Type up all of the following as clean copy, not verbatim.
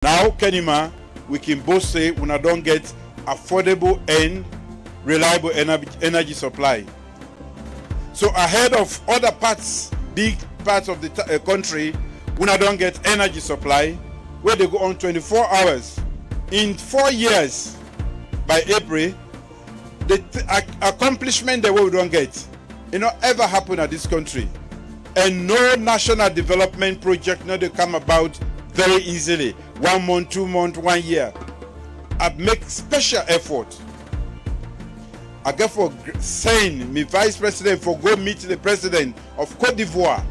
Now, Kenima, we can both say we don't get affordable and reliable energy supply. So ahead of other parts, big parts of the country, we don't get energy supply where they go on 24 hours. In 4 years, by April, the accomplishment that we don't get, ever happen at this country. And no national development project they come about very easily. 1 month, 2 months, 1 year. I make special effort. I get for saying me vice president for go meet the president of Cote d'Ivoire.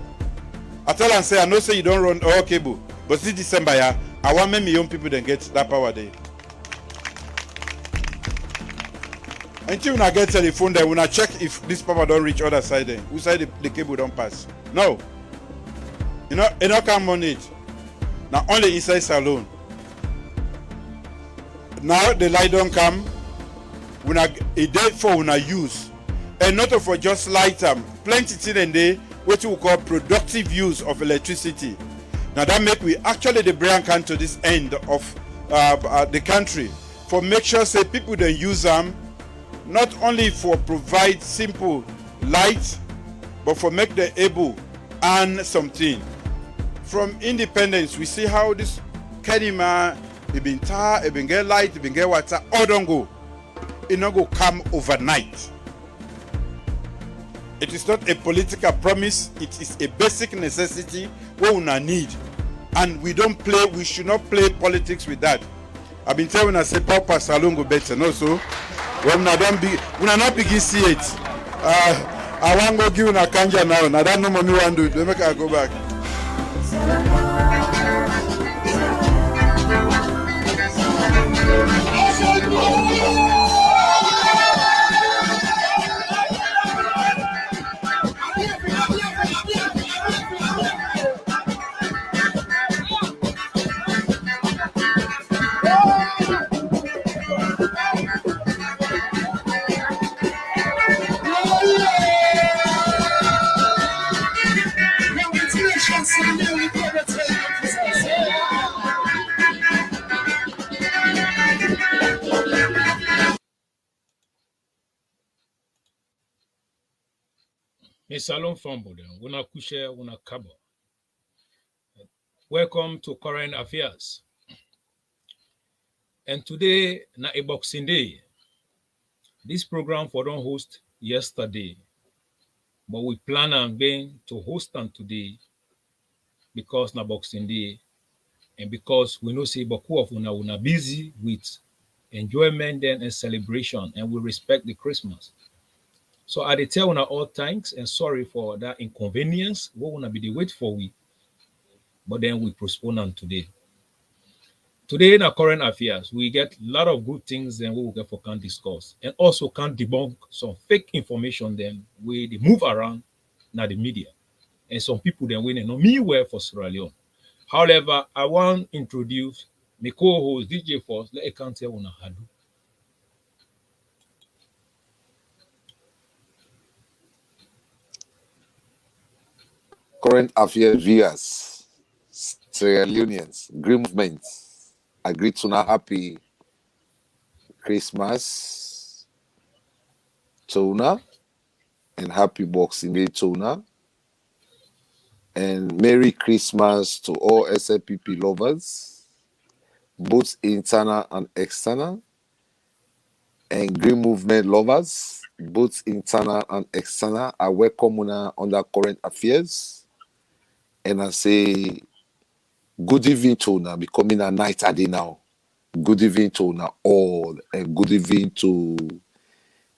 I tell and say, I know say you don't run all cable, but this December, yeah, I want many young people then get that power there. Until when I get telephone there, when I check if this power don't reach other side then, who side the cable don't pass. No. It not come on it. Now only inside salon. Now the light don't come. When a day for when I use. And not for just light plenty thing in there, what we call productive use of electricity. Now that make we actually the brand can to this end of the country. For make sure say people then use them not only for provide simple light, but for make them able earn something. From independence, we see how this Kenima, it been tar, it been get light, it been get water, all don't go. It not go come overnight. It is not a political promise, it is a basic necessity we will need. And we should not play politics with that. I've been telling I say Papa Salon go better, no so. When we not begin see it. I want to go give you a kanja now. Now that no money want to do. Let me go back. Salon Fambo, Wuna Kushe, Wuna Kabo. Welcome to Current Affairs. And today, na a Boxing Day. This program for don't host yesterday, but we plan on being to host them today because na Boxing Day, and because we know say Boku of una busy with enjoyment then and celebration, and we respect the Christmas. So I tell una all thanks and sorry for that inconvenience. We wanna be the wait for we, but then we postpone on today. Today in our current affairs, we get a lot of good things then we will get for can discuss and also can debunk some fake information then we they move around now the media and some people then we know me well for Sierra Leone. However, I want to introduce my co-host DJ Force. Let I can't tell una hadu. Current affairs viewers, Sierra Leoneans, Green Movement, I greet you now happy Christmas, Tona, and happy Boxing Day, Tona, and Merry Christmas to all SLPP lovers, both internal and external, and Green Movement lovers, both internal and external. I welcome you under current affairs. And I say, good evening to now, becoming a night a day now. Good evening to now all, and good evening to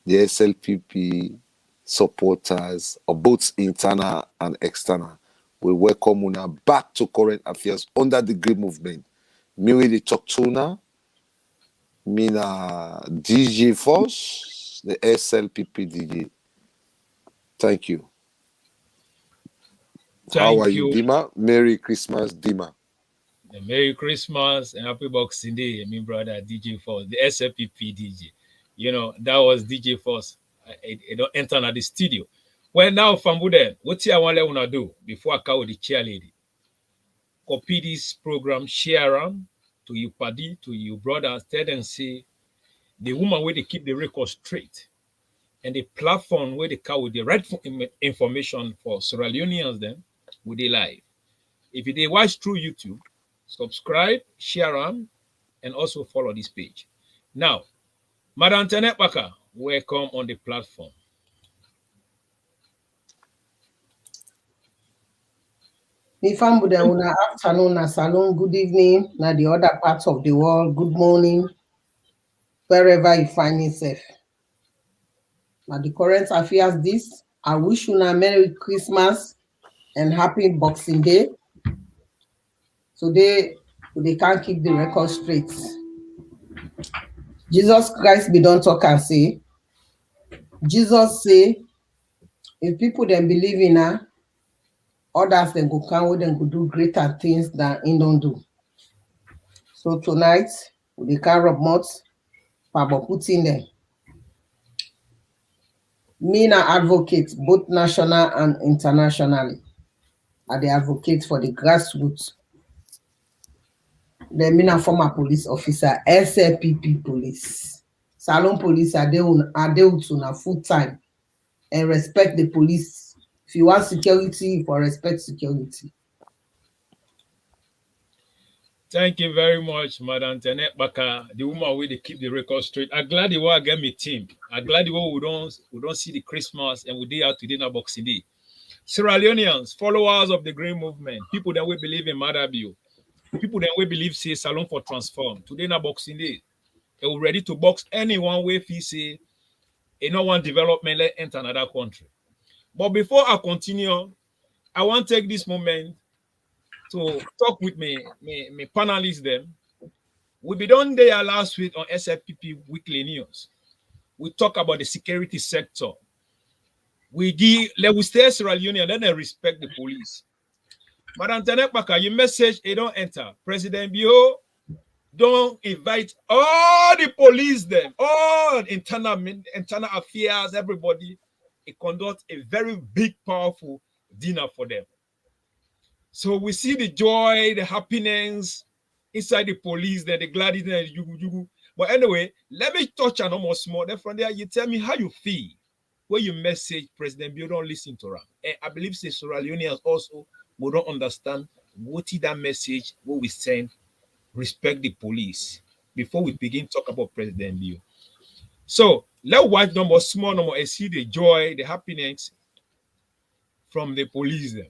the SLPP supporters of both internal and external. We welcome you now back to current affairs under the Green Movement. Me really talk to now. Me na DJ Force, the SLPP DJ. Thank you. How are you, Dima? Merry Christmas, Dima. Merry Christmas and happy Boxing Day, my brother DJ Force, the SLPP DJ. You know, that was DJ Force. I don't enter at the studio. Well, now, Fambude, what I want to do before I call the chair lady? Copy this program, share around, to your party, to your brothers, tell them say the woman where they keep the record straight and the platform where they carry the right information for Sierra Leoneans then with the live. If you watch through YouTube, subscribe, share them, and also follow this page. Now, Madam Tenet Baka, welcome on the platform. Una afternoon, na salon, good evening, na the other parts of the world, good morning, wherever you find yourself. Now the current affairs this, I wish you a Merry Christmas and Happy Boxing Day. Today, they can't keep the record straight. Jesus Christ be don't talk and say, Jesus say, if people then believe in her, others then go come with them go do greater things than he don't do. So tonight, they can rub mouth, but put in there. Me na advocate both national and internationally. I the advocate for the grassroots. The me na former police officer, SLPP police. Salon police are there on full time and respect the police. If you want security, for respect security. Thank you very much, Madam Tenet Baka, the woman where they keep the record straight. I'm glad you will get me team. I'm glad you we don't see the Christmas and we did out today na Boxing Day. Sierra Leoneans, followers of the Green Movement, people that we believe in Madabio, people that we believe say Salon for Transform. Today na Boxing Day. They were ready to box anyone way if say no one development let enter another country. But before I continue, I want to take this moment to talk with me panelists them. We be done there last week on SFPP Weekly News. We talk about the security sector. We stay Sierra Leone and then they respect the police. Madam Tenet Baka, your message it don't enter. President Bio don't invite all the police them, all internal affairs, everybody. It conduct a very big, powerful dinner for them. So we see the joy, the happiness inside the police, the gladness, the. But anyway, let me touch on almost more. Then from there, you tell me how you feel when you message President Bio don't listen to them. And I believe Sierra Leoneans also will don't understand what is that message, what we send, respect the police before we begin talk about President Bio. So let's watch number small number and see the joy, the happiness from the police then.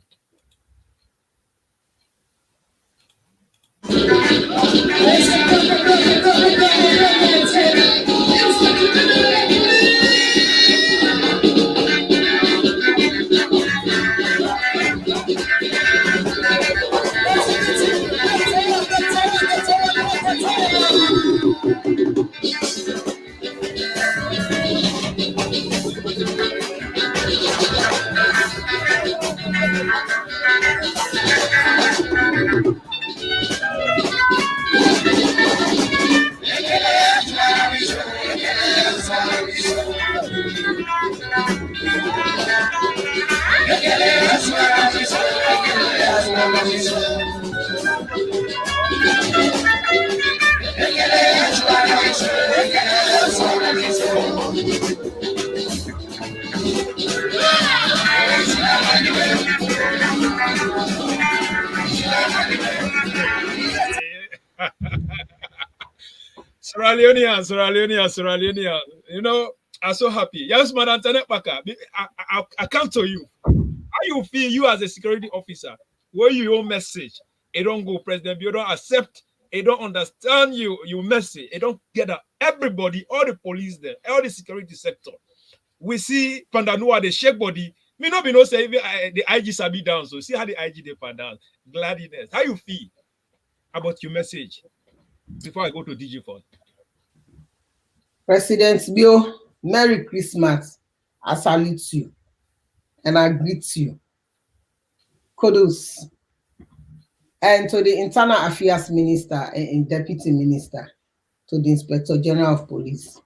Sierra Leonean. You know, I'm so happy. Yes, Madam Tenet Baka, I come to you. How you feel you as a security officer? Where your message? It don't go, President. You don't accept. It don't understand your message. It don't get out. Everybody, all the police there, all the security sector. We see Pandanua, the shake body. Me not be no say the IG sabi down. So see how the IG they pan down. Gladness. How you feel about your message? Before I go to DG Fund. President Bio, Merry Christmas. I salute you and I greet you. Kudos. And to the Internal Affairs Minister and Deputy Minister, to the Inspector General of Police.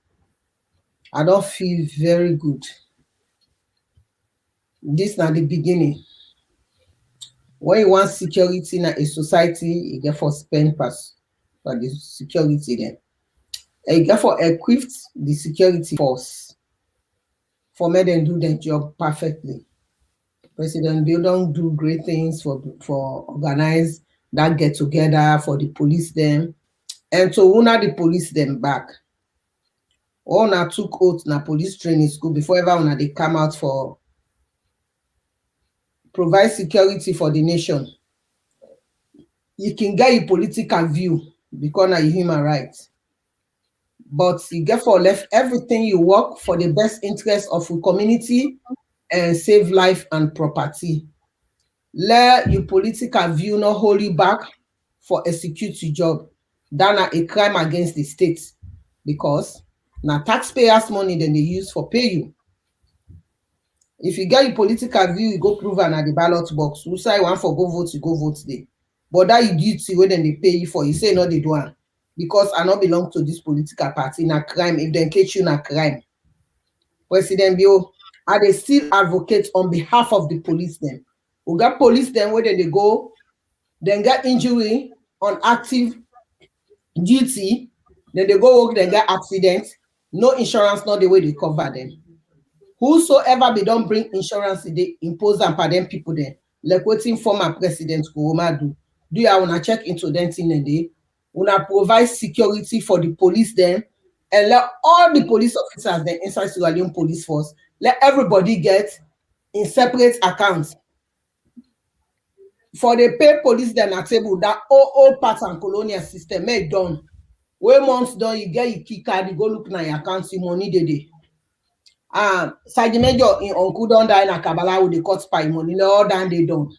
I don't feel very good. This is not the beginning. When you want security in a society, you get for spend pass. for the security then. And therefore equipped the security force for make them do their job perfectly. President Bill don't do great things for organize that get together for the police them and to una the police them back. All una took oath na police training school before ever una they come out for provide security for the nation. You can get a political view because na human rights. But you get for left everything you work for the best interest of the community and save life and property. Let your political view not hold you back for execute your job. That a crime against the state because now taxpayers' money then they use for pay you. If you get your political view, you go prove at the ballot box. Who say one for go vote, you go vote there. But that you duty when they pay you for, you say no, they don't. Because I not belong to this political party, na crime. If they catch you, na crime. President Bio, are they still advocate on behalf of the police then? We got police then where they go, then get injury on active duty, then they go work, then get accident, no insurance, not the way they cover them. Whosoever they don't bring insurance, they impose and pardon people then. Like waiting former president Kuruma do you want to check into them thing and they wanna provide security for the police then and let all the police officers then inside Sierra Leone police force, let everybody get in separate accounts. For the pay police then at table that all parts and colonial system made done. When months done, you get your key card, you go look na your account, see money dey. Sergeant Major in Uncle don die na Kabbalah with the cut spy money, let all down they done.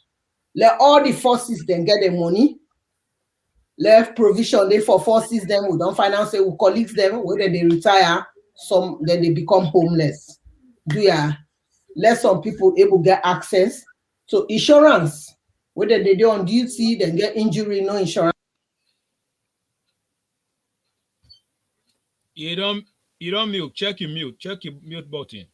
Let all the forces then get the money. Left provision they for forces them, we don't finance it, we colleagues them, whether they retire, some then they become homeless. Let some people able get access to insurance. Whether they do on duty, then get injury, no insurance. You don't mute. Check your mute button.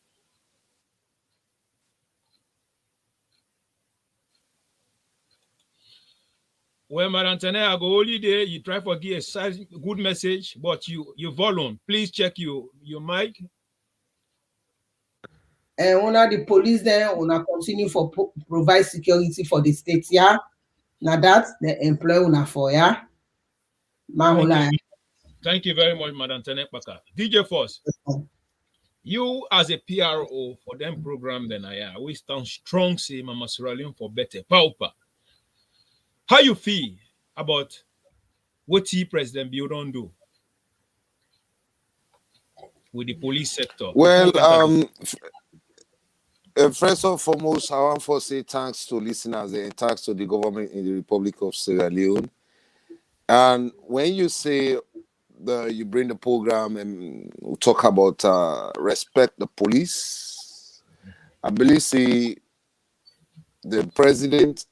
Well, Madam Tene, I go only there. You try for give a good message, but you volume. Please check your mic. And one of the police then wanna continue for provide security for the state here. Now that the employer una for ya. Thank you very much, Madam Tene Paka. DJ Force, you as a PRO for them program then we stand strong say Mama Sierra Leone for better. Paupa. How you feel about what President Bio don't do with the police sector? Well, first and foremost, I want to say thanks to listeners and thanks to the government in the Republic of Sierra Leone. And when you say you bring the program and we talk about respect the police, I believe the president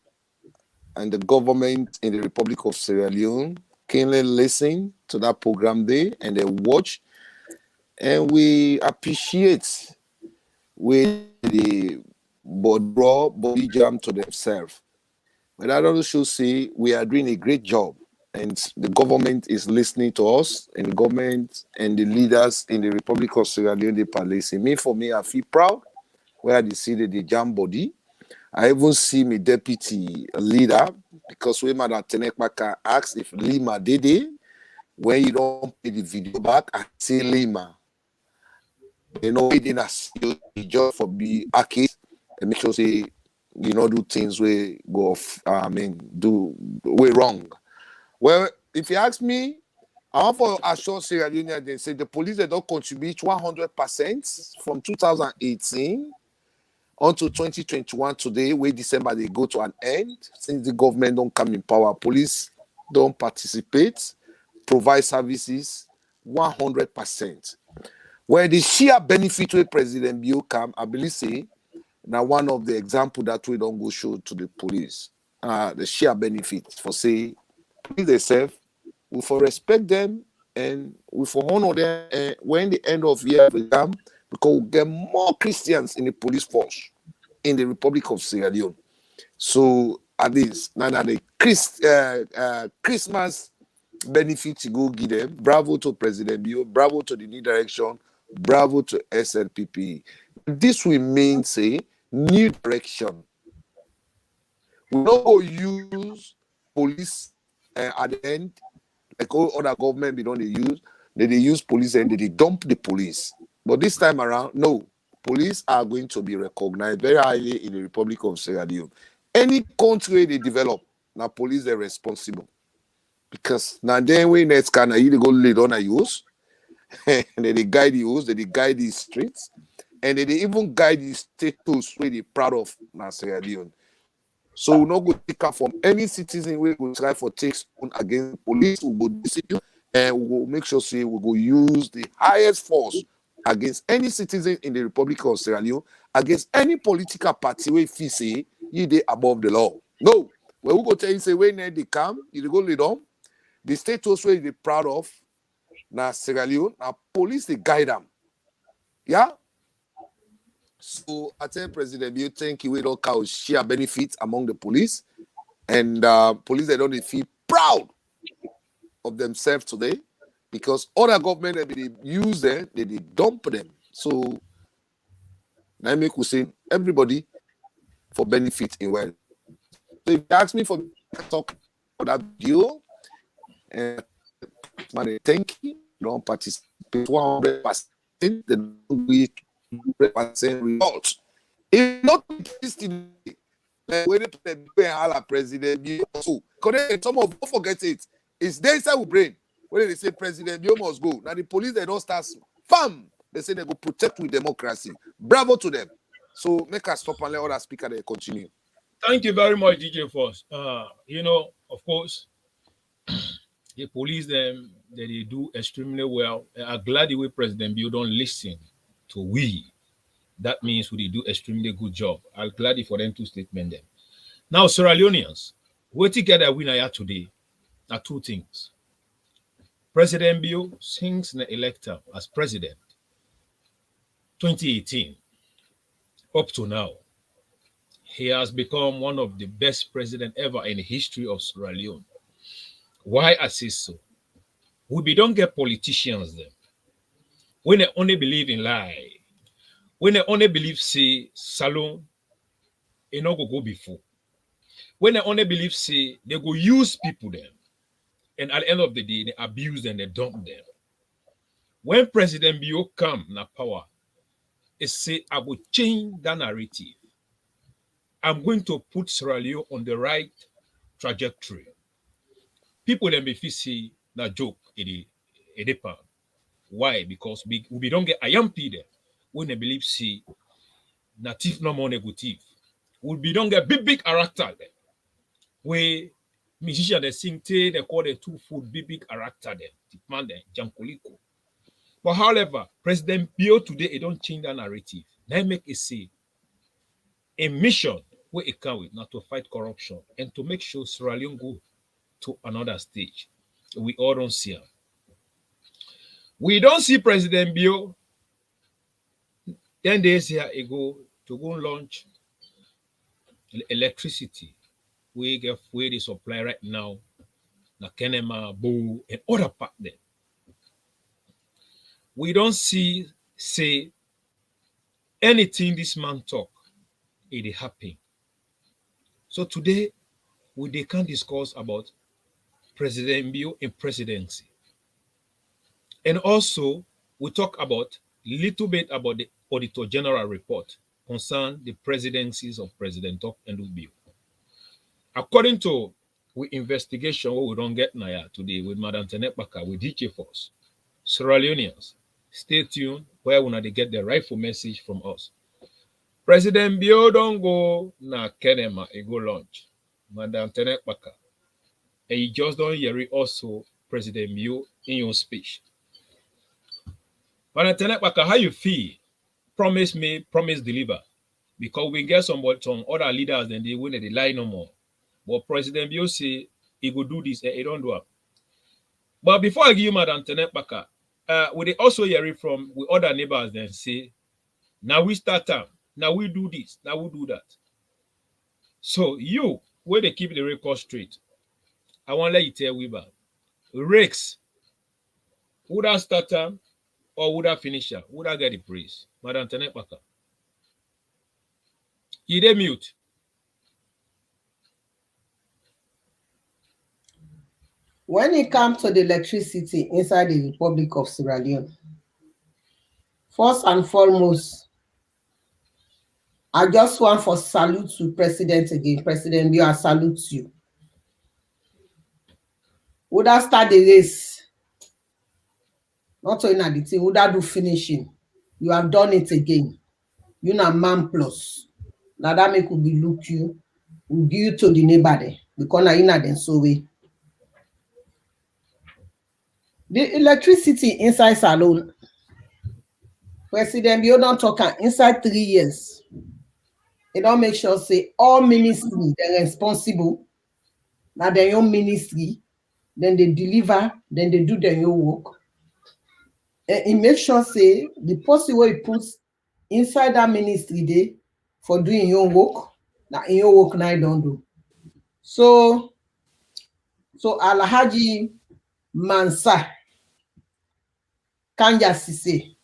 and the government in the Republic of Sierra Leone can listen to that program there and they watch, and we appreciate with the body jam to themselves. But I also say we are doing a great job, and the government is listening to us, and the government and the leaders in the Republic of Sierra Leone, they are listening. For me, I feel proud where they see the jam body. I even see my deputy leader, because when Madam Tenekmaka asked if Lima did it, when you don't pay the video back, I say Lima. You know, it didn't just for be a case and make sure say do things where go off, do way wrong. Well, if you ask me, I want for assure Sierra Leone, they say the police they don't contribute 100% from 2018 until 2021 today, where December they go to an end. Since the government don't come in power, police don't participate, provide services 100%. Where the sheer benefit with President Bio come, I believe say, now one of the example that we don't go show to the police. The sheer benefit for say, police themselves, we for respect them and we for honor them. And when the end of year will come, because we get more Christians in the police force in the Republic of Sierra Leone. So at least now that the Christmas benefit to go give them. Bravo to President Bio, bravo to the new direction, bravo to SLPP. This will mean, say, new direction. We don't go use police at the end, like all other government we don't use. They use police and they dump the police. But this time around, no. Police are going to be recognized very highly in the Republic of Sierra Leone. Any country they develop, now police are responsible. Because now then when next can you go lead on a use, and they guide the use, they guide the streets, and they even guide the status where they proud of now Sierra Leone. So we're not going to take up from any citizen we will try for take stone against police, we will discipline, and we will make sure say we will use the highest force against any citizen in the Republic of Sierra Leone, against any political party where feel say you they above the law. No. When we go tell you say when they come, you go lead on. The status where they proud of now Sierra Leone, now police they guide them. Yeah. So I tell President Bio, thank you. We don't count share benefits among the police, and police they don't feel proud of themselves today because other government they use them, they dump them. So I make we say everybody for benefit in well. So if you ask me for talk for that video, and thank you. Don't participate 100%. They don't reach 100% results. If not today, like when the President Bio also connect some of don't forget it. It's there inside our brain. When they say President Bio must go, now the police they don't start bam. They say they go protect with democracy. Bravo to them. So make us stop and let other speaker they continue. Thank you very much, DJ Force. Of course, the police them they do extremely well. I'm glad the way President Bio don't listen to we. That means we do extremely good job. I'm glad for them to statement them. Now, Sierra Leoneans, we together winner here today are two things. President Bio since the elector as president 2018 up to now, he has become one of the best president ever in the history of Sierra Leone. Why I say so? We don't get politicians them. When they only believe in lie, when they only believe say salon, it no go before. When they only believe say they go use people them, and at the end of the day they abuse and they dump them. When President Bio come na power, it say I will change that narrative. I'm going to put Sierra Leone on the right trajectory. People then be say that joke it depend. Why? Because we don't get IMP there when they believe see native no more negative. We don't get big character there. Where musicians they sing they call the 2 foot big character there. Man there, Jankoliko. But however, President Bio today it don't change that narrative. They make it say a mission where it come with not to fight corruption and to make sure Sierra Leone go to another stage. We all don't see him. We don't see President Bio 10 days here ago to go launch electricity. We get where they supply right now, na Kenema, Bo, and other part there. We don't see say anything this man talk, it happen. So today, they can discuss about President Bio and presidency. And also, we talk about little bit about the Auditor General report concerning the presidencies of President Tok and Bio. According to we investigation, what we don't get now today with Madam Tenekbaka, with DJ Force, Sierra Leoneans, stay tuned where we they get the rightful message from us. President Bio don't go na Kenema, he go launch. Madam Tenekbaka. And you just don't hear it also President Bio in your speech. Madam Tenekbaka, how you feel? Promise me, promise deliver. Because we get some other leaders and they win they lie no more. But President Bio say he go do this and he don't do it. But before I give you Madam Tenekbaka, we also hear it from with other neighbors and say, now we start time, now we do this, now we do that. So you, where they keep the record straight, I want to let you tell Weber, Rakes, would I starter or would I finisher? Would I get the praise? Madam Tenepaka. You dey mute. When it comes to the electricity inside the Republic of Sierra Leone, first and foremost, I just want for salute to President again. President Bio, I salute you. Would I start the race? Not only at the thing, would I do finishing? You have done it again. You na man plus. Now that make we look you, we give you to the neighbor there. Because now you na then so way. The electricity inside Salone, President Bio don't talk inside 3 years. They don't make sure say all ministry they're responsible. Now their own ministry, then they deliver, then they do their own work. And it makes sure say the person where he puts inside that ministry day for doing your work, now in your work now you don't do. So Alhaji Mansa Kanja Sise,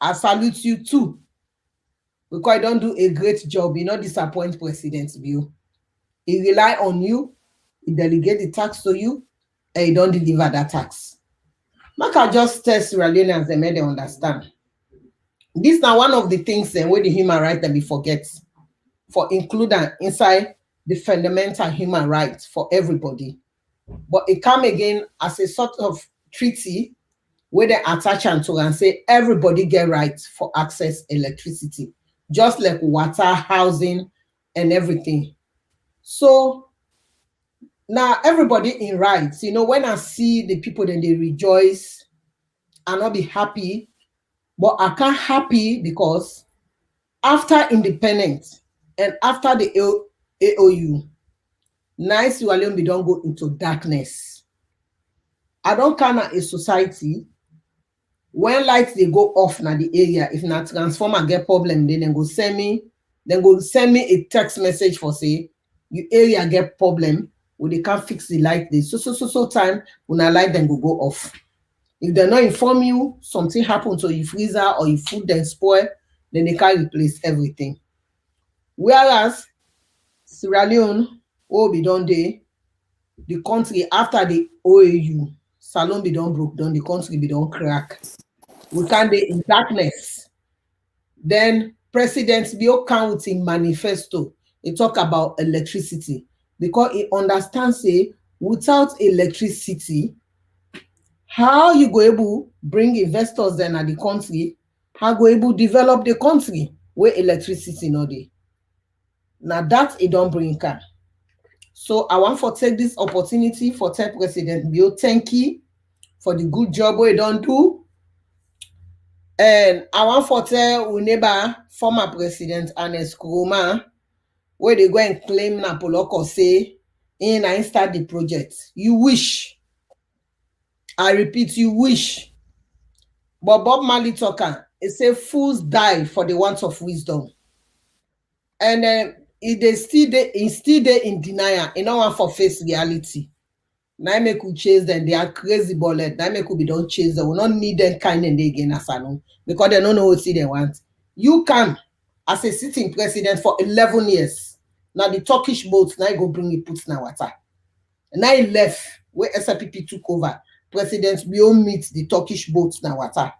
I salute you too. Because I don't do a great job, you not disappoint President Bio. He rely on you, he delegate the tax to you, and he don't deliver that tax. Maka just tell Sierra Leoneans and make them understand. This now one of the things where the human right that we forget for including inside the fundamental human rights for everybody. But it come again as a sort of treaty where they attach to and say everybody get rights for access electricity, just like water, housing, and everything. So now everybody in rights, when I see the people then they rejoice and not be happy, but I can't happy because after independence and after the AOU, nice you alone we don't go into darkness. I don't count a society when lights they go off na the area, if na transformer get problem, then go send me a text message for say your area get problem, when they can't fix the light this so time when a light then go off. If they not inform you something happened to your freezer or your food then spoil, then they can't replace everything. Whereas Sierra Leone, be done day, the country after the OAU, Salon be done broke down, the country be done crack. We can't be in darkness. Then President Bio come with a manifesto. He talk about electricity because he understands say without electricity, how you go able bring investors then at the country, how go able develop the country where electricity no dey. Now that it don't bring car. So I want to take this opportunity for tell President Bio thank you for the good job we don't do. And I want to tell our neighbor, former President Ernest Kuruma, where they go and claim Napoloko say, I start the project. You wish. I repeat, you wish. But Bob Marley talker, it say fools die for the want of wisdom. And they still there in denial, in no one for face reality. Now make we chase them, they are crazy bullet. Now make we don't chase them. We don't need them kind of again as I know, because they don't know what they want. You come as a sitting president for 11 years. Now the Turkish boats now go bring it puts now water. And now he left where SPP took over. President Bio meet the Turkish boats now water.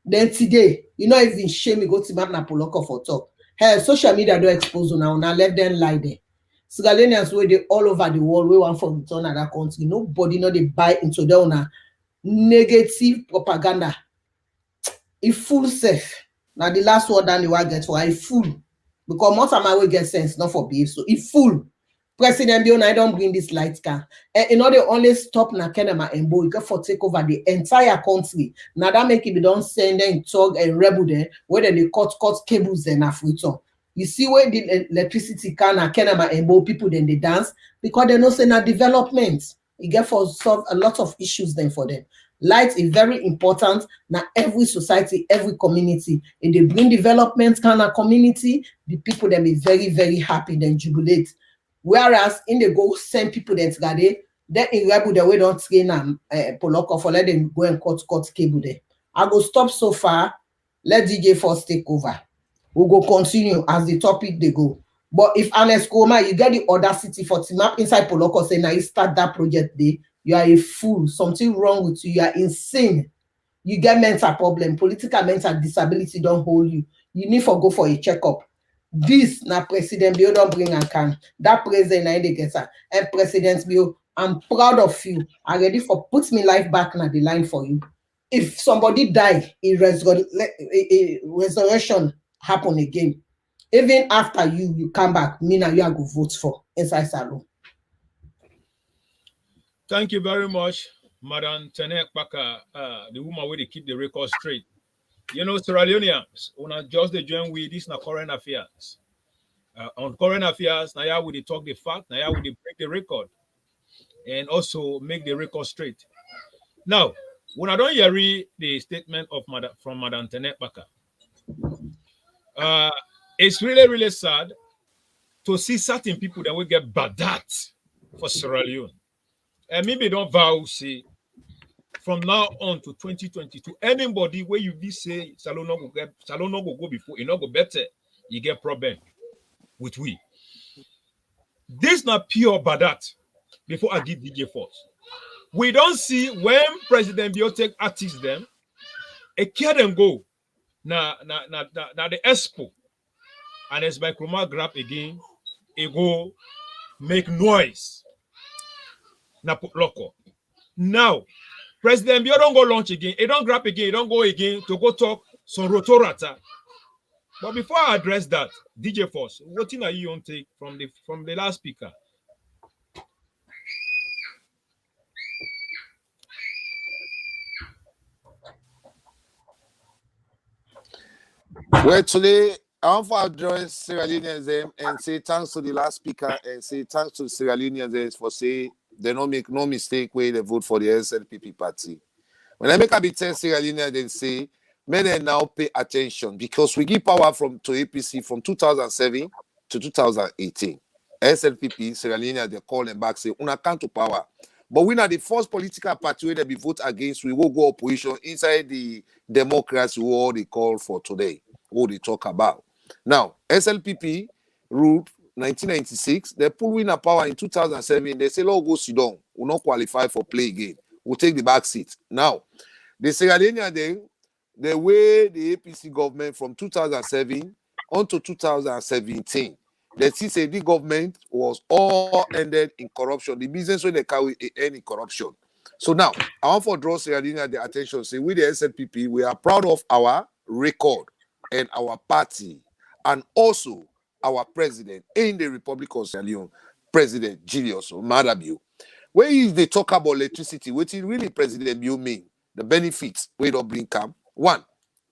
Then today, even shame me go to Map Napoloko for talk. Hey, social media don't expose now. Now let them lie there. Sierra Leoneans where they all over the world, we want from return other country. Nobody know they buy into their negative propaganda. A fool self. Now the last word that you get for a fool. Because most of my way get sense, not for behave. So a fool. President Bio, I don't bring this light car. And they only stop na Kenema and Bo, you get for take over the entire country. Now that make it be don't send them talk and rebel there, where they cut cables then Afriton. You see where the electricity can na Kenema and Bo people then they dance because they know say na development. It get for solve a lot of issues then for them. Light is very important. Now every society, every community, if they bring development kind of community, the people then be very, very happy then jubilate. Whereas in the go send people that together, Then in rebel the way don't train Poloko for let them go and cut cable there. I go stop so far. Let DJ Force take over. We go continue as the topic they go. But if Alex Koma, you get the audacity for team up inside Poloko say now you start that project day, you are a fool. Something wrong with you. You are insane. You get mental problem, political mental disability don't hold you. You need to go for a checkup. This na President Bio don't bring and can. That president na they get her. And President Bio, I'm proud of you. I'm ready for put me life back na the line for you. If somebody die, a resurrection happen again. Even after you come back, me now you are go vote for inside salon. Thank you very much, Madam Tenek Baka, the woman where they keep the record straight. You know, Sierra Leoneans, when I just the join with this na current affairs. On current affairs, now we talk the fact, now we break the record, and also make the record straight. Now, when I don't hear the statement of Madam Tenek Baka, it's really, really sad to see certain people that will get badat for Sierra Leone. And maybe don't vow, say, from now on to 2022, anybody where you be say, Salon no go before, it not go better, you get problem with we. This not pure badat before I give DJ Force. We don't see when President Biotech artists them, a care them go, na the expo, and as by Chroma grab again, it go make noise. Na put loco. Now, President Bio don't go launch again. It don't grab again. It don't go again to go talk some rotorata. But before I address that, DJ Force, what thing are you on take from the last speaker? Well, today I want to address Sierra Leoneans and say thanks to the last speaker and say thanks to Sierra Leoneans for say they don't make no mistake where they vote for the SLPP party. When I make a bit tell Sierra Leoneans and say, may they now pay attention because we give power to APC from 2007 to 2018. SLPP, Sierra Leone, they call them back, say, una come to power. But we are the first political party where they be vote against, we will go opposition inside the democracy war they call for today, what they talk about. Now, SLPP ruled 1996, they pull in a power in 2007, they say, "Let's go sit down, we'll not qualify for play again. We'll take the back seat." Now, the Sierra Leone, the way the APC government from 2007 on to 2017, they see say the government was all ended in corruption. The business where they carry any corruption. So now, I want to draw Sierra Leone the attention. Say, we the SNPP, we are proud of our record and our party, and also our president in the Republic of Sierra Leone, President Julius Maada. Where they talk about electricity, what it really President Bio mean? The benefits we don't bring come. 1,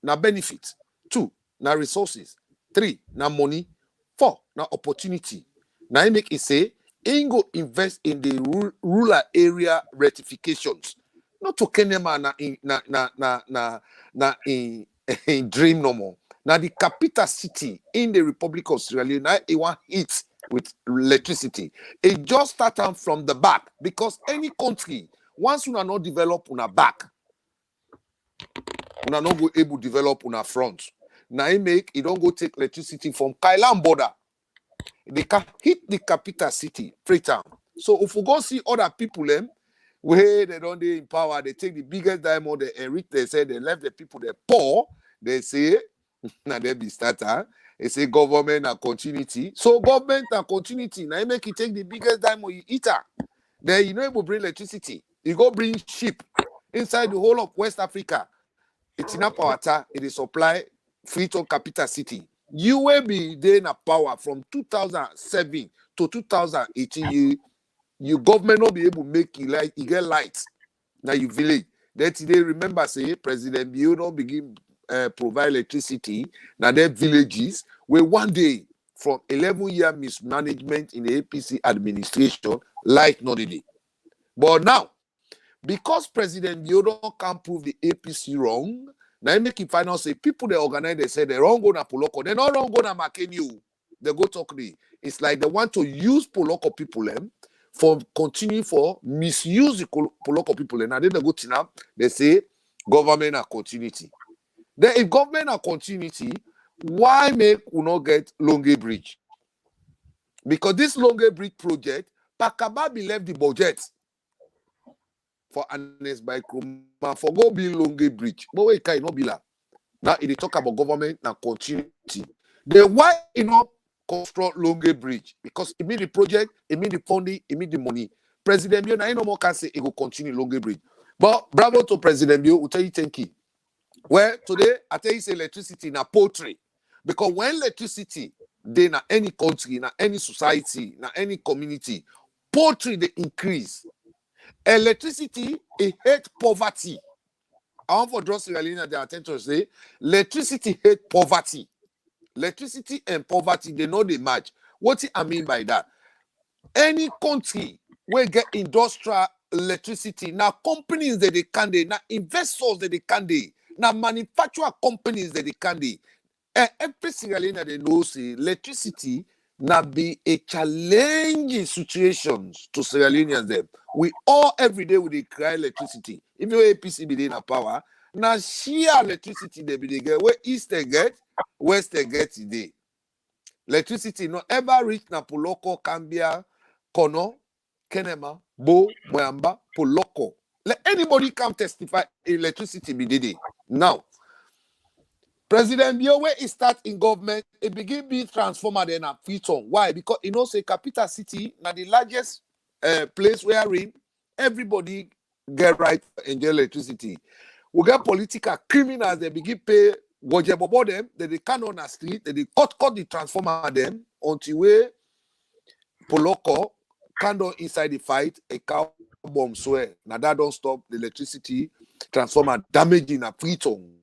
na benefits. 2, na resources. 3, na money. 4, na opportunity. Now I make it say, ain't go invest in the rural area rectifications. Not to Kenema in dream no more. Now the capital city in the Republic of Sierra Leone, now it want hit with electricity. It just start from the back because any country, once you are not develop on a back, you are not go able to develop on a front. Now it don't go take electricity from Kailan border. They can hit the capital city, Freetown. So if we go see other people where they don't they in power, they take the biggest diamond, they enrich, they say they left the people they poor, they say, now they be starter. They say government and continuity. So government and continuity. Now you make it take the biggest diamond you eat. Then you know it will bring electricity. You go bring ship inside the whole of West Africa. It's enough power. It is supply Freetown capital city. You will be there in power from 2007 to 2018. You government not be able to make it like you get lights. Now you village. That today remember say President Bio don't begin provide electricity. Now their villages where one day from 11-year mismanagement in the APC administration, light not a day. But now, because President Bio can't prove the APC wrong, now make it final say people they organize, they say they wrong go na Poloko, they not wrong go na Makeni. They go talk the. It's like they want to use Poloko people for continue for misuse the local people. And I didn't go to now. They say government and continuity. Then if government and continuity, why make we not get Longe Bridge? Because this Longe Bridge project, Pakababi left the budget for Ernest by Kroma for go build Longe Bridge. But wait, can not be that? Now if they talk about government and continuity, then why construct Longe Bridge? Because it mean the project, it mean the funding, it mean the money. President Bio, now no more can say it will continue Longe Bridge. But bravo to President Bio, we'll tell you thank you. Well, today I tell you say electricity na poultry. Because when electricity they na any country, na any society, na any community, poultry they increase. Electricity it hate poverty. I want for draw Sierra Leone their attention say electricity hate poverty. Electricity and poverty they know they match. What I mean by that? Any country will get industrial electricity. Now companies that they can they, now investors that they can they, now manufacturer companies that they can they. And every Sierra Leone they know say electricity now be a challenging situations to Sierra Leoneans them. We all every day we cry electricity. If you APC be in a power, now sheer electricity they be they get where East they get, West they get today. Electricity no ever reach na Poloko, Cambia, Kono, Kenema, Bo, Moyamba, Poloko. Let anybody come testify electricity be did. Now, President Bio, where he start in government, it begin being transformed in a Freetown. Why? Because say capital city, now the largest place where everybody get right to enjoy electricity. We get political criminals, they begin pay Wojebobo them, they can on the street, they cut the transformer them until we Poloko can inside the fight, a cow bomb swear. Now that don't stop the electricity transformer damaging a Freetown.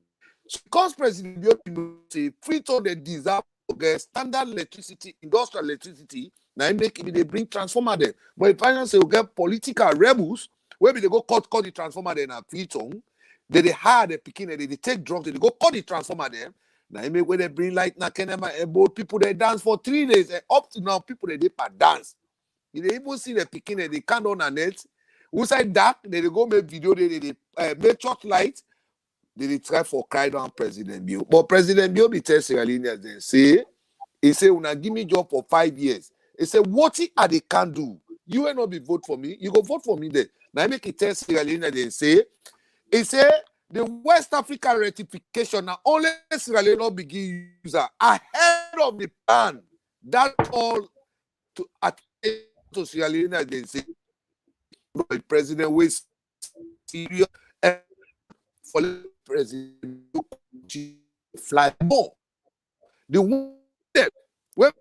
So because President Bio say Freetown they deserve to get standard electricity, industrial electricity, now they bring transformer them. But if I say we get political rebels, where they go cut the transformer them at Freetown, they hire the picking, they take drugs, they go cut the transformer them. Now you make where they bring light na Kenema about people they dance for 3 days. And up to now, people they dance. You they even see the picking, they can't on a net. Who side dark, they go make video, they make church light. They try for cry down President Bio. But President Bio be tell Sierra Leoneans they say, he say, una give me job for 5 years. He say, what they can do? You will not be vote for me. You go vote for me then. Now I make it tell Sierra Leoneans they say, he say, the West Africa ratification now only Sierra Leone begin user ahead of the plan. That's all to Sierra Leone they say. The president was serious for the president to fly more. The one where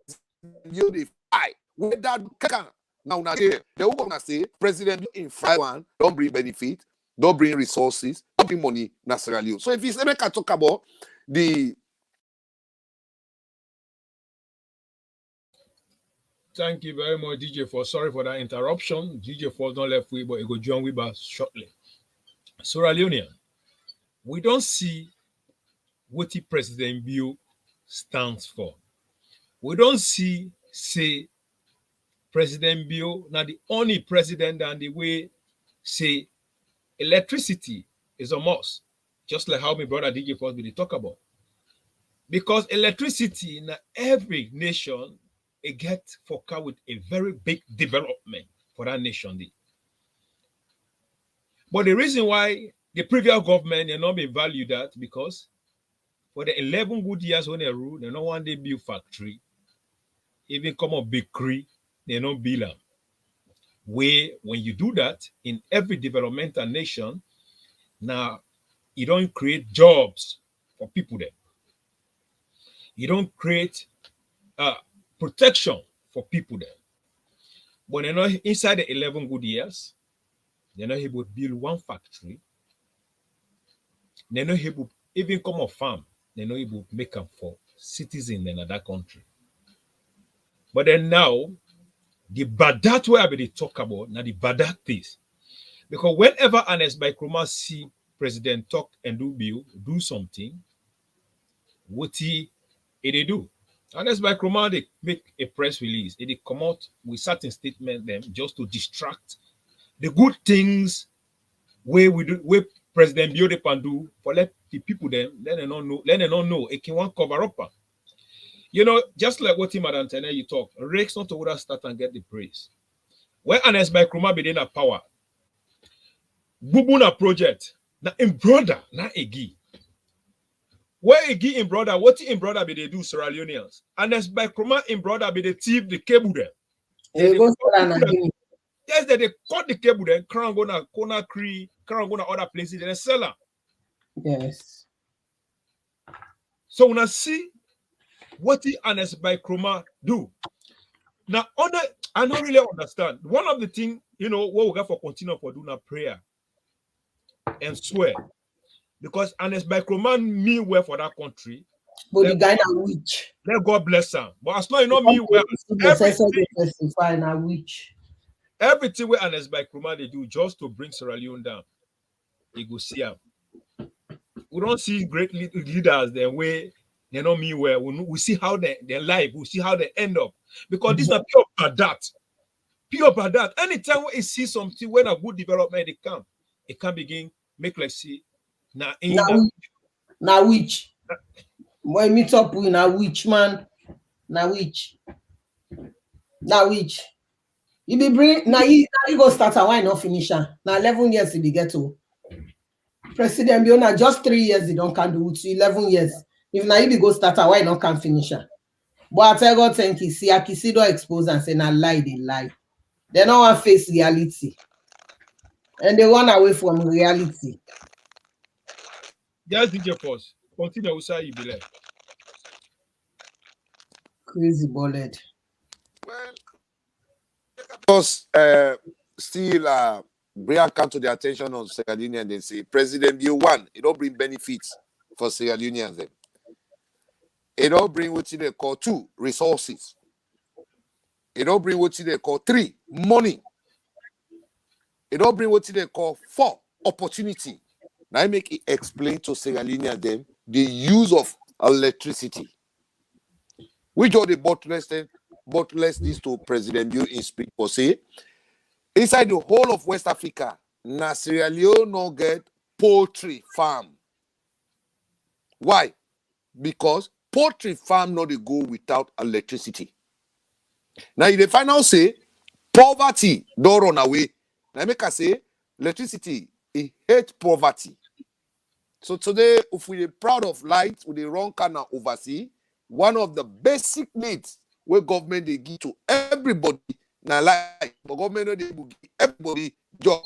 you they fly, where that can now they will gonna say president in fly one don't bring benefit, don't bring resources, don't bring money necessarily. So if you can talk about the Thank you very much, DJ, for sorry for that interruption. DJ Falls not left way, but it go join with us shortly. Sierra Leone, we don't see what the President Bio stands for. We don't see, say, President Bio, now the only president and the way, say, electricity is a must. Just like how my brother DJ Falls will talk about. Because electricity in every nation, it gets focused with a very big development for that nation. But the reason why the previous government they not been value that because for the 11 good years when they rule, they not one day build factory, even come up bakery, they not build them. Where when you do that in every developmental nation, now you don't create jobs for people there. You don't create protection for people there. But they're not inside the 11 good years, they're not able to build one factory. They're not able to even come off farm. They're not able to make them for citizens in another country. But then now, the badat where they talk about, now the badat is. Because whenever Ernest by Kroma see President talk and do something, what they do? And that's by Kroma, they make a press release. They come out with certain statement them just to distract the good things where we do where President Biode can do for let the people them let them not know it can one cover up. You know, just like what him and Antene you talk, Rex not to start and get the praise. When Anes by Kroma be in a power, Bubuna project, na in brother, na egi. Where egi in brother, what in brother be they do Sierra Leoneans? Anes by Kroma in brother be they thief the cable there. Yes, they cut the cable then, crown gonna corner cree, crown gonna other places, then sell them. Yes. So when I see what the Anes by Kroma do. Now, I don't really understand. One of the things, you know, what we got for continue for doing a prayer and swear. Because Anes by Kroma mean well for that country. But the guy na witch. Let God bless him. But as long as you know me well, everything where Anes by Kroma they do just to bring Sierra Leone down. You go see him. We don't see great leaders the way they know me well. We see how they live, we see how they end up. Because these are pure bad that. Pure bad that. Anytime we see something when a good development it can begin make like see na witch. When meet up with na witch man. Na witch. You be bring now you go start and why not finish her? Now 11 years to be get to. President Biona just 3 years they don't can do it 11 years. If now you be go start and why not can finish her? But I tell God thank you. See, Akisi don't expose and say na lie, they lie. They don't want to face reality. And they run away from reality. Just DJ pause. Continue with say you be like. Crazy bullet. Well, because still bring account to the attention of Sierra Leone and they say President Bio one, it don't bring benefits for Sierra Leoneans then. It don't bring what they call 2, resources. It don't bring what they call 3, money. It don't bring what they call 4, opportunity. Now I make it explain to Sierra Leoneans them the use of electricity. Which all the bottless this to President Bio in speak for say inside the whole of West Africa, na Sierra Leone no get poultry farm. Why? Because poultry farm no they go without electricity. Now in the final say poverty don't run away. Now make I say electricity it hate poverty. So today, if we are proud of light, we run can oversee one of the basic needs where government they give to everybody na light, but government they give everybody job.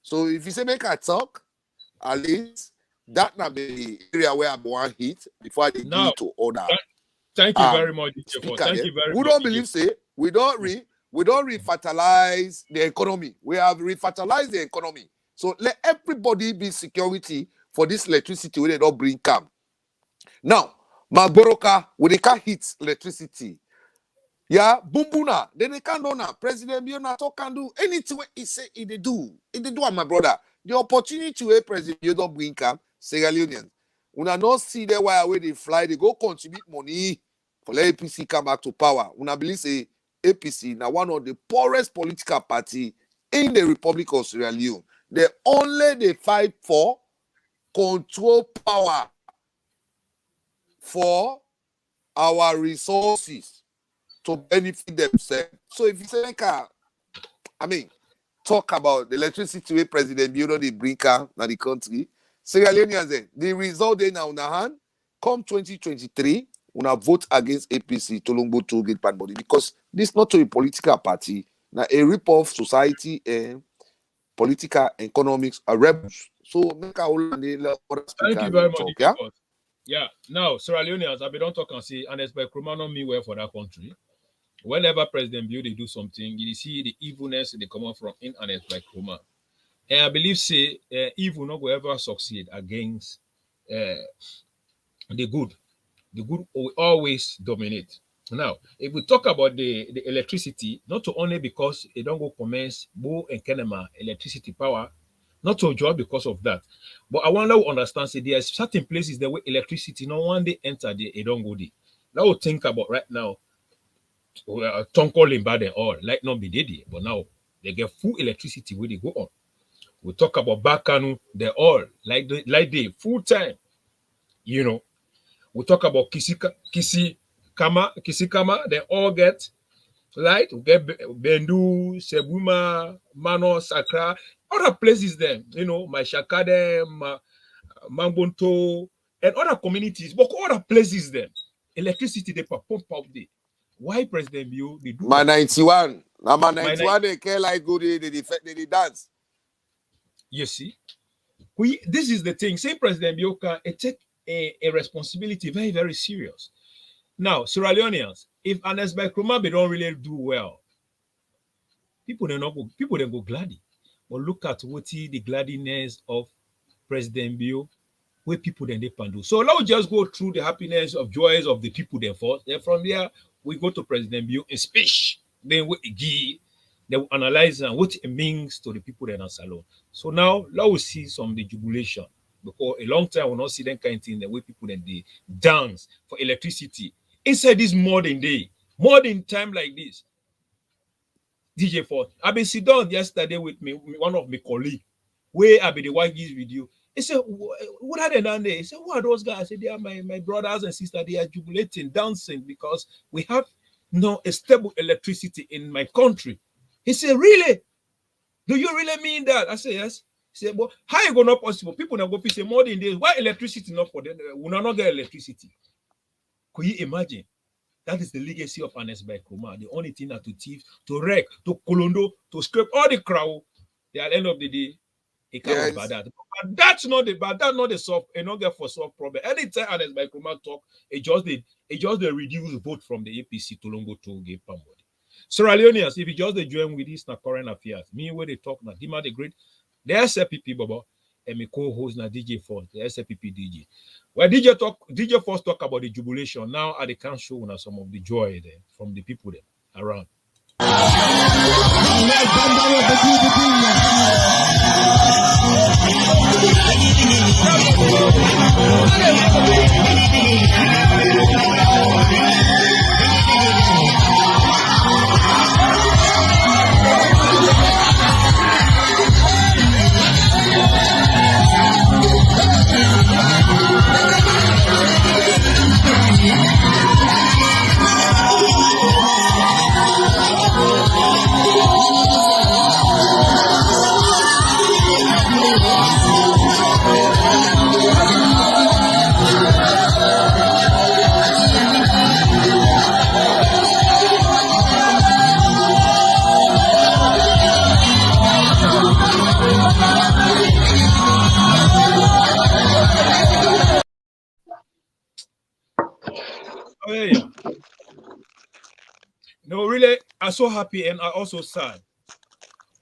So if you say make a talk, at least that na the area where I want hit before I give to order. Thank you very much. Thank you very much. We don't believe say we don't refertilize the economy. We have refertilized the economy. So let everybody be security for this electricity where they don't bring come. Now, Magboroka, when they can't hit electricity, yeah, bumbuna, then they can't do now. President Biona can do anything he say they do. They do, my brother. The opportunity where President Biona don't bring come, Sierra Leoneans. When I not see them why away they fly, they go contribute money for let APC come back to power. When I believe say APC now one of the poorest political party in the Republic of Sierra Leone. They fight for control power for our resources to benefit themselves. So if you say, talk about the electricity where President Biona they bring now the country, Sierra Leoneans, the result they now in hand, come 2023, when I vote against APC, Tolombo to get bad body, because this not to a political party, now a rip-off society and political economics are rebels. So make our thank you very much. Talk, yeah. Now, Sierra Leoneans, I don't talk and say, and it's by Kroma not mean well for that country. Whenever President Bio they do something, you see the evilness they come out from in and it's by Kroma. And I believe say evil not will ever succeed against the good. The good will always dominate. Now, if we talk about the electricity, not only because it don't go commence Bo and Kenema electricity power, not to job because of that. But I want to understand say there are certain places that where electricity no one day enter there, it don't go there. Now think about right now, Tonko Limba and all, like not be there, but now they get full electricity where they go on. We talk about Bakanu, they all like they full time. You know, we talk about Kisikama, they all get right. We get Bendu, Sebuma, Mano, Sakra, other places there. You know, Mashakade, Mambonto, and other communities, but other places there. Electricity they pump out there. Why President Bio they do My that? 91. Now my 91 they care like good they dance. You see, this is the thing. Say President Bio can take a responsibility very, very serious. Now, Sierra Leoneans, if Ernest Bakroma they don't really do well, people then go gladdy. But look at what the gladdiness of President Bio, where people then they can do. So let's just go through the happiness of joys of the people there first. Then from there, we go to President Bio in speech. Then they will analyze and what it means to the people in the salon. So now let's see some of the jubilation. Because a long time we will not see that kind of thing, the way people then they dance for electricity. Inside this modern day, modern time like this. DJ Ford, I've been sitting down yesterday with me, one of my colleagues, where I've been the one this video. He said, what are they done there? He said, who are those guys? I said, they are my brothers and sisters. They are jubilating, dancing because we have no stable electricity in my country. He said, really? Do you really mean that? I said, yes. He said, well, how you gonna possible? People now go say more than this. Why electricity not for them? We not get electricity. Could you imagine? That is the legacy of Ernest Bakroma. The only thing that to thief, to wreck, to colondo, to scrape all the crowd. At the end of the day, it can't be bad. But that's not the soft, it not get for soft problem. Anytime Ernest Bakroma talk, it just the reduce vote from the APC to Longo to give somebody. Sierra Leoneans, if you just join with this na current affairs, me where they talk now, Dima the Great, the SLPP Baba, and me co-host na DJ Force, the SLPP DJ. Well, DJ Force talk about the jubilation. Now at the can show now some of the joy there from the people there around. Oh, yeah. No, really, I'm so happy and I'm also sad.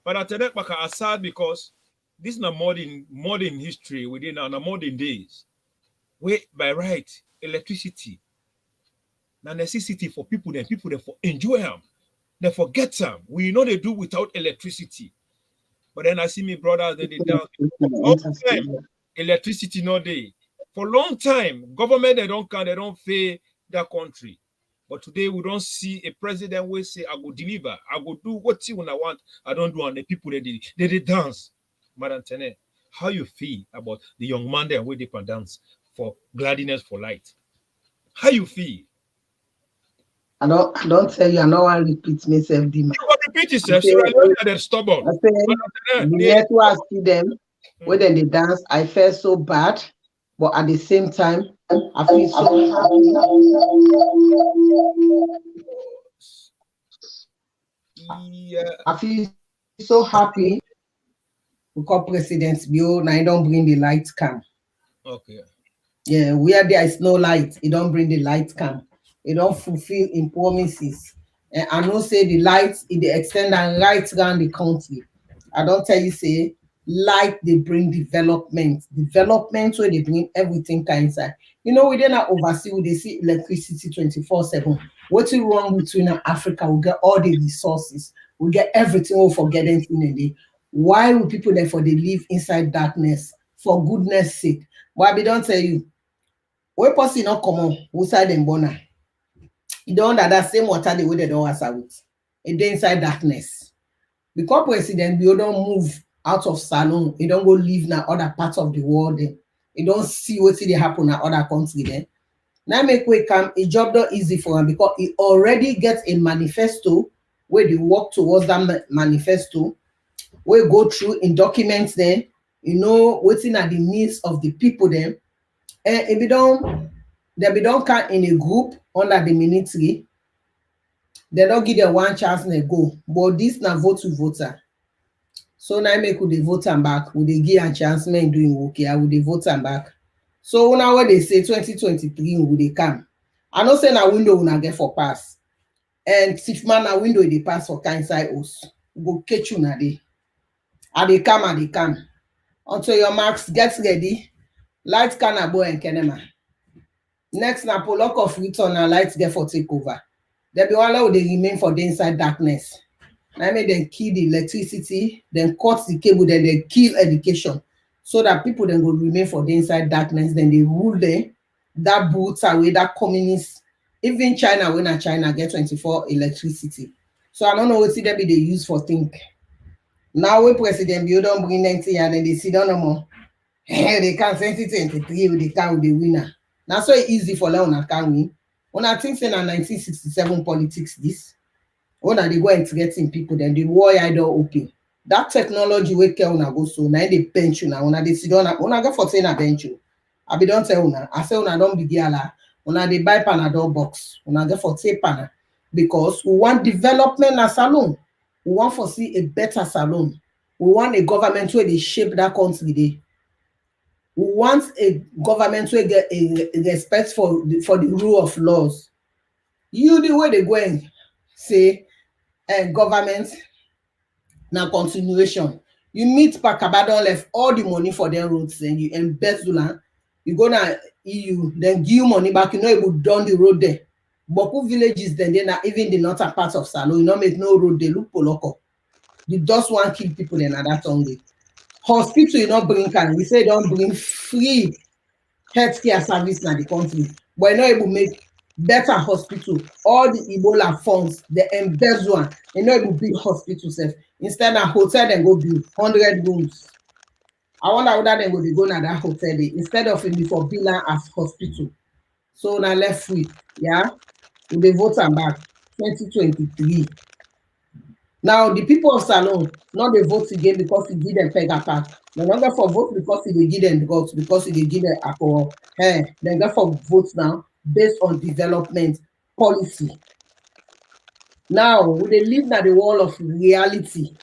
But at that point, I'm sad because this is a modern history within our modern days. Where by right, electricity, the necessity for people for enjoy them, they forget them. We know they do without electricity. But then I see my brothers that they down all time, electricity no day. For a long time, government they don't pay their country. But today we don't see a president will say, I will deliver, I will do what you want, I don't do, and the people they dance. Madam Tene, how you feel about the young man there where they can dance for gladness for light? How you feel? I don't tell you, I don't want to repeat myself, Dima. You got repeat yourself, they're stubborn. I say, yet to ask them, when they dance, I felt so bad, but at the same time, I feel so happy. Yeah. I feel so happy because President Bio now don't bring the light cam. Okay. Yeah, where there is no light, it don't bring the light cam. It don't fulfill in promises. And I know say the lights in the extend and right around the country. I don't tell you say light they bring development where they bring everything kind inside. You know, we didn't oversee they see electricity 24/7. What's wrong between Africa? We get all the resources, we get everything we forget anything in the why will people therefore they live inside darkness for goodness sake? Why we don't tell you we person not come on who side them born. You don't under that same water the way they don't answer with. It dey inside darkness. Because President Bio don't move out of Salon, he don't go live na other parts of the world. He don't see what dey happen na other country then. Now make we come, a job not easy for him because he already gets a manifesto where they work towards that manifesto, where go through in documents then, you know, waiting at the needs of the people then. And if they don't come in a group under the military, they don't give them one chance and they go. But this na vote to voter. So now make we dey vote am back, we dey give a chance men doing okay, I will dey vote am back. So now when they say 2023 we dey come. I know say na window una get for pass. And if man na window dey pass for kind side house, we go catch you na dey. I dey come. Until your marks get ready, light Canabo and Kenema. Next na Pollock of return and light get for take over. There be one who dey remain for the inside darkness. Now make them kill the electricity, then cut the cable, then they kill education. So that people then go remain for the inside darkness, then they rule them. That boots away, that communist, even China, when China get 24 electricity. So I don't know what they use for think. Now when President Bio don't bring 90 and then they sit down no more. They can 2023 with the can with the winner. Now so easy for them una can win. Una think say na 1967 politics this. When they go and threaten people, then the war eye door open. That technology we care una go so now they bench you now. Una they sit down una go for saying a bench you. I be don't tell una. I say una don't be gala. Una they buy Panadol box. Una go for say pana because we want development na salon. We want for see a better salon. We want a government where they shape that country dey. We want a government where get a respect for the rule of laws. You the way they go and say government now continuation. You meet Pakabadon left all the money for their roads and you embezzle am. You go na EU, then give you money back, you know able done the road there. Boku villages then na even the northern part of Salon, you know make no road, they look poloko. The dust one kill people in that only. Hospital you not bring can we say don't bring free healthcare service in the country, but you not able make better hospital. All the Ebola funds, the embezzle, you know able big hospital self. Instead of hotel, then go build 100 rooms. I wonder whether they go na that hotel day instead of it for billing as hospital. So now left free, yeah. We dey vote am back 2023. Now the people of Salon not they vote again because he give them peg apart. No longer for vote because he give them votes because he give them alcohol. Then go for votes now based on development policy. Now we dey live na the wall of reality.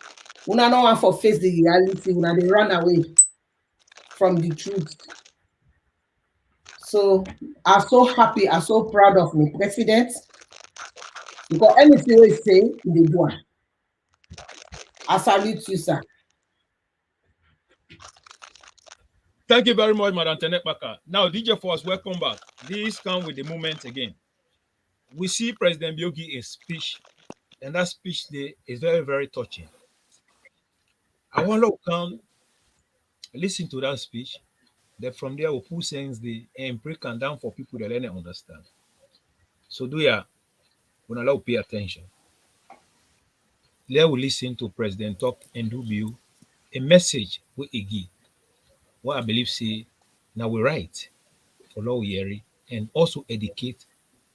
Una no want for face the reality. Una they run away from the truth. So I'm so happy, I'm so proud of my president because anything we say, they do it. I salute you, sir. Thank you very much, Madam Tenet Baka. Now, DJ Force, welcome back. This come with the moment again. We see President Biogi a speech, and that speech there is very, very touching. I want to come listen to that speech. Then from there, we'll put things the and break and down for people that learn and understand. So do ya when allow pay attention. Let we listen to President talk and do you a message we give. What I believe say now we write for law hearing and also educate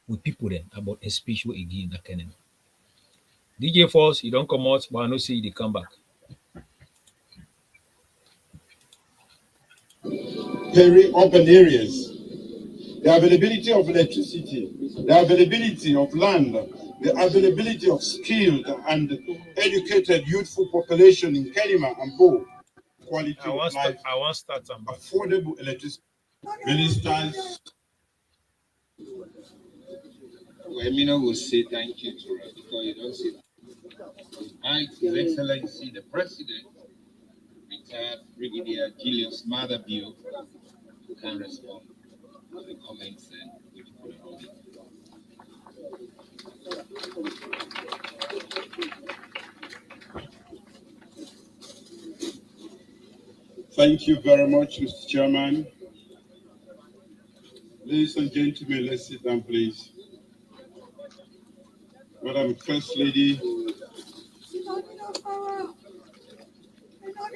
with people then about a speech we give in academy. DJ Force, you don't come out, but I know see they come back. Peri-urban areas, the availability of electricity, the availability of land, the availability of skilled and educated youthful population in Kenema and Bo, quality of life, I want start affordable electricity. Ministers. Well, Mina will say thank you to her because you don't see that. His Excellency the President, retired Brigadier Julius Matherview, who can respond to the comments and which put it on it. Thank you very much, Mr. Chairman. Ladies and gentlemen, let's sit down, please. Madam First Lady,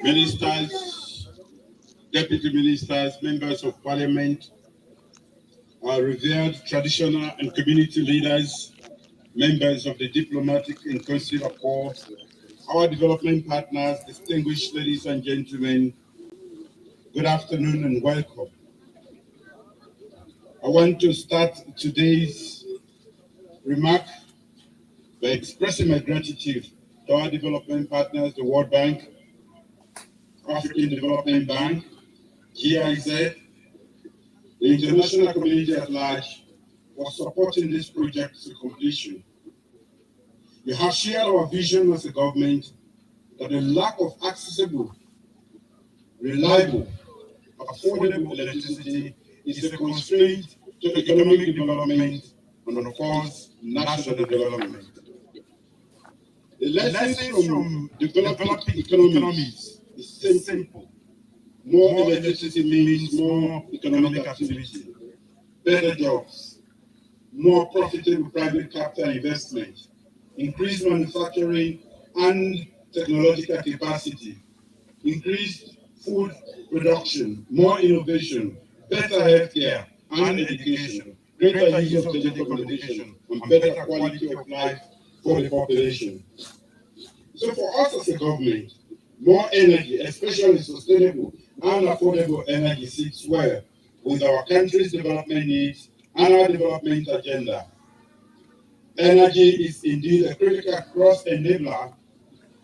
ministers, deputy ministers, members of parliament, our revered traditional and community leaders, members of the diplomatic and consular corps, our development partners, distinguished ladies and gentlemen, good afternoon and welcome. I want to start today's remark by expressing my gratitude to our development partners, the World Bank, African Development Bank, GIZ, the international community at large, for supporting this project to completion. We have shared our vision as a government that the lack of accessible, reliable, affordable electricity is a constraint to economic development and, of course, national development. The lessons from developing economies is simple. More electricity means more economic activity, better jobs, more profitable private capital investment, increased manufacturing and technological capacity, increased food production, more innovation, better healthcare and education, greater use of telecommunication, and better quality of life for the population. So for us as a government, more energy, especially sustainable and affordable energy, sits well with our country's development needs and our development agenda. Energy is indeed a critical cross-enabler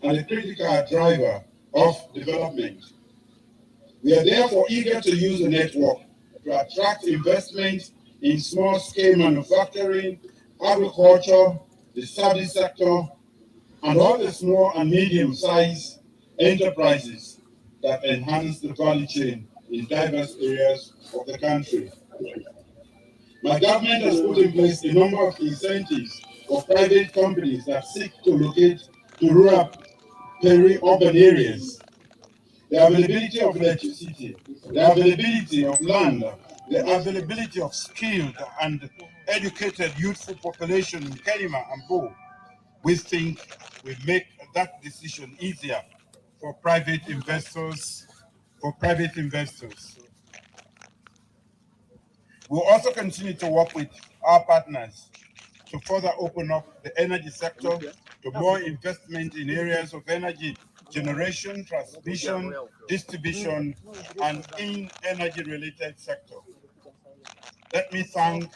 and a critical driver of development. We are therefore eager to use the network to attract investment in small-scale manufacturing, agriculture, the service sector, and all the small and medium-sized enterprises that enhance the value chain in diverse areas of the country. My government has put in place a number of incentives for private companies that seek to locate to rural peri-urban areas. The availability of electricity, the availability of land, the availability of skilled and educated youthful population in Kenema and Bo, we think will make that decision easier for private investors. We'll also continue to work with our partners to further open up the energy sector to more investment in areas of energy generation, transmission, distribution, and in energy-related sector. Let me thank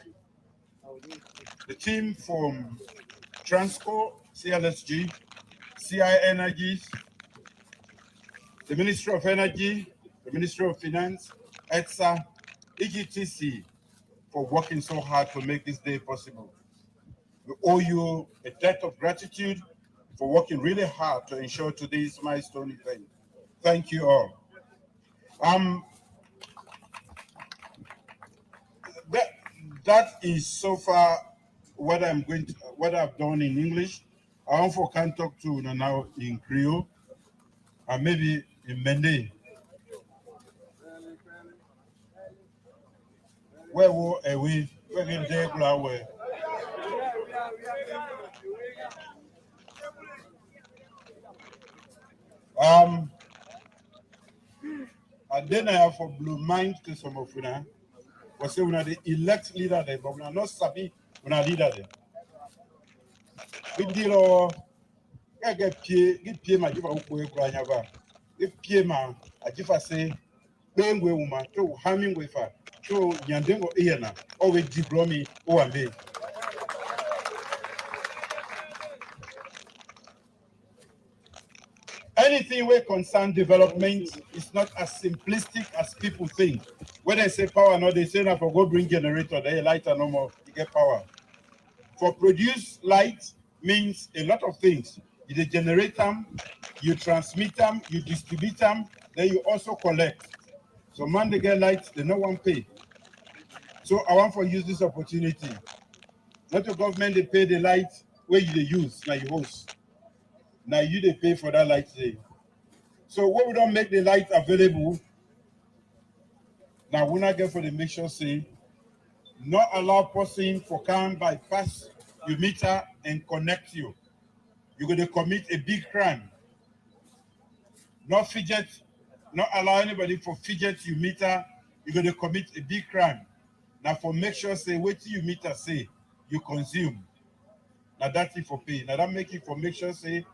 the team from Transco, CLSG, CI Energies, the Ministry of Energy, the Ministry of Finance, ETSA, EGTC, for working so hard to make this day possible. We owe you a debt of gratitude for working really hard to ensure today's milestone event. Thank you all. That is so far what I've done in English. I also can talk to now in Creole and maybe in Mende. Where were we? Where did they go? And then I have a blue mind to some of you. We say we are the elect leader there, but we are not sabi we are leader there. We deal get pay my give a uko ekranyaba. If pay ma ajifa say bengwe uma to harming with her to nyandengo iyana always diblomi o ambe. Anything where concern development is not as simplistic as people think. When they say power, no, they say that for go bring generator, they light no more, you get power. For produce light means a lot of things. You generate them, you transmit them, you distribute them, then you also collect. So man, they get light, they no one pay. So I want to use this opportunity. Not the government, they pay the light where you use, now you host. Now you they pay for that light today. So when we don't make the light available, now we not get for the make sure say, not allow person for can bypass your meter and connect you, you're going to commit a big crime. Not fidget, not allow anybody for fidget your meter, you're going to commit a big crime. Now for make sure say wait till your meter say you consume. Now that's it for pay. Now that make it for make sure say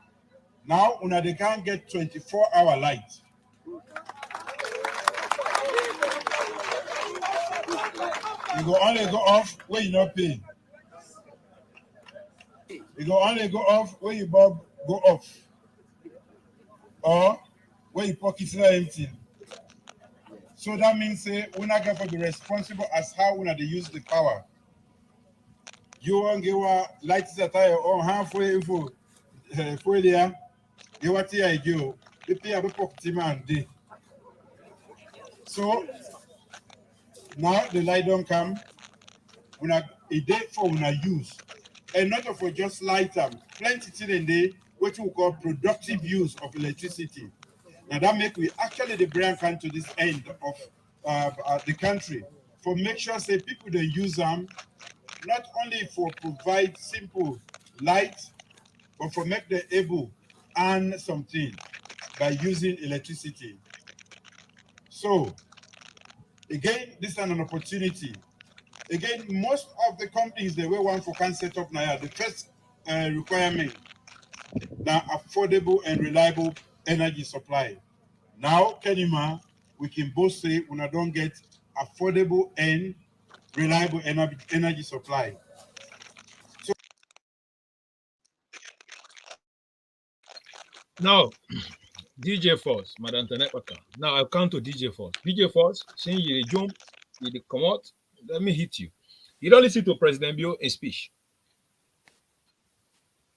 now una they can't get 24-hour light. You go only go off when you not pay. You go only go off when you bob go off. Or when your pockets are empty. So that means say we're not going to be responsible as how we they use the power. You want give a light that I on halfway for there. You what here you the pay a pocket man day. So now the light don't come. When a day for when I use. And not for just light them. Plenty till in day what we call productive use of electricity. Now that make we actually the brand come to this end of the country for make sure say people they use them not only for provide simple light, but for make them able earn something by using electricity. So again, this is an opportunity. Again, most of the companies they will want for can set up now. The first requirement now affordable and reliable energy supply. Now, Kenima, we can both say we don't get affordable and reliable energy supply. So Now, DJ Force, Madam Tanepaka. Now I'll come to DJ Force. DJ Force, saying you jump, you come out, let me hit you. You don't listen to President Bio in speech.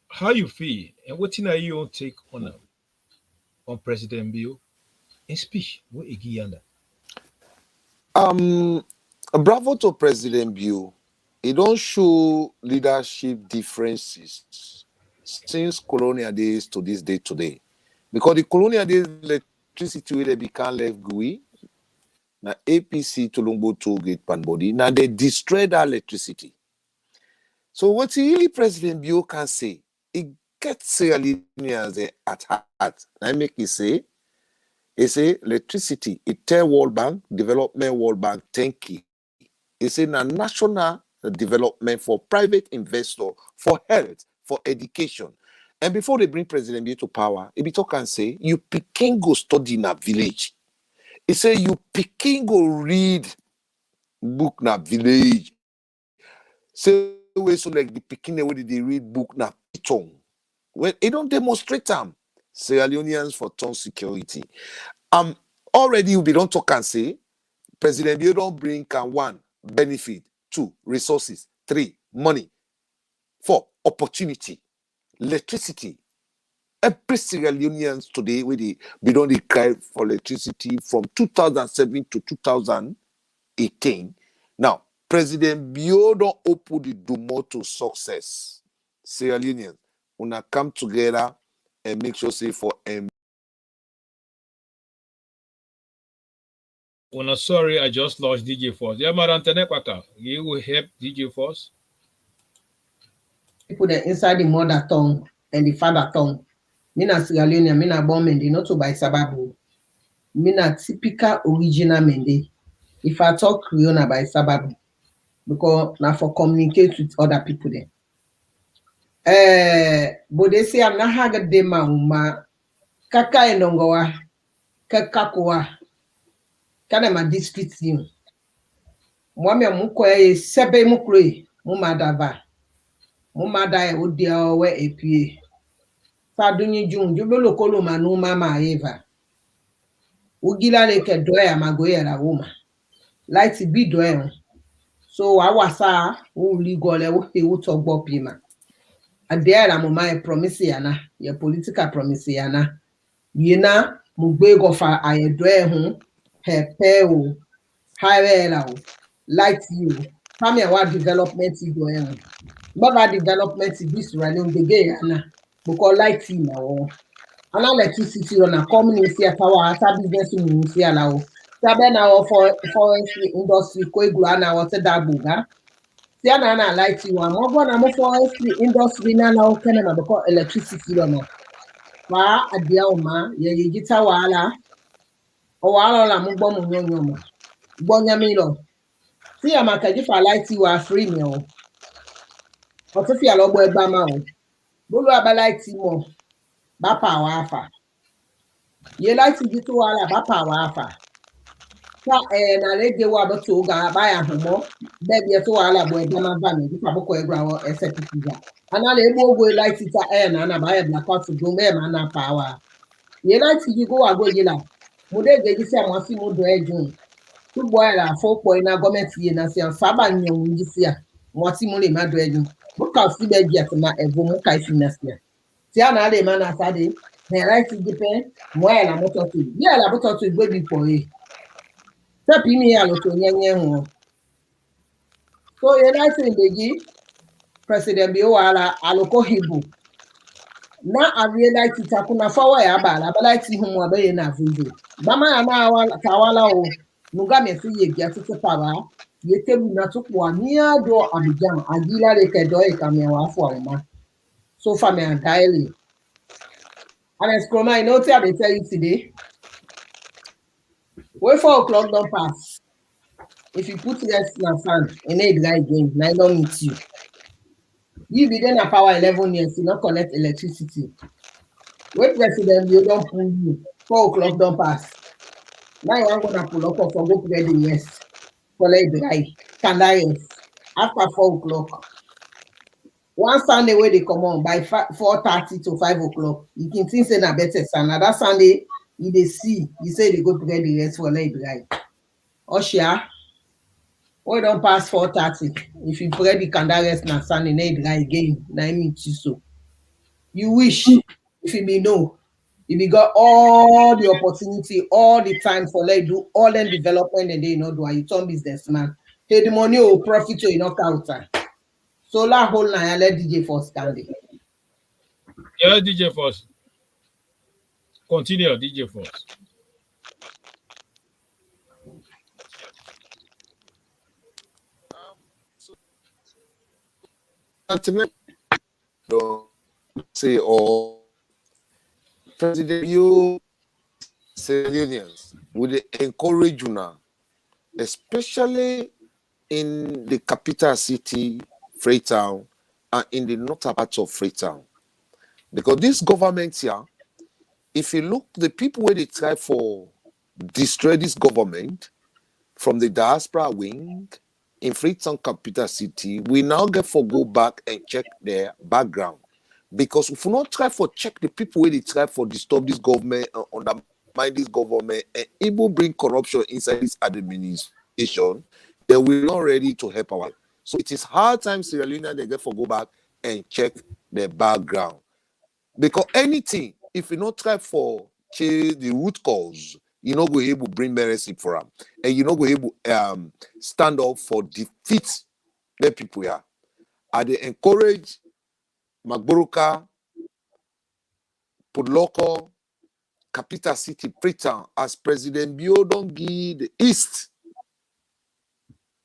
How you feel and what are you take on President Bio in speech? What you Bravo to President Bill. He don't show leadership differences since colonial days to this day today. Because the colonial days electricity where they become left GUI, na APC Tolombo toll gate panbody, now they destroy that electricity. So what really President Bill can say, it gets Sierra Leoneans at heart. I make it say, he say electricity, it tell World Bank, Development World Bank, thank you. He say na national development for private investor, for health, for education. And before they bring President Bill to power, he be talk and say, you pikin go study in a village. He say, you pikin go read book na village. Say, we so like the pikin where they read book na piton. When they don't demonstrate them, Sierra Leoneans for town security. Already you be don't talk and say, President Bill don't bring can 1, benefit, 2, resources, 3, money, 4, opportunity, electricity. Every Sierra Leoneans today, where they don't cry for electricity from 2007 to 2018. Now, President Bill don't open the door to success. Sierra Leoneans, wanna come together and make sure say for Oh, sorry, I just lost DJ Force. Yeah, Madam Tanepaka, you will help DJ Force. People that inside the mother tongue and the father tongue. Mina Sierra Leone, mina born Mende, not to by Sababu. Mina typical original Mende. If I talk Creole by Sababu, because now for communicate with other people there. But they say I'm not haggard de ma kaka enongoa kakakoa kana ma district you. Mwami mukwe sebe mukre mumadava mumada e odia we epie fadunyi jun jubelo kolo manu mama eva ugila leke doya magoya la woman light be doya so awasa wo ligole wo pe wo togbo pima adere la mama promise yana your political promise yana yena mugbe go fa ayedoe hu hepe o higher o light you come here what development you doing but that development this running the game yana because light you now and electricity on a community power as a business in allow sabe na for forestry industry ko iglu na what that buga Tiana na light you am go na mo forestry industry na okay na because electricity lo no. Wa adia o ma ye yigita wala. O wala la mo gbo mo nyonyo mo. Gbo nyami lo. Ti ya maka ji fa light you are free me o. O to fi alo gbo egba ma o. Bolu aba light mo. Ba pa wa afa. Ye light you to wala ba pa wa afa. Sa na lege wa bo to ga ba ya homo. Be to wala bo egba ma ba me ji fa boko egba wo SPP ya. Ana le egbo ogwe light it na ba ya blackout go me ma na power. Ye light you go ago ye la. Mo de ge se mo si mo do ejun. Tu boy la fo po ina government ye na se fa ba nyon nji se a. Mo ti mo le ma do ejun. Mo ka si be bi atema evo mo ka fi na se. Ti ana le ma na sade. Me light depend mo ya la moto tu. Ye la moto tu gbe bi po e. Se pi mi ya lo to nyenye ho. So ye light ndeji President Bio wala aloko hibu. Na awie light itakuna fawa ya bala light hu mo abaye na video. Bama ya na awala kawala o. Nuga me fi ye bia tete para. Ye tebu na tukwa niya do Abidjan agila le kedo e kame wa afo awoma. So fa me daily. And Eskroma, you know what I tell you today? When 4 o'clock don't pass. If you put rest in a sand, and it dry again, I don't meet you. You be there na power 11 years, you not connect electricity. When president, you don't pull you. 4 o'clock don't pass. Now you want to pull up for go get the rest. For let dry. Can I rest? After 4 o'clock. One Sunday where they come on by 4:30 to 5 o'clock. You can think say na better Sunday. That Sunday, you they see, you say they go to get the rest for let dry. Oshia, we don't pass 4:30. If you pray the candle rest na Sunday, na dry again. Na meet you so. You wish if you be no. If you got all the opportunity, all the time for like do all the development and they not do you turn businessman. Hey, the money will profit you enough counter. Solar whole na let DJ for standing. Yeah, DJ Force. Continue, DJ Force. Don't say or President you Sierra would encourage you now, especially in the capital city, Freetown, and in the northern parts of Freetown. Because this government here, if you look, the people where they try for destroy this government from the diaspora wing in Freetown capital city, we now get for go back and check their background. Because if we not try for check the people where they try for disturb this government and undermine this government and even bring corruption inside this administration, then we're not ready to help our. So it is hard time Sierra Leone they get for go back and check their background. Because anything, if you not try for change the root cause, you not go able to bring mercy for them, and you not go able stand up for defeat the people here. I they encourage Magboruka, Podloko, capital city, Freetown, as President Bio don't give the East.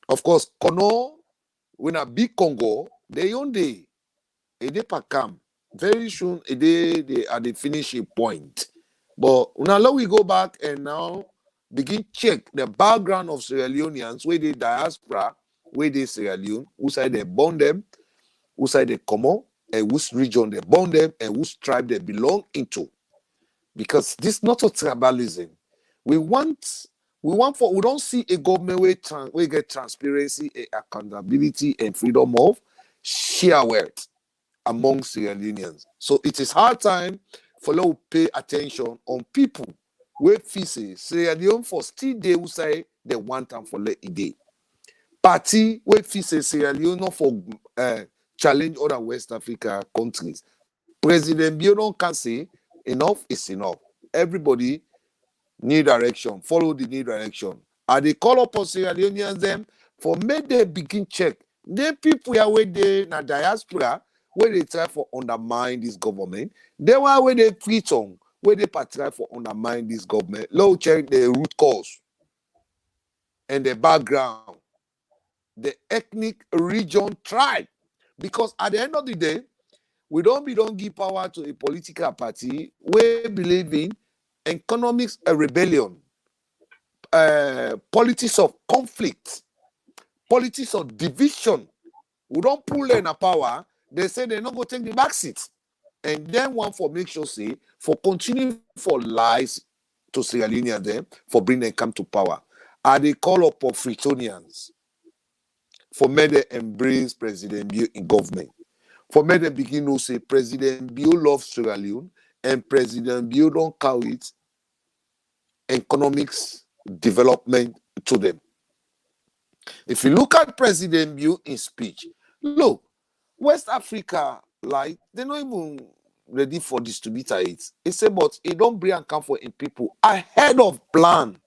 Of course, Kono, when a big Congo, they own day, a day per come. Very soon, a day they are the finishing point. But now we go back and now begin check the background of Sierra Leoneans, where they diaspora, where they Sierra Leone, who side they born them, who side they come on, and whose region they born them, and whose tribe they belong into. Because this is not a tribalism. We don't see a government where we get transparency, accountability, and freedom of share wealth among Sierra Leoneans. So it is hard time for them to pay attention on people where say Sierra Leone for still they will say they want them for let it day. Party where say Sierra Leone not for challenge other West Africa countries. President Bio can say enough is enough. Everybody need direction, follow the new direction. And they call upon Sierra Leoneans them for make them begin check. Then people are where they na diaspora where they try for undermine this government. They were where they preach on, where they try for undermine this government. Low check the root cause and the background. the ethnic region tribe. Because at the end of the day, we don't give power to a political party we believe in economics rebellion, politics of conflict, politics of division. We don't pull them in power. They say they're not going to take the back seat. And then one for make sure say for continuing for lies to Sierra Leoneans them for bring them come to power. Are they call up for Fritonians for make them embrace President Bio in government. For make them begin to say President Bio loves Sierra Leone and President Bio don't call it economics development to them. If you look at President Bio in speech, look, West Africa, like, they're not even ready for distributor it. He said, but it don't bring and come for in people ahead of plan.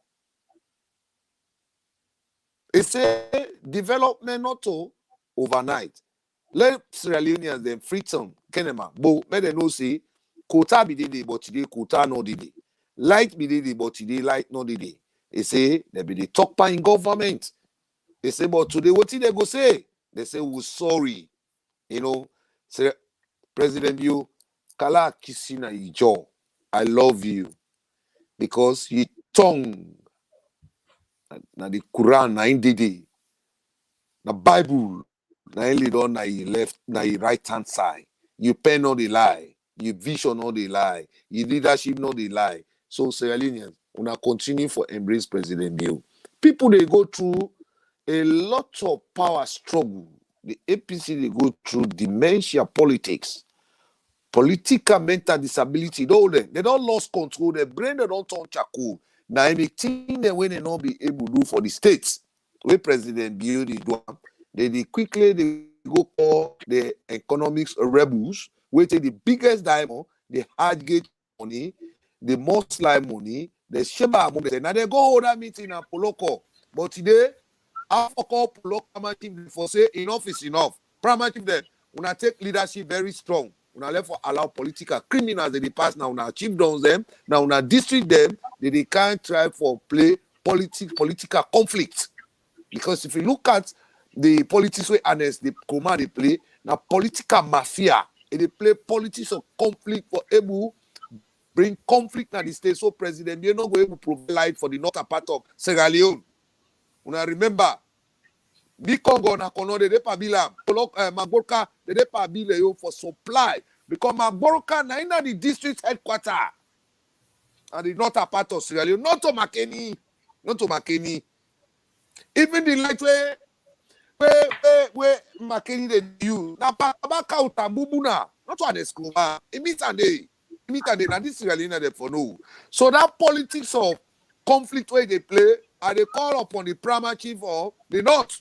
He said, development not to overnight. Let Sierra Leoneans then freedom, Kenema, but let them know say, quota be the but today, quota no the day. Light be the but today, light no the day. He say, there be the top in government. They say, but today, what did they go say? They say, we're sorry. You know, say, President Bio, Kala Kisina Ijo, I love you. Because your tongue, na the Quran, na indidi, na Bible, na lead on na your left, na your right hand side. You pen all the lie, your vision all the lie, your leadership not the lie. So, Sierra Leoneans, una continue for embrace President Bio. People they go through a lot of power struggle. The APC they go through dementia politics, political mental disability. They don't lost control. Their brain they don't turn charcoal. Now anything they when they not be able to do for the states. Where President Bio they do, they quickly they go call the economics rebels. We take the biggest diamond, the hard gate money, the most slime money, the sheba money. Now they go hold that meeting in Poloko, but today. After call Poloko for say enough is enough. Primitive then, when take leadership very strong. When I left for allow political criminals they pass now, when chief downs them, now when district them, they can't try for play political conflict. Because if you look at the politics way honest, the command they play, now political mafia, they play politics of conflict for able bring conflict in the state. So President, you're not going to provide light for the northern part of Sierra Leone. When I remember, big Congo na kono de pa bila Magborka de pa bila yo for supply because Magborka na in the district headquarter and the northern part of Sierra Leone, not to Makeni. Even the light where Makeni they use na Baka Utambubuna, not to Adeskuma. Imitande na this Sierra Leone they for no. So that politics of conflict where they play. And they call upon the primary chief of the North.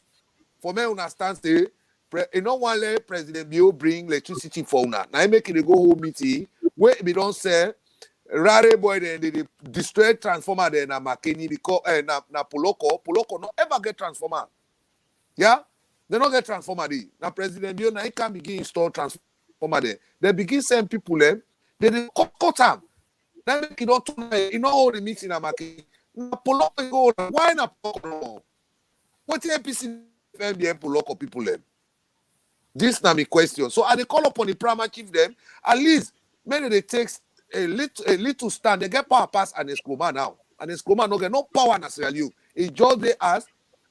For me, understand, say, you know, one let President Bio bring electricity for una. Now, make it a go home meeting where we don't say, rare boy, then they destroy transformer there na Makeni because na Poloko not ever get transformer. Yeah? They don't get transformer there. Now, President Bio, now he can begin install transformer there. They begin send people them, they cut them. Then make it don't turn, you know, all the meeting na Makeni. Poloko go why na Poloko? What APC FMBM Poloko people them? This na my question. So I they call upon the primary chief them. At least maybe they take a little stand. They get power pass and Escoma now. And Escoma no get no power in Sierra Leone. It just they as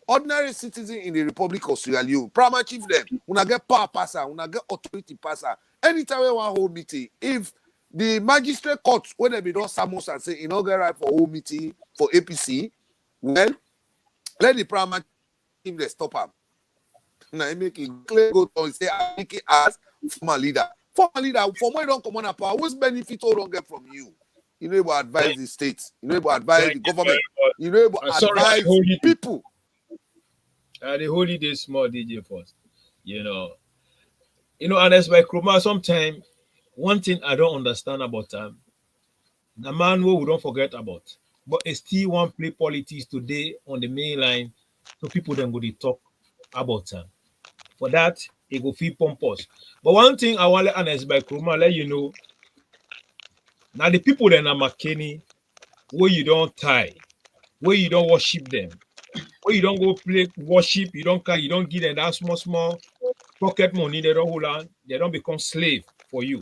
ordinary citizen in the Republic of Sierra Leone. Primary chief them. Una get power passer. Una get authority passer. Anytime we want hold meeting, if the magistrate court, when they be done summons and say, you know, get right for whole meeting for APC, well, let the primary team they stop them. Now, I make it clear, go to say, I make it as former leader. Former leader, for why don't come on power, what's benefit all don't get from you? You know, able to advise the states, you know, able to advise the government, you know, able to advise people. The holy day small DJ first, you know, and as by Kroma, sometimes one thing I don't understand about the man who we don't forget about, but it's still one play politics today on the main line, so people then go to talk about him. For that, it go feel pompous. But one thing I want to honest by Kroma, let you know, now the people that are Makeni, where you don't tie, where you don't worship them, Where you don't go play worship, you don't give them that small pocket money, they don't hold on, they don't become slave for you.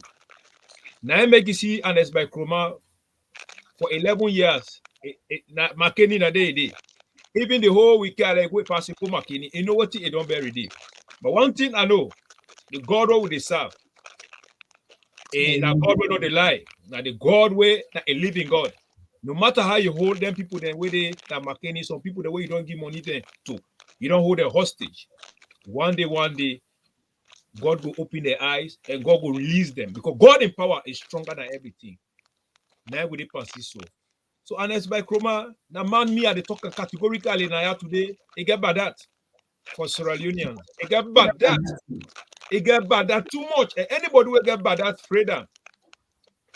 Now I make you see Ernest by Chroma for 11 years. McKinney na day. Even the whole week, like we pass it McKinney, you know what it don't bury day. But one thing I know, the God who they serve, that God will not lie. Now the God way, that a living God. No matter how you hold them people, then way they that McKinney, some people the way you don't give money to, you don't hold them hostage. One day, God will open their eyes and God will release them because God in power is stronger than everything. Now we pass this so. So Ernest by Chroma, the man me at the talk categorically now today, he get bad that for Sierra Leoneans. He get bad that. He get bad that too much. And anybody will get bad that freedom.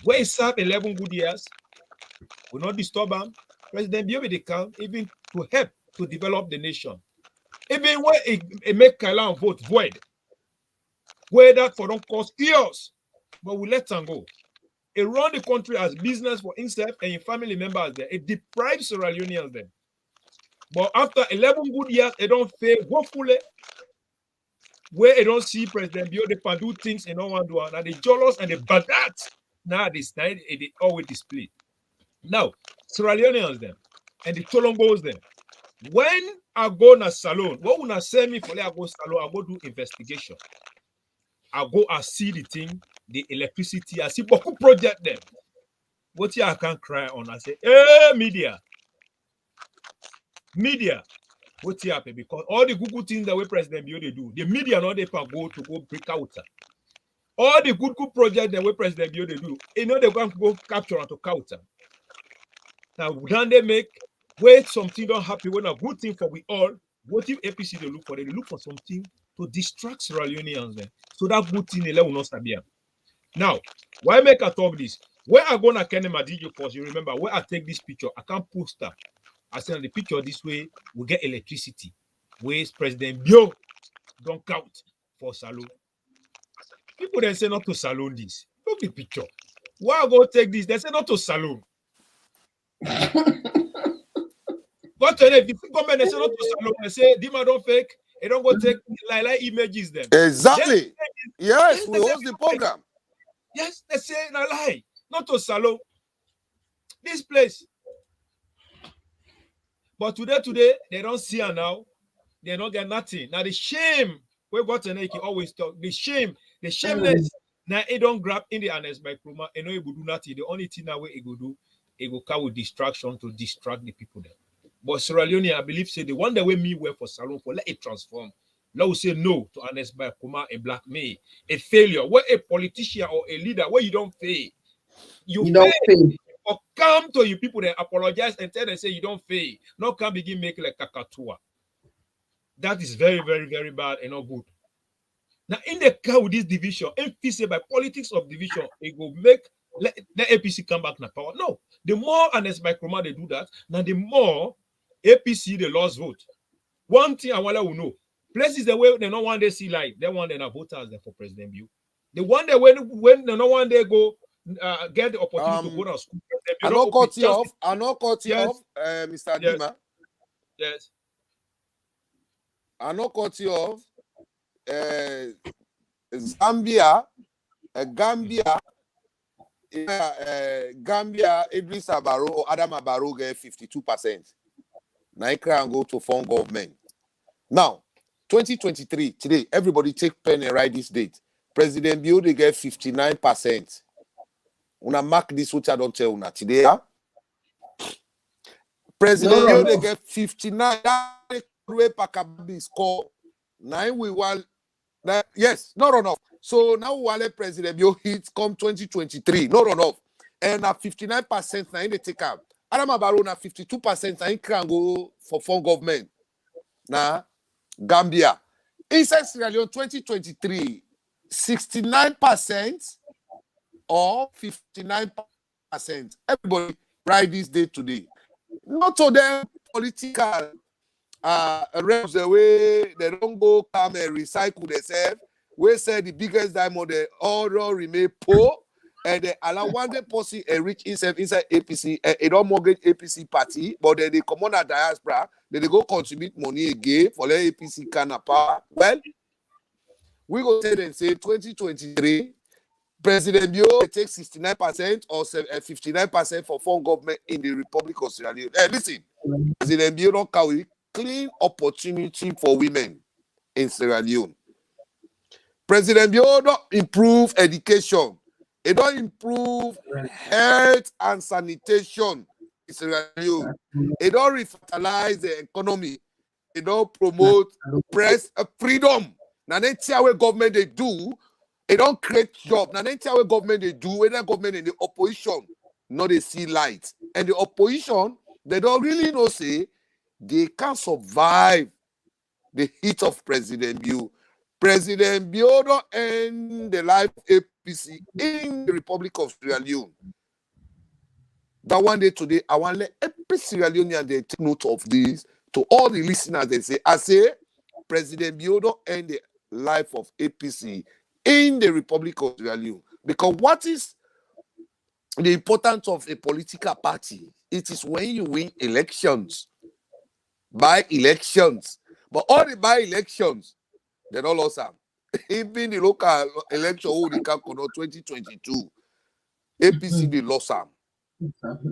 Where he served 11 good years, will not disturb him. President Bio they come even to help to develop the nation. Even when he make Kailan vote void, where that for don't cause chaos, but we let him go. He run the country as business for himself and his family members there. It deprives Sierra Leoneans there. But after 11 good years, they don't fail woefully. Where they don't see President Bio, they can do things in no one do. Now they jealous and they bad that. Now this night they always display. Now, Sierra Leoneans them and the Tolongos them. When I go na salon, what when I send me for I go salon, I go do investigation. I go and see the thing, the electricity, I see beaucoup project them. What I can cry on, I say, hey, media, what happen? Because all the good things that we President Bio they do, the media not they can go to go break out. All the good projects that we President Bio they do, you know they going to go capture and to counter. Now, then they make where something don't happen when a good thing for we all. What if APC they look for? They look for something to distract Sierra Leoneans then. So that good thing they will not be. Now, why make I talk this? Where I go na Kenema DJ first, you remember where I take this picture, I can't post that. I send the picture this way, we get electricity. Where President Bio don't count for salon. People then say not to salon this. Look the picture. Why I go take this? They say not to salon. But if you come and they say not to salon, they say Dima don't fake. They don't go take like images them. Exactly. Yes, we host the program. Yes, they say na lie. Not to salon. This place. But today, they don't see her now. They don't get nothing. Now the shame, we got to make always talk. The shame, the shameless. Now it don't grab in the Ernest by Chroma. And no, it will do nothing. The only thing that way it will do, it will come with distraction to distract the people there. But Sierra Leone, I believe, say the one that way me work for salon for let it transform. Let us say no to Ernest by Chroma and blackmail. A failure. Where a politician or a leader, where you don't fail. You don't fail. Or come to you people that apologize and tell them say you don't fail. Not come begin make like kakatua. That is very, very, very bad and not good. Now, in the car with this division, MPC by politics of division, it will make let APC come back to power. No, the more Ernest by Chroma they do that, now the more APC they lost vote. One thing I want to know: places the way they don't want they see light, they want their voters there for President Bio. The one that when they don't want they go get the opportunity to go to school. I not cut you off. I not cut you off, Mr. Yes. Dima. Yes. I not cut you off. Gambia, Idris Abaro or Adam Abaro get 52%. Now I can go to form government. Now, 2023, today, everybody take pen and write this date. President Bio they get 59%. Una mark this which I don't tell una today. Huh? President Bio they get 59. That way Pakabi score 9 we want. Yes, not enough. So now we let President Bio hit come 2023, not enough. And at 59% now they take out. Adam Abaro na 52% now he can go for form government. Now Gambia. Inside Sierra Leone 2023, 69% or 59%. Everybody write this date today. Not to them political reps the way they don't go come and recycle themselves. We say the biggest diamond they all remain poor and they allow one day policy and reach inside APC and it don't mortgage APC party, but then they come on a diaspora, they go contribute money again for the APC kind of power. Well, we go tell them say 2023, President Bio take 69% or 59% for foreign government in the Republic of Sierra Leone. Listen, President Bio don't carry clean opportunity for women in Sierra Leone. President Bio don't improve education. It don't improve health and sanitation in Sierra Leone. It don't revitalize the economy. It don't promote press freedom. Now, the entire government they do, they don't create job. Now, the entire government they do, whether government in the opposition, no they see light. And the opposition, they don't really know say they can't survive the heat of President Bio. President Bio don't end the life of APC in the Republic of Sierra Leone. That one day today, I want to let every Sierra Leonean they take note of this. To all the listeners, they say, I say, President Bio don't end the life of APC in the Republic of Sierra Leone. Because what is the importance of a political party? It is when you win elections. By elections. But all the by-elections, they don't lose them. Even the local election, who they can call 2022, APC, they lost them.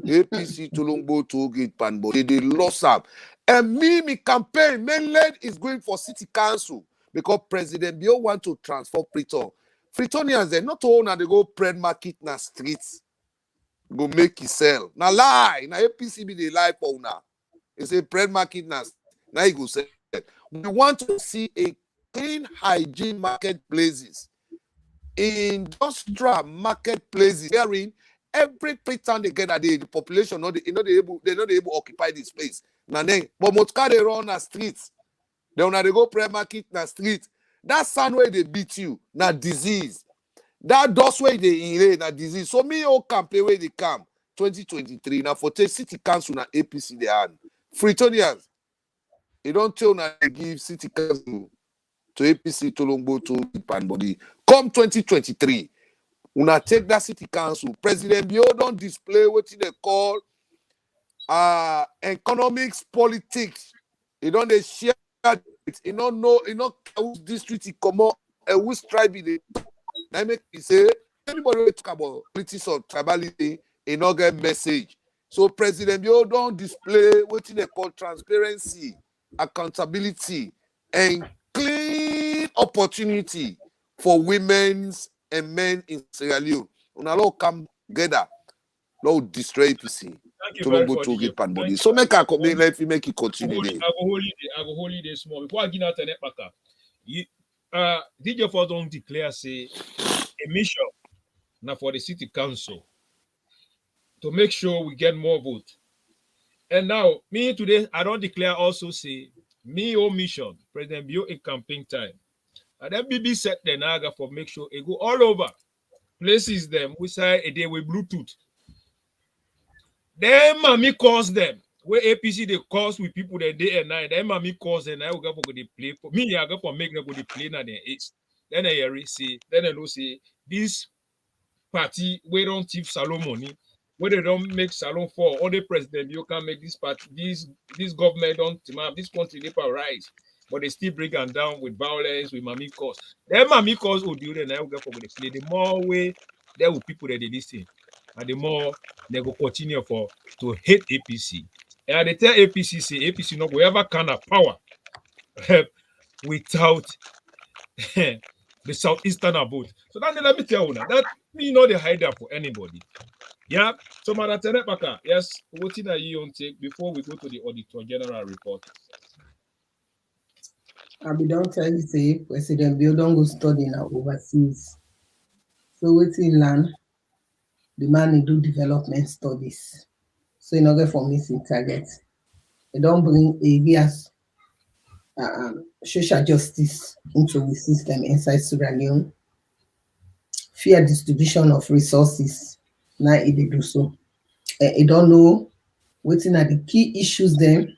APC, Tolongbo, Togate, Panbo, they lost them. And me campaign, mainland is going for city council because President Bio want to transfer Freetown. Freetonians, they not all now they go bread market na streets. Go make it sell. Now lie. Now APC be the lie for now. It's a bread market now you go sell. We want to see a clean hygiene marketplaces. Industrial marketplaces. Hearing every time they get a day, the population they're not able to occupy this space. Now then, but Motka they run the streets. Then when they go bread market na street, that sound way they beat you, na disease. That dust way they inhale na disease. So me all campaign where they come 2023 now for city council na APC they had. Freetonians, they don't tell now they give city council to APC Tolongbo to Panbody. Come 2023, una take that city council. President Bio don't display what they call economics politics. They don't they share it. You don't know which district he come out and which tribe he. Now make me say anybody will talk about politics or tribalism, he not get message. So President Bio don't display what they call transparency, accountability, and clean opportunity for women and men in Sierra Leone. Una all come together, Lord destroy APC. Thank you very much. Body. So make a comment, let me make it continue. I go hold it small. Before I get out the net back, DJ for don't declare say a mission now for the city council to make sure we get more vote. And now me today I don't declare also say me or mission President Bio in campaign time. And then BB set the naga for make sure it go all over places them we say a day with Bluetooth. Then mommy calls them. Where APC they calls with people that day and night. Then mommy calls and I will go for the play for me. I go for make them go the play now. Then I say, then I know say this party we don't thief salon money. Where they don't make salon for all the president, you can make this party, this government don't have this country they rise, but they still bring them down with violence, with mommy calls. Then mommy calls will do then I will go for the play. The more way there will people that they listen. And the more they go continue to hate APC. And they tell APC, say APC no go ever kind of power without the southeastern vote. So then let me tell you now that we know they hide that for anybody. Yeah. So Madam yes, what are you on take before we go to the Auditor General report? I be don't tell you say President Bio don't go study now overseas. So what's in land? The man do development studies. So in order for missing target, they don't bring areas social justice into the system inside Sierra Leone. Fair distribution of resources. Now they do so. They don't know what are the key issues then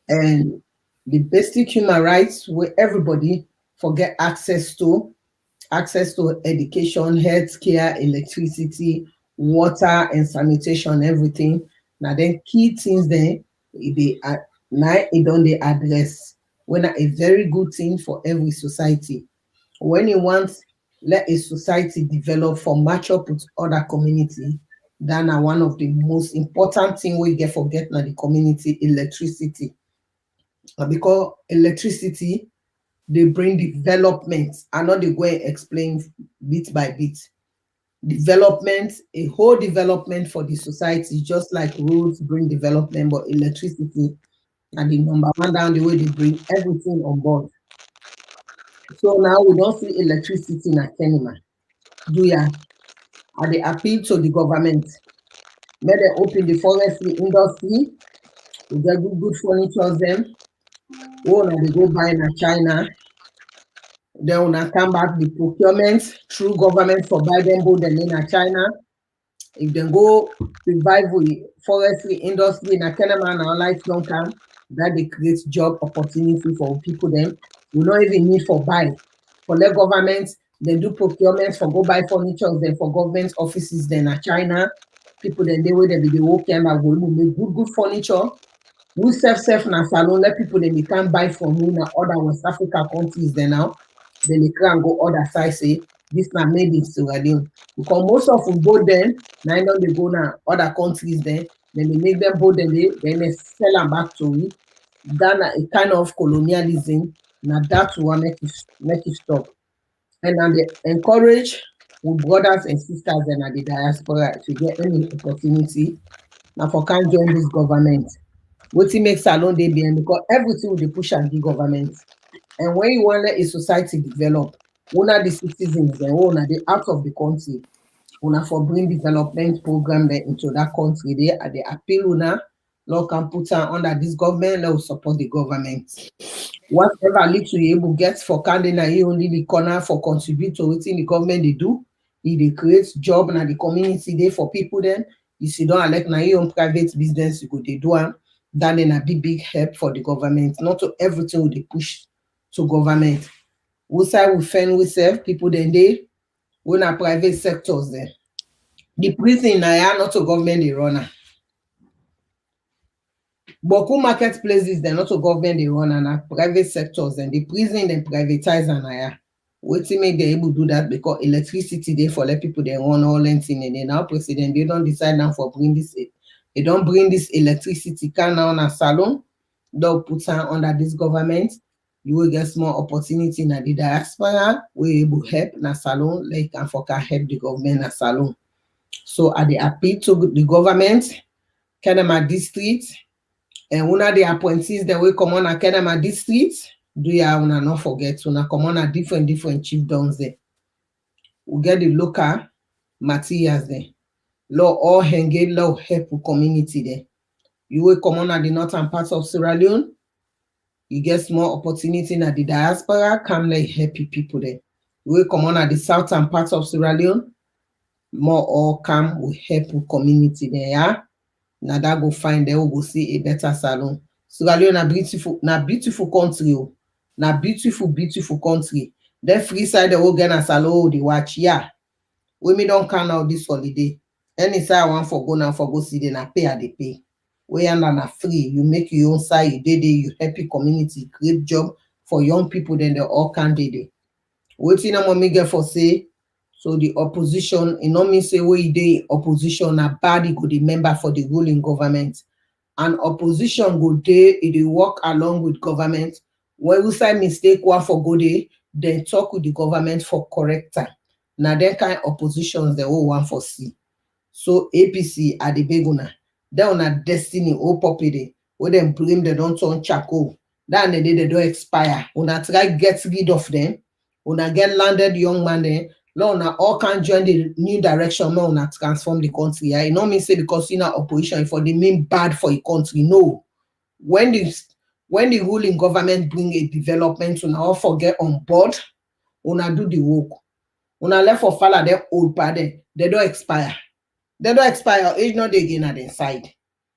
and the basic human rights where everybody forget access to education, healthcare, electricity, water, and sanitation, everything. Now, then key things then they Now it don't they address when a very good thing for every society. When you want let a society develop for match up with other community, then are one of the most important thing we get for getting the community electricity. Because electricity they bring development and not the way explain bit by bit. Development, a whole development for the society, just like roads bring development, but electricity and the number one down the way they bring everything on board. So now we don't see electricity in Kenima. Do ya? Are they appeal to the government? May they open the forestry industry, we get good furniture them. Oh, now they go buy in China. Then when come back the procurement through government for buy them both them in China. If they go revive the forestry industry in Kenema and lifelong time, that they create job opportunity for people then. We don't even need for buy. For the government, they do procurement for go buy furniture then for government offices then at China. People then they will be the work and go make good furniture. We self na salon, let people then they can buy from you na other West Africa countries then now. Then they can go other side say this na made in Sierra Leone. Because most of them both then, now they go now other countries then they make them both then they sell them back to we. That a kind of colonialism. Now that will make it stop. And now they encourage with brothers and sisters and at the diaspora to get any opportunity. Now for can join this government. Wetin make salon dey behind because everything will dey push am give government. And when you want let a society develop, una the citizens dem una dey out of the country, una for bring development program dem into that country. They appeal una, law can put am under this government, let us support the government. Whatever little you able get for candidate, you only the corner for contribute to wetin the government dey do. E dey create job na the community dey for people then. If you don't elect na your own private business, you go dey do am. Then a big help for the government. Not to everything will they push to government. We say we fend we serve people then they when our private sectors there. The prison now not to government they run. Boku marketplaces they're not to government they run and our private sectors and the prison then privatize and I waiting make they able to do that because electricity they for let people they run all anything and then now president they don't decide now for bring this. They don't bring this electricity can now on a salon. They'll put on under this government. You will get more opportunity in the diaspora. We able help na salon like and for can help the government na salon. So at the appeal to the government, Kenema district, and one of the appointees that will come on a Kenema district, do ya una not forget una come on a different chiefdoms there. We get the local materials there. Law all engage law help community there. You will come on at the northern parts of Sierra Leone. You get more opportunity in the diaspora, come like happy people there. You will come on at the southern parts of Sierra Leone. More all come will help community there. Yeah? Now that go find there, we go see a better salon. Sierra Leone na beautiful country. Na beautiful country. Then free side they will get a salon they watch. Yeah. Women don't count out this holiday. Any side I want for go now for go see then I pay at the pay. We are free. You make your own side, you did it, you help your community, create job for young people, then they all can do it. Waiting a moment get for say, so the opposition, it not mean say we dey opposition a body go the member for the ruling government. And opposition go dey, it will work along with government. When we say mistake one for go day, then talk with the government for corrector. Now then kind oppositions they all want for see. So APC are the big one. They on a destiny or property where them blame they don't turn charcoal. Then they don't expire. Una try get rid of them. Una get landed young man there. Now una all can join the new direction. Now una transform the country. I don't mean say because you know opposition for the mean bad for a country. No. When the ruling government bring a development, una all forget on board. Una do the work. Una left for follow them old pardon. They don't expire. They don't expire. Age not they again at the side.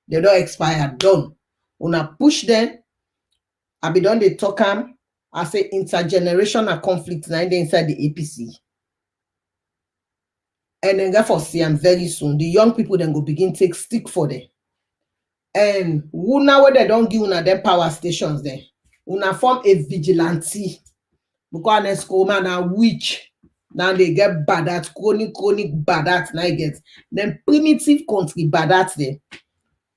They don't expire. Done. Una push them. I be done they talk them. I say intergenerational conflict now inside the APC. And then therefore see them very soon. The young people then go begin take stick for them. And una where they don't give una them power stations there. Una form a vigilante. Because next man a witch. Now they get bad at chronic bad at now get. Then primitive country bad at there.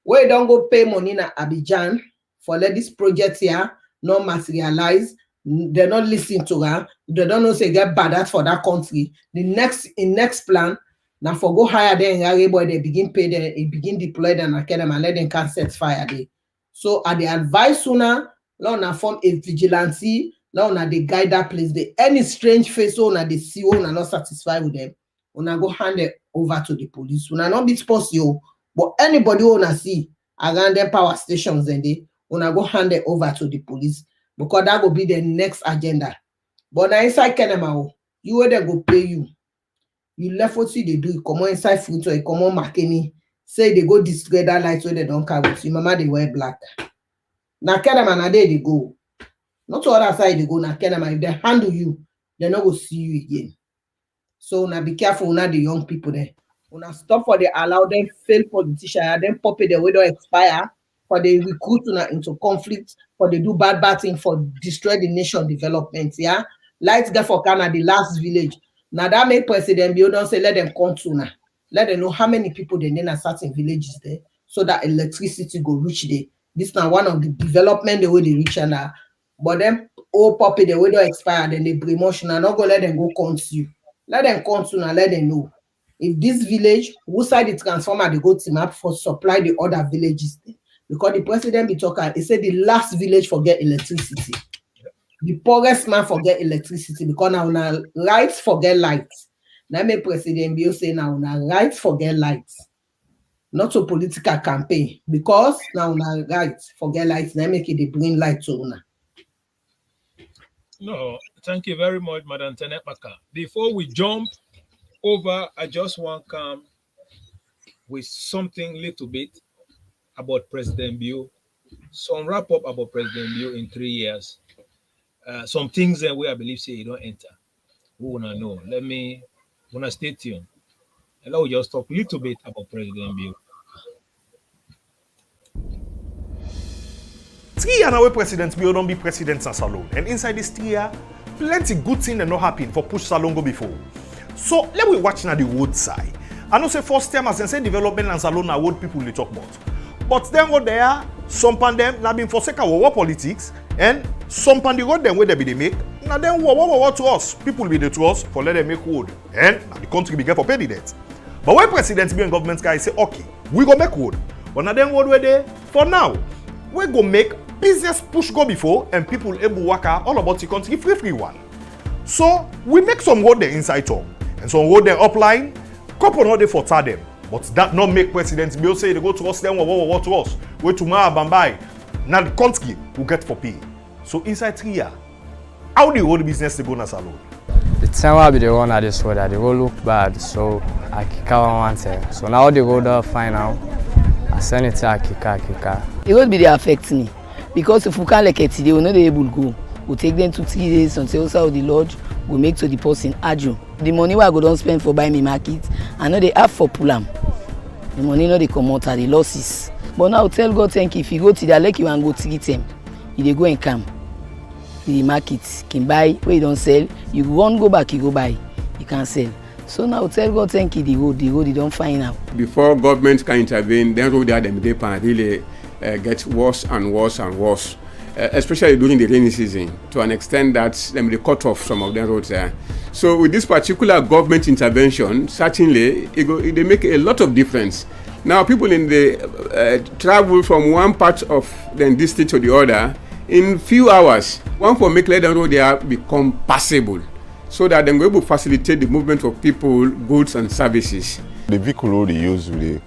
Where you don't go pay money na Abidjan for let this project here not materialize. They not listen to her. They don't know say get bad at for that country. The next plan now for go hire them in boy they begin pay them, they begin deploy them and let them can set fire there. So at the advice sooner, now form a vigilante, now they guide that place. They any strange face owner they see owner not satisfied with them. Una go hand it over to the police. Una not be possible. But anybody who wanna see around them power stations and they wanna go hand it over to the police because that will be the next agenda. But now inside Kenema, you where they go pay you. You left what see they do, you come on inside food or you come on Makeni, say they go destroy that light where they don't carry with you. Mama they wear black. Now Kenema na there they go. Not to other side they go now Kenema. If they handle you, they not go see you again. So now be careful now the young people there. Una stop for the allow them fail politicians and then pop it the way don't expire for the recruit una into conflict for they do bad thing for destroy the nation development. Yeah, lights get for Canada the last village. Now that make President Bio don't say let them come to now. Let them know how many people they need in certain villages there so that electricity go reach there. This now one of the development the way they reach now. But them all pop it the way don't expire then they promotion and not go let them go consume. Let them come to now, let them know. If this village, who side the transformer they go team up for supply the other villages there. Because the president be talking, he said the last village forget electricity. The poorest man forget electricity because now una rights forget lights. Now make President Bio say now una rights forget lights. Not a political campaign. Because now una rights forget lights. Now make it they bring light to una. No, thank you very much, Madam Tenepaka. Before we jump over, I just want to come with something little bit about President Bio. Some wrap up about President Bio in 3 years. Some things that where I believe say you don't enter. Who wanna know? Let me wanna stay tuned. And I will just talk a little bit about President Bio. 3 years now, President Bio don't be president in Salon. And inside this 3 years, plenty good things that not happen for push Salon go before. So let we watch now the road side. I know say first time as I say development and Salon are what people they talk about. But then what they are, some pan them now been for second war politics, and some pan the road them where they be they make. Now then what to us? People be the to us for let them make road. And now the country begin for pay the debt. But when President Bio and government guys say, okay, we go make road. But now then what were they? For now, we go make business push go before and people able work out all about the country free one. So we make some road there inside town and some road there upline, couple not there for them. But that not make President Bio say they go to us them what to us. Wait tomorrow Bambai. Now the country will get for pay. So inside 3 years, how the road business they go na Salon? The time I be the one at this road, the road look bad, so I kick out one time. So now the road are fine now. I send it to Akika. It won't be there affect me. Because if we can't like it today, we're not able to go. We'll take them 2-3 days until also the lodge will make to the person Ajo. The money I go don't spend for buying me market, I know they have for Pulam. The money no they come out at the losses. But now tell God thank you. If you go to the lake you and go to get them, you they go and come. The market can buy, where you don't sell, you won't go back, you go buy, you can't sell. So now tell God thank you, the road you don't find out. Before government can intervene, then road them they can really get worse and worse and worse. Especially during the rainy season, to an extent that them they cut off some of the roads there. So with this particular government intervention, certainly they make a lot of difference. Now people in the travel from one part of the district to the other in few hours. One for make the road there become passable, so that they will able to facilitate the movement of people, goods and services. The vehicle they use with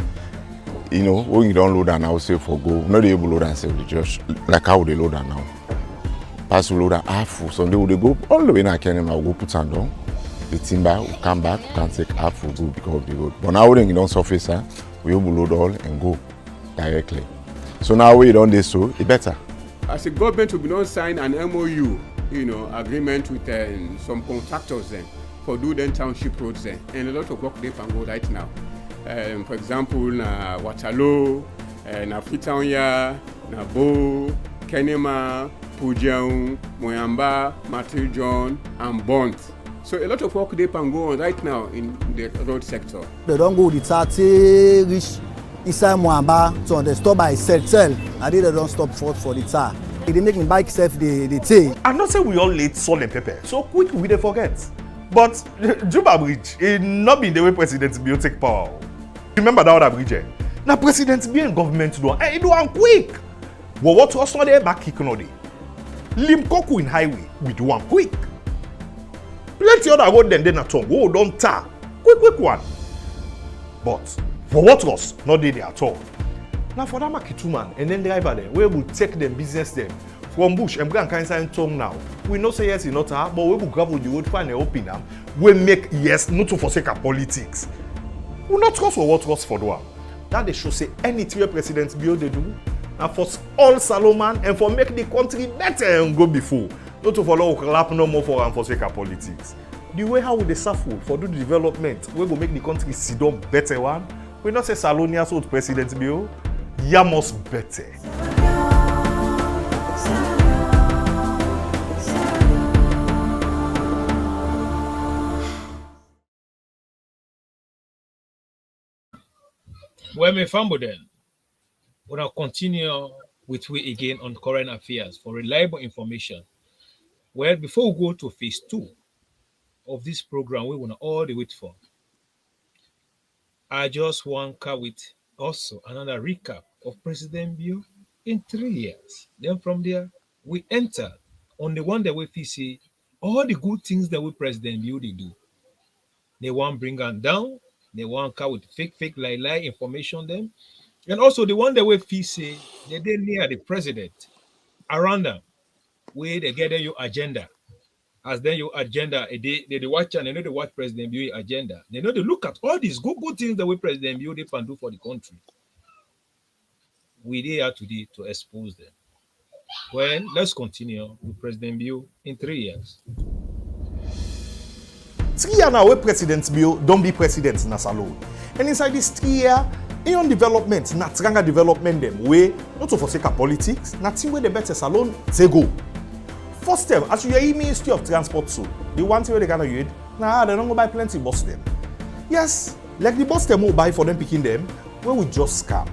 when you don't load and now say for go, not able to load and sell the just like how they load and now. Pass load and half full. So they go all the way now Kenema go put and down. The timber will come back, can take half full go because of the road. But now when you don't surface, we able load all and go directly. So now we don't do so, it better. As a government, we don't sign an MOU, agreement with some contractors then for do then township roads then, and a lot of work they can go right now. For example, Waterloo, na Freetown ya, na Bo, Kenema, Pujeung, Moyamba, Matthew John, and Bont. So a lot of work they can go on right now in the road sector. They don't go the tar reach inside Moyamba to they stop by sell. I did they don't stop for the tar. They make me bike self the tea. I'm not saying we all late salt and pepper, so quick we dey forget. But Juba Bridge, it not been the way President Bio take power. Remember that other bridge? Now President Bio and government do it do am quick. But what was not there back kick no dey. Limpopo in highway, we do am quick. Plenty other road then na Tongo don't tar. Quick one. But for what was not there at all. Now for that market man and then driver there, we will take them business them from bush and bring kind of tongue now. We not say yes, it's not her, but we will gravel the road find and open them. We make yes, not to forsake our politics. We not trust for what was for the one. That they should say anything your president Bio they do, and for all Salomon and for make the country better and go before. Not to follow clap no more for and forsake our politics. The way how we dey suffer for do the development, we go make the country sit down better one. We not say Salonia's old president Bio. Yamos better. Well, my family then, we'll continue with we again on current affairs for reliable information. Well, before we go to phase 2 of this program, we want to all the wait for. I just want to with also another recap of President Bio in 3 years. Then from there, we enter on the one that we see all the good things that we President Bio they do. They want bring them down. They want to with fake, lie information them. And also the one that we say they near the president around them, where they get your agenda. As then your agenda, they watch and they know they watch President Bio agenda. They know they look at all these good things that we President Bio they can do for the country. We there today to expose them. Well, let's continue with President Bio in 3 years. 3 years now, where President Bio don't be president in Salon. And inside this 3 years, in development, not stronger development them way, not to forsake politics, nothing where the better Salon they go. First step, as you hear Ministry of Transport so, the one thing where they gonna use, nah, they don't go buy plenty bus them. Yes, like the bus them will buy for them picking them, where we just scam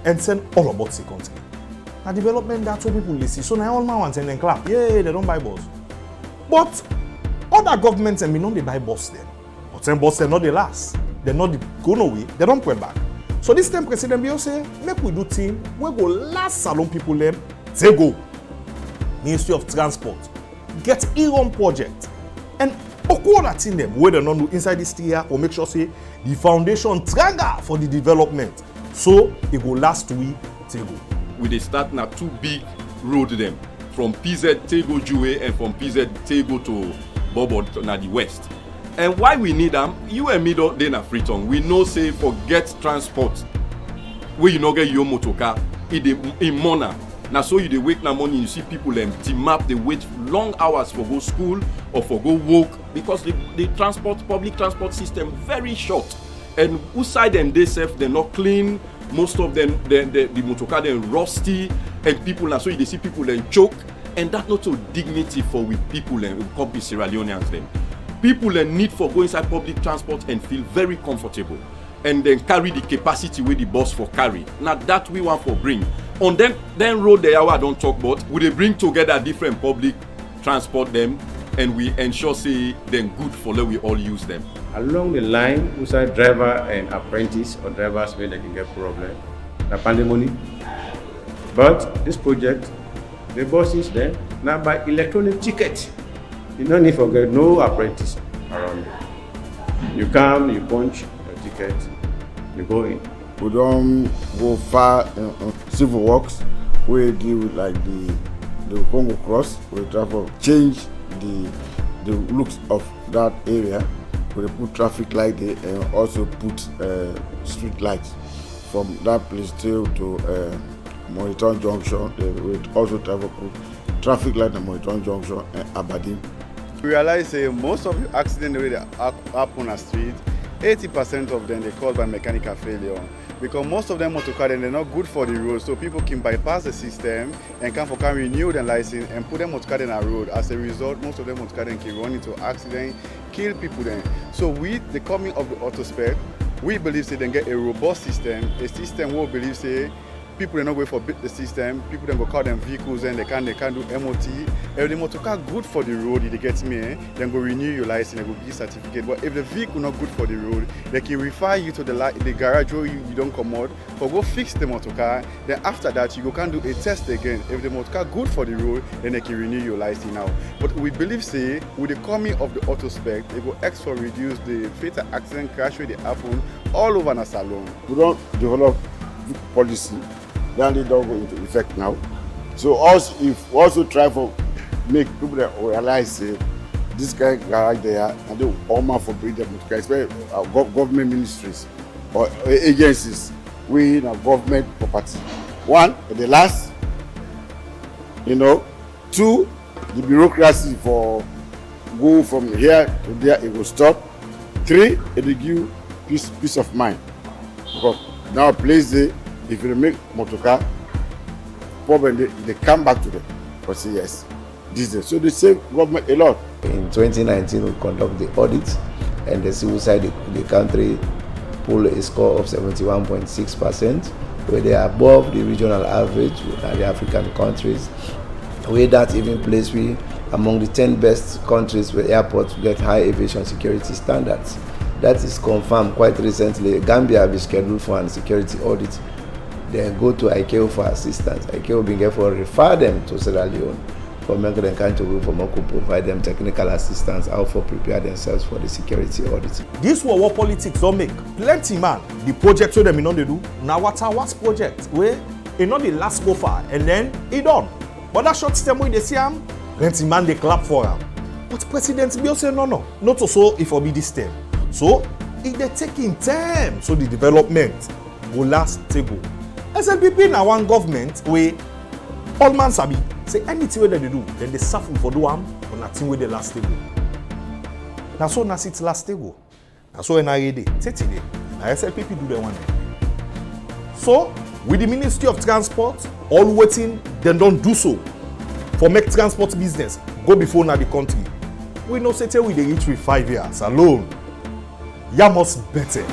and send all about the country. Now development that's what people listen. So now all my ones and then clap. Yeah, they don't buy bus. But other governments and me know they buy bus them. But then bus them not the last. They're not the go nowhere. They don't put back. So this time President Bio say, make we do thing, we go last Salon people them, they go. Ministry of Transport, get Iran project. And all that thing them, where they don't do inside this year, or make sure say the foundation stronger for the development. So it go last week, they go. We dey start na 2 big road them from PZ Tego Juwe and from PZ Tego to Bobo na the west. And why we need them? You and me don't dey na Freetown. We know say forget transport. Where you no get your motorcar, in Mona. Now so you dey wake na morning, you see people them map they wait long hours for go school or for go work because the public transport system very short. And who side them they safe, they're not clean. Most of them, the motorcar then rusty, and people now so you see people then choke, and that not so dignity for with people and copy Sierra Leoneans them. People then need for go inside public transport and feel very comfortable, and then carry the capacity where the bus for carry. Now that we want for bring on then road the hour I don't talk about. We they bring together different public transport them, and we ensure say them good for let we all use them. Along the line, inside driver and apprentice or drivers where they can get problem, the pandemonic. But this project, the buses then now by electronic ticket. You don't need to forget no apprentice around you. You come, you punch your ticket, you go in. We don't go far civil works. We deal with like the Congo Cross. We try to change the looks of that area. We put traffic light there and also put street lights from that place to Monitor Junction. We also try to put traffic light at Monitor Junction and Aberdeen. We realize most of the accidents that happen on the street, 80% of them they caused by mechanical failure. because most of them motorcar they're not good for the road, so people can bypass the system and can renew their license and put them motorcar in a road. As a result, most of them motorcar can run into accident, kill people then. So with the coming of the auto spec, we believe they then get a robust system, a system where we believe say people are not going for the system, people then go call them vehicles and they can do MOT. If the motor car good for the road, it gets me, then go renew your license and go give certificate. But if the vehicle not good for the road, they can refer you to the garage where you don't come out, for go fix the motor car. Then after that, you go can do a test again. If the motor car good for the road, then they can renew your license now. But we believe say with the coming of the auto spec, they go extra reduce the fatal accident crash where they happen all over the salon. We don't develop policy. Then they don't go into effect now. So also, if also try for make people that realize this kind of garage there and they all for bring them to especially government ministries or agencies we in a government property. One, the last, two, the bureaucracy for go from here to there, it will stop. Three, it will give peace of mind. Because now place there, if you make motorcar, probably they come back to them. But say yes, this is so they save government a lot. In 2019, we conduct the audit, and the civil side the country pulled a score of 71.6%, where they are above the regional average with the African countries. Where that even place we among the 10 best countries where airports get high aviation security standards. That is confirmed quite recently. Gambia is scheduled for a security audit. Then go to ICAO for assistance. ICAO being able to refer them to Sierra Leone for making them kind of for more provide them technical assistance how for prepare themselves for the security audit. This what politics don't make. Plenty man, the project so them in they do. Now what's project where it not the last go far and then it done. But that short term way they see him, plenty man they clap for him. But President Bill say no, not so if it be this term. So if they taking time, so the development will last stable. SLPP now one government where all man sabi say anything where they do, then they suffer for do them or nothing where they last stable. Now so now it's last stable. Now so NRA take it. Now SLPP do the one. So with the Ministry of Transport, all waiting, then don't do so for make transport business go before now the country. We know say we they reach with 5 years alone. Ya must better.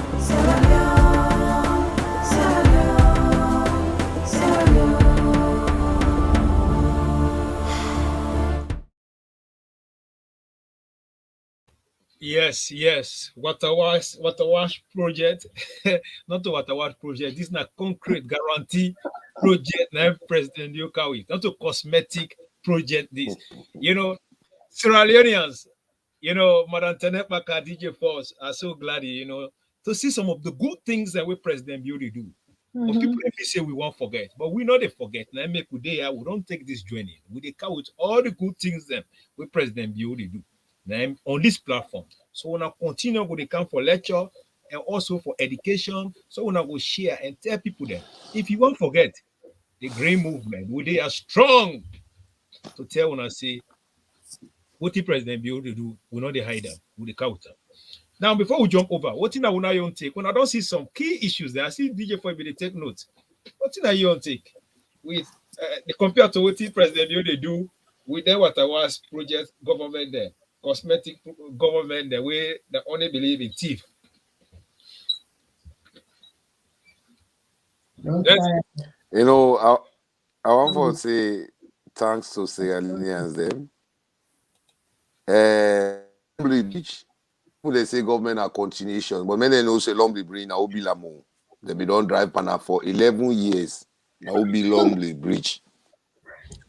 Yes. Water wash project, not a water wash project. This is not concrete guarantee project. Now President Yokawi, not a cosmetic project. This, Sierra Leoneans, Madam Tenepaka, DJ Force are so glad, to see some of the good things that we President Beauty do. But people if they say we won't forget, but we know they forget. Now make we don't take this journey. We they count all the good things that we President Beauty do. Now on this platform. So when I continue to come for lecture and also for education, so when I will share and tell people that if you won't forget the green movement, they are strong to tell when I say what the President Beauty do, we know they hide them, we the counter. Now, before we jump over, what thing I will not take? When I don't see some key issues there, I see DJ for me to take notes. What thing are you on take with compared to what the President they do with their water was project government there, cosmetic government the way they only believe in thief. I want to say thanks to Sierra Leoneans them. People they say government are continuation, but many know say Lonely Bridge now be Lamo. They be don't drive Pana for 11 years. Now be Lonely Bridge.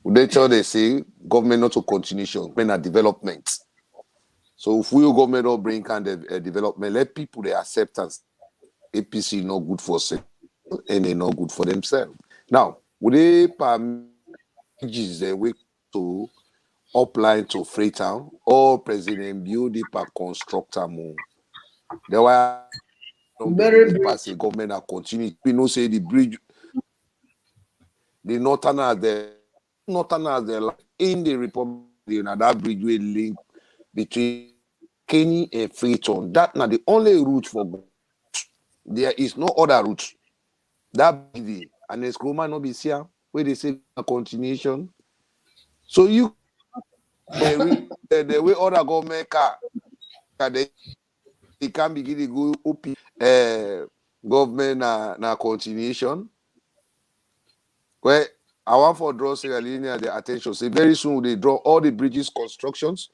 They tell they say government not to continuation, but not development. So if we government don't bring kind of development, let people they acceptance. APC not good for self and they not good for themselves. Now, would they permit the way to upline to Freetown or President build it per constructor move? There were pass the government are continue. We know say the bridge, the northerners there in the Republic, that bridge will link between Kenny and Freetown. That now the only route for there is no other route. That big and the scroll no be here where they say a continuation. So you the way other government car they can begin to go up government na continuation. Where I want for draw Sierra Leone the attention. Say very soon they draw all the bridges constructions.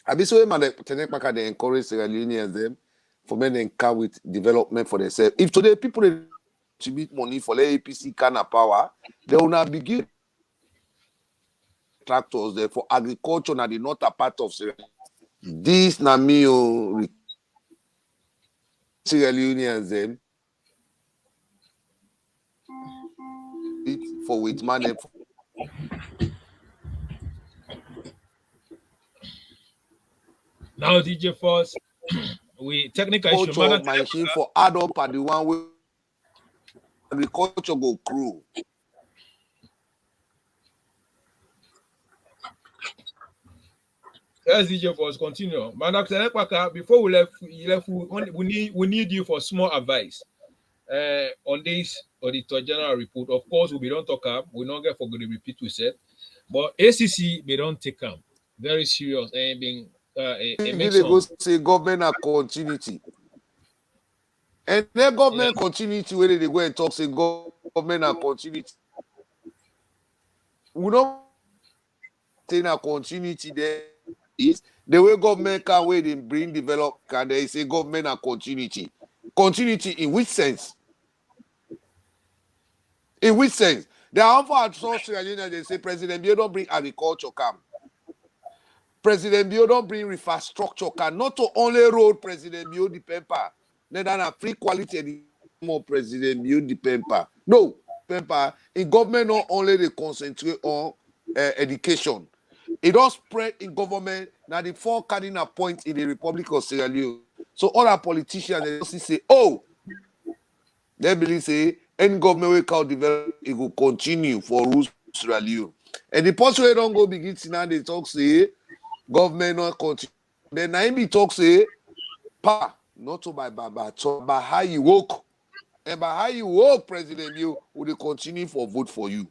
I be so man they encourage Sierra Leoneans them for men and car with development for themselves. If today people contribute money for the APC kind of power, they will not begin tractors there for agriculture na the northern part of Sierra Leone. This na me Sierra Leoneans them for with man and for Now, DJ Force, we technical issue. culture machine for add up at the one way agriculture go crew. Yes, DJ Force, continue. Madam Tenepaka, before we left, we need you for small advice on this Auditor General report. Of course, we don't talk up. We don't get for good to repeat we said, but ACC they don't take them very serious and being They go say government a continuity. And then government continuity where they go and talk say government a continuity. We don't say a continuity there is the way government can where they bring develop can they say government a continuity. Continuity in which sense? In which sense? They are for Sierra Leone, they say President Bio don't bring agriculture come. President Bio don't bring infrastructure can not to only road President Bio depend pa. Then a free quality more President Bio depend pa. No, depend in government not only they concentrate on education. It don't spread in government. Now the four cardinal points in the Republic of Sierra Leone. So all our politicians they just say, oh, they believe say any government will call develop, it will continue for rules Sierra Leone. And the person we don't go begin to now they talk say government not continue. Then I be talk say pa not to by baba, so by how you work. And by how you work, President Bio will continue for vote for you.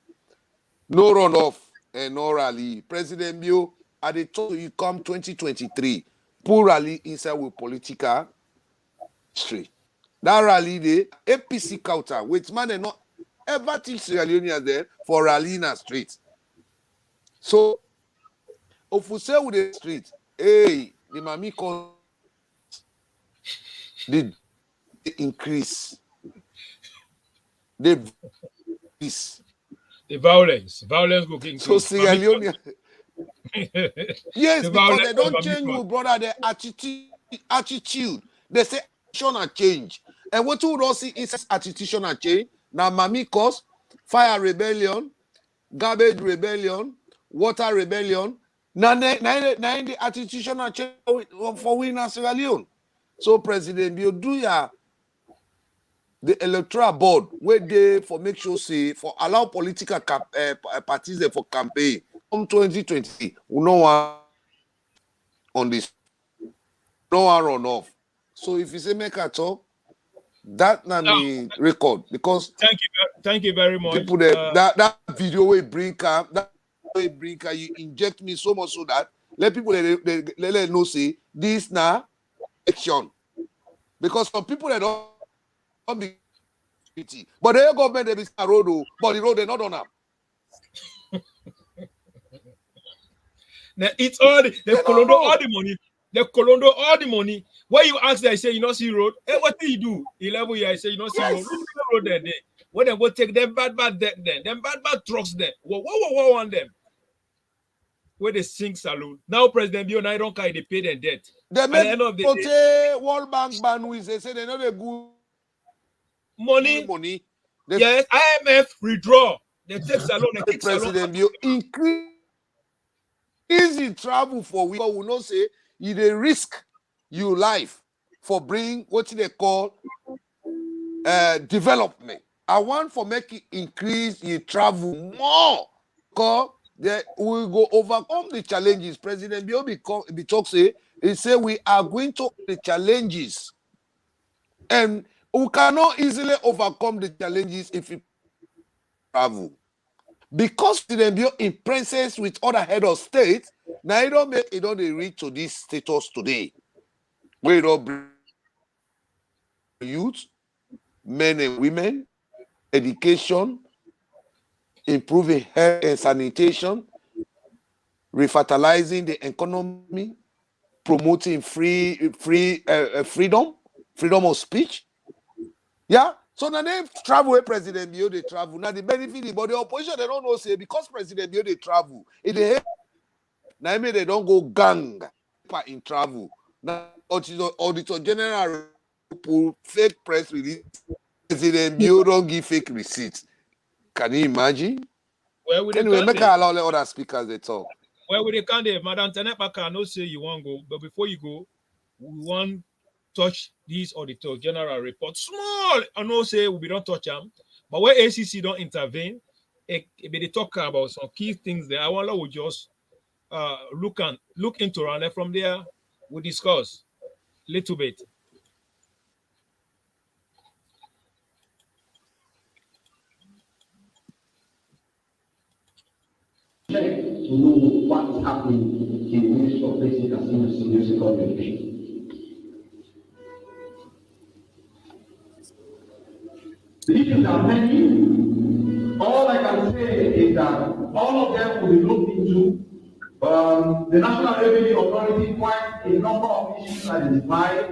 No runoff and no rally. President Bio, at the time you come 2023, pull rally inside with political history. That rally day, APC counter, which man they not ever teach Sierra Leoneans there for rally in the street. So, if we say with the street, hey, the mommy call the increase. The violence will increase. So Sierra Leone. Yes, the because they don't change with brother their attitude. They say action and change. And what you don't see is attitude and change. Now mommy cause fire rebellion, garbage rebellion, water rebellion. Now the attitude and change for we in Sierra Leone. So President Bio do ya the electoral board where they for make sure say for allow political parties there for campaign from 2020 we no one on this no one run off. So if you say make a talk, that na me record because thank you very much. People that video will bring that way bring you inject me so much so that let people let know say this na action because some people that don't be but the government they be a road but the road they not on them. Now it's all they colondo all the money. They colondo all the money. When you ask them, I say you not see road. Hey, what do you do? 11 years, I say you not see road. Road there. When they go take them bad trucks there. What want them? Where they sing saloon. Now President Bio now don't carry they pay their debt. They at the end of the day, World Bank ban with they say they know they good money. Yes, IMF withdraw. They take salon, they kick President Bio increase easy travel for we will not say you they risk your life for bring what they call development. I want for make it increase your travel more because they will go overcome the challenges. President Bio be talk say he say we are going to the challenges and we cannot easily overcome the challenges if we travel. Because President Bio in presence with other head of state, now it don't make it don't reach to this status today. Where it all bring youth, men and women, education, improving health and sanitation, refertilizing the economy, promoting freedom of speech. Yeah. So now they travel where President Bio they travel. Now the benefit, but the opposition they don't know say because President Bio they travel, it they now I mean they don't go gang in travel. Now Auditor General pull fake press release. President Bio don't give fake receipts. Can you imagine? Where would they Anyway, make candidate? I allow the other speakers they talk. Where would they candidate? Madam Tenepaka no say you want go, but before you go, we want touch this Auditor General report small. I know say we don't touch them, but where ACC don't intervene, they talk about some key things there. I want we just look into and then from there we discuss a little bit. Check to know what is happening in the Ministry of Basic and Senior Secondary Education. The issues are many. All I can say is that all of them will be looked into. The National Revenue Authority quite a number of issues identified,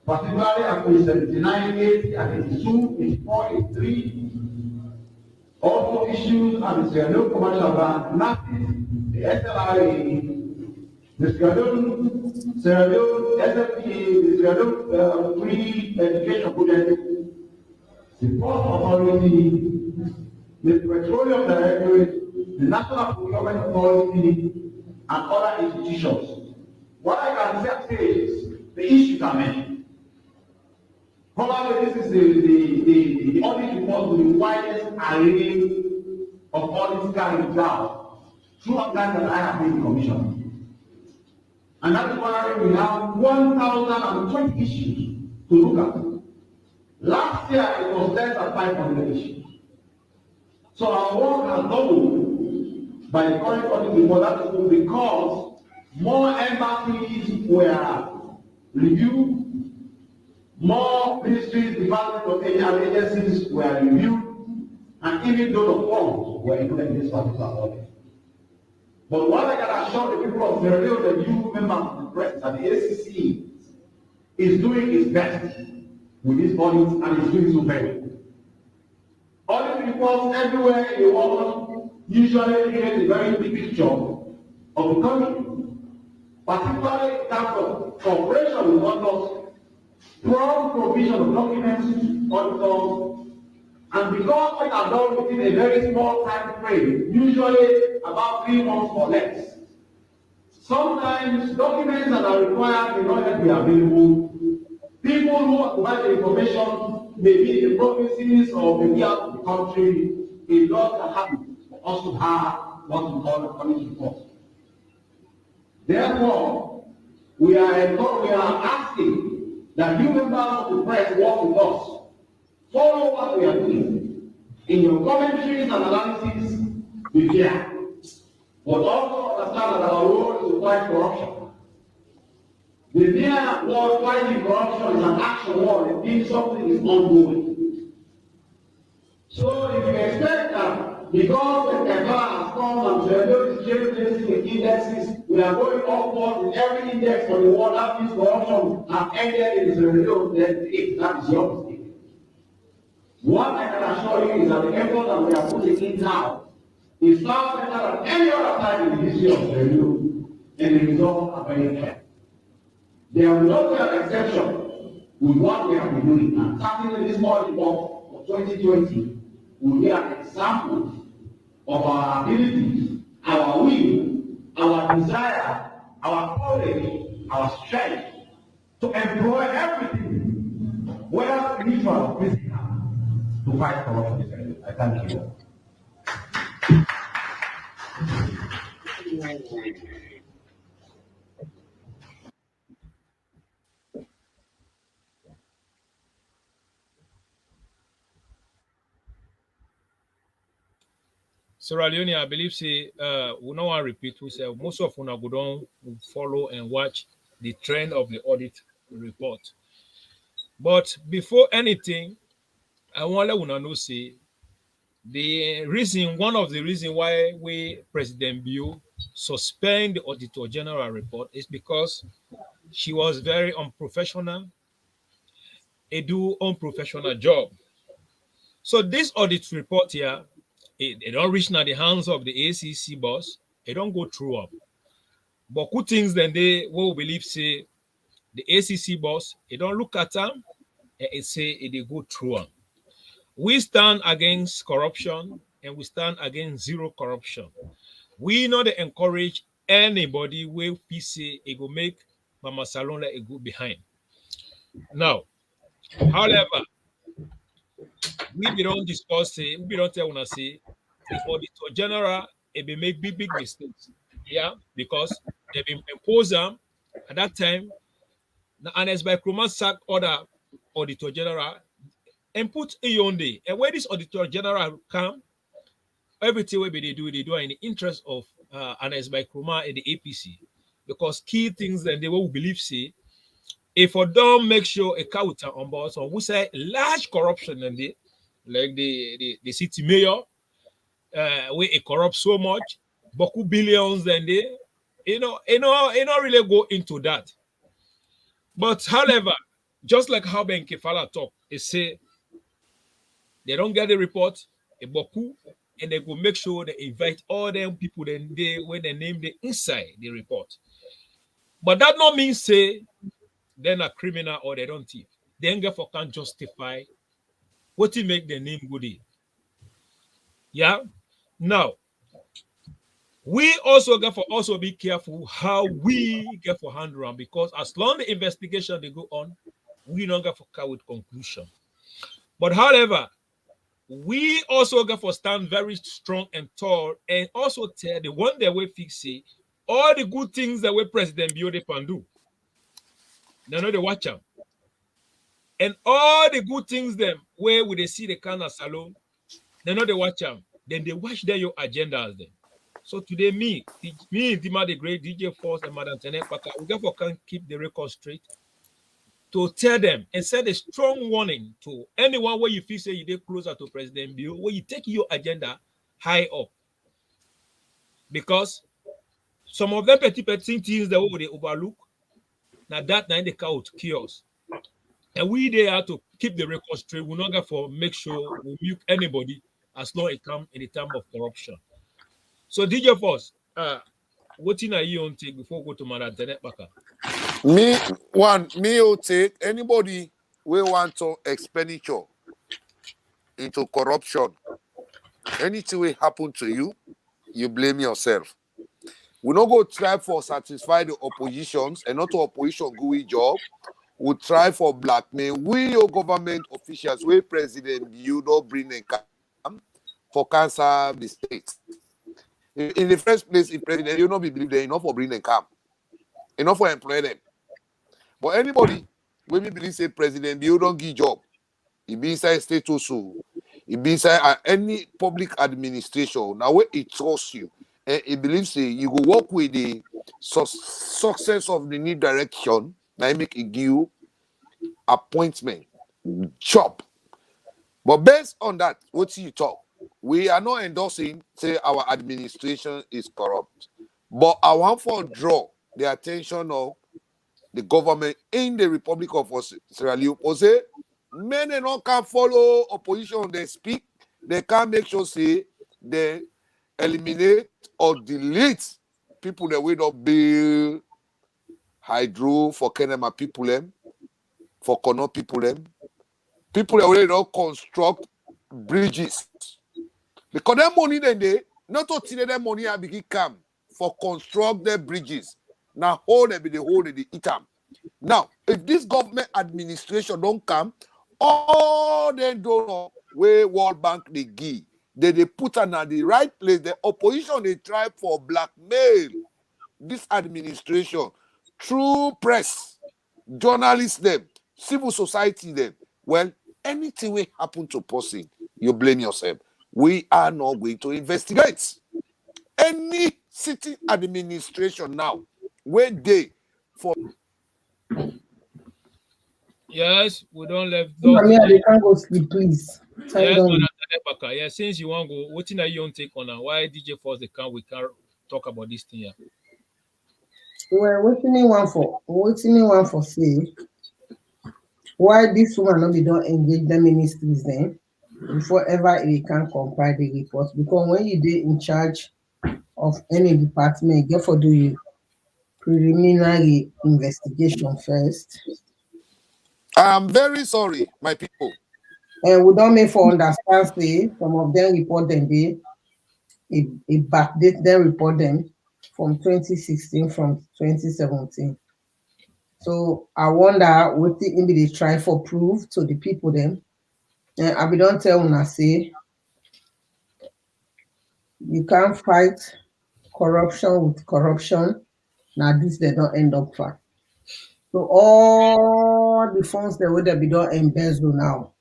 particularly at page 79, 80, and 82, 84, 83. Also issues at the Sierra Leone Commercial Bank, NAFIS, the SLRA, the Sierra Leone SFPA, the Sierra Leone Free Education Project, the Port Authority, the Petroleum Directorate, the National Procurement Authority, and other institutions. What I can say is the issues are many. Probably this is the audit report with the widest array of audits carried out throughout time that I have been in commission. And that is why we have 1,020 issues to look at. Last year it was less than 500 issues. So our work has doubled by the current audit report. That is because more embassies were reviewed, more ministries, departments, of and agencies were reviewed, and even those of funds were included in this particular audit. But what I can assure the people of Sierra Leone, the new members of the press, that the ACC is doing its best with this audit and is doing so very well. Audit reports everywhere in the world usually create a very big picture of the country, particularly in terms of cooperation with others, prompt provision of documents, auditors, and because we are done within a very small time frame, usually about 3 months or less, sometimes documents that are required may not yet be available. People who provide the information may be in the provinces or maybe out of the country. A lot can happen for us to have what we call a audit report. Therefore, we are asking that you members of the press work with us. Follow what we are doing. In your commentaries and analysis, be clear. But also understand that our role is to fight corruption. The mere word fighting corruption is an action word. It means something is ongoing. So if you expect that because the Kefala has come and Sierra is changing indexes, we are going upward in every index for the world, that means corruption has ended in Sierra Leone, then that is your mistake. What I can assure you is that the effort that we are putting in now is far better than any other time in the history of Sierra Leone, and the results are very clear. There will not be an exception with what we have been doing, and certainly this audit report for 2020 will be an example of our ability, our will, our desire, our courage, our strength to employ everything, whether spiritual or physical, to fight corruption. I thank you. Sierra Leone, I believe, say, we no want repeat. We say most of una go down follow and watch the trend of the audit report. But before anything, I want to let una know say one of the reason why we President Bio suspend the Auditor General report is because she was very unprofessional, do unprofessional job. So this audit report here, it don't reach now the hands of the ACC boss. It don't go through up. But good things then they will believe say the ACC boss, it don't look at them, and it say it go through them. We stand against corruption and we stand against zero corruption. We not encourage anybody where we say it go make Mama Salon let it go behind. Now, however, we don't discuss say, we don't tell una say the Auditor General it be make big mistakes. Yeah, because they been impose them at that time. And as by Kroma sack order Auditor General and put Iyonde. And where this Auditor General come, everything they do in the interest of and as by Kroma and the APC. Because key things that they will believe say, if I don't make sure a counter on board, so we say large corruption and they like the city mayor, where it corrupt so much, boku billions and they really go into that. But however, just like how Ben Kefala talk, they say they don't get the report, a boku, and they go make sure they invite all them people then they when they name the inside the report. But that not mean say they're not criminal or they don't thief. They therefore can't justify what to make their name good in. Yeah. Now we also get for also be careful how we get for handle them because as long the investigation they go on, we don't get for come with conclusion. But however, we also get for stand very strong and tall and also tell the one that we fix it, all the good things that we President Bio they can do. They know they watch them. And all the good things them where would they see the kind of salon, they know they watch them. Then they watch their your agendas then. So today, me, Dima the Great, DJ Force, and Madam Tenet Paka, we therefore can keep the record straight to tell them and send a strong warning to anyone where you feel say you get closer to President Bill, where you take your agenda high up. Because some of them petty things that they overlook, now that night they count chaos. And we there to keep the record straight. We're not going to make sure we mute anybody as long as it comes in the time of corruption. So DJ Force, what thing are you on take before we go to Madam Tenet Baka? Me will take anybody we want to expenditure into corruption. Anything will happen to you, you blame yourself. We not go try for satisfy the oppositions and not the opposition good job. We try for blackmail. We your government officials, we president, you don't bring them for cancer the state. In the first place, if president, you not be believe they enough for bring them camp, enough for employ them. But anybody when we believe say president, you don't give job. He be inside state also. He be inside any public administration. Now where he trusts you, and he believes say you go work with the success of the new direction. Now he make it give you appointment, job. But based on that, what you talk? We are not endorsing say our administration is corrupt, but I want to draw the attention of the government in the Republic of Sierra Leone. Say many not can follow opposition. They speak. They can't make sure say they eliminate or delete people that will not build hydro for Kenema people them, for Kono people them, people that will not construct bridges. Because that money then they not to see that money have begin come for construct their bridges. Now hold they hold the eat them. Now if this government administration don't come, all they donor where World Bank they give, they put on at the right place. The opposition they try for blackmail this administration through press, journalists them, civil society them. Well, anything will happen to person, you blame yourself. we are not going to investigate any city administration now where they for Yes, we don't left I those mean, DJ. they can't go sleep, please. Time Yes, done. Madam Tenepaka. Yeah, since you want to go, what are you on take on now? Why DJ Force they can we can talk about this thing here? Well, waiting me one for say why this woman not be don't engage the ministries then before ever they can compile the report, because when you did in charge of any department, therefore do you preliminary investigation first. I'm very sorry, my people. And we don't make for understand say some of them report them it backdate them report them from 2016 from 2017. So I wonder what the they try for proof to the people them. And I be don't tell una say you can't fight corruption with corruption. Now this they don't end up for. So all the funds that would be done embezzle now.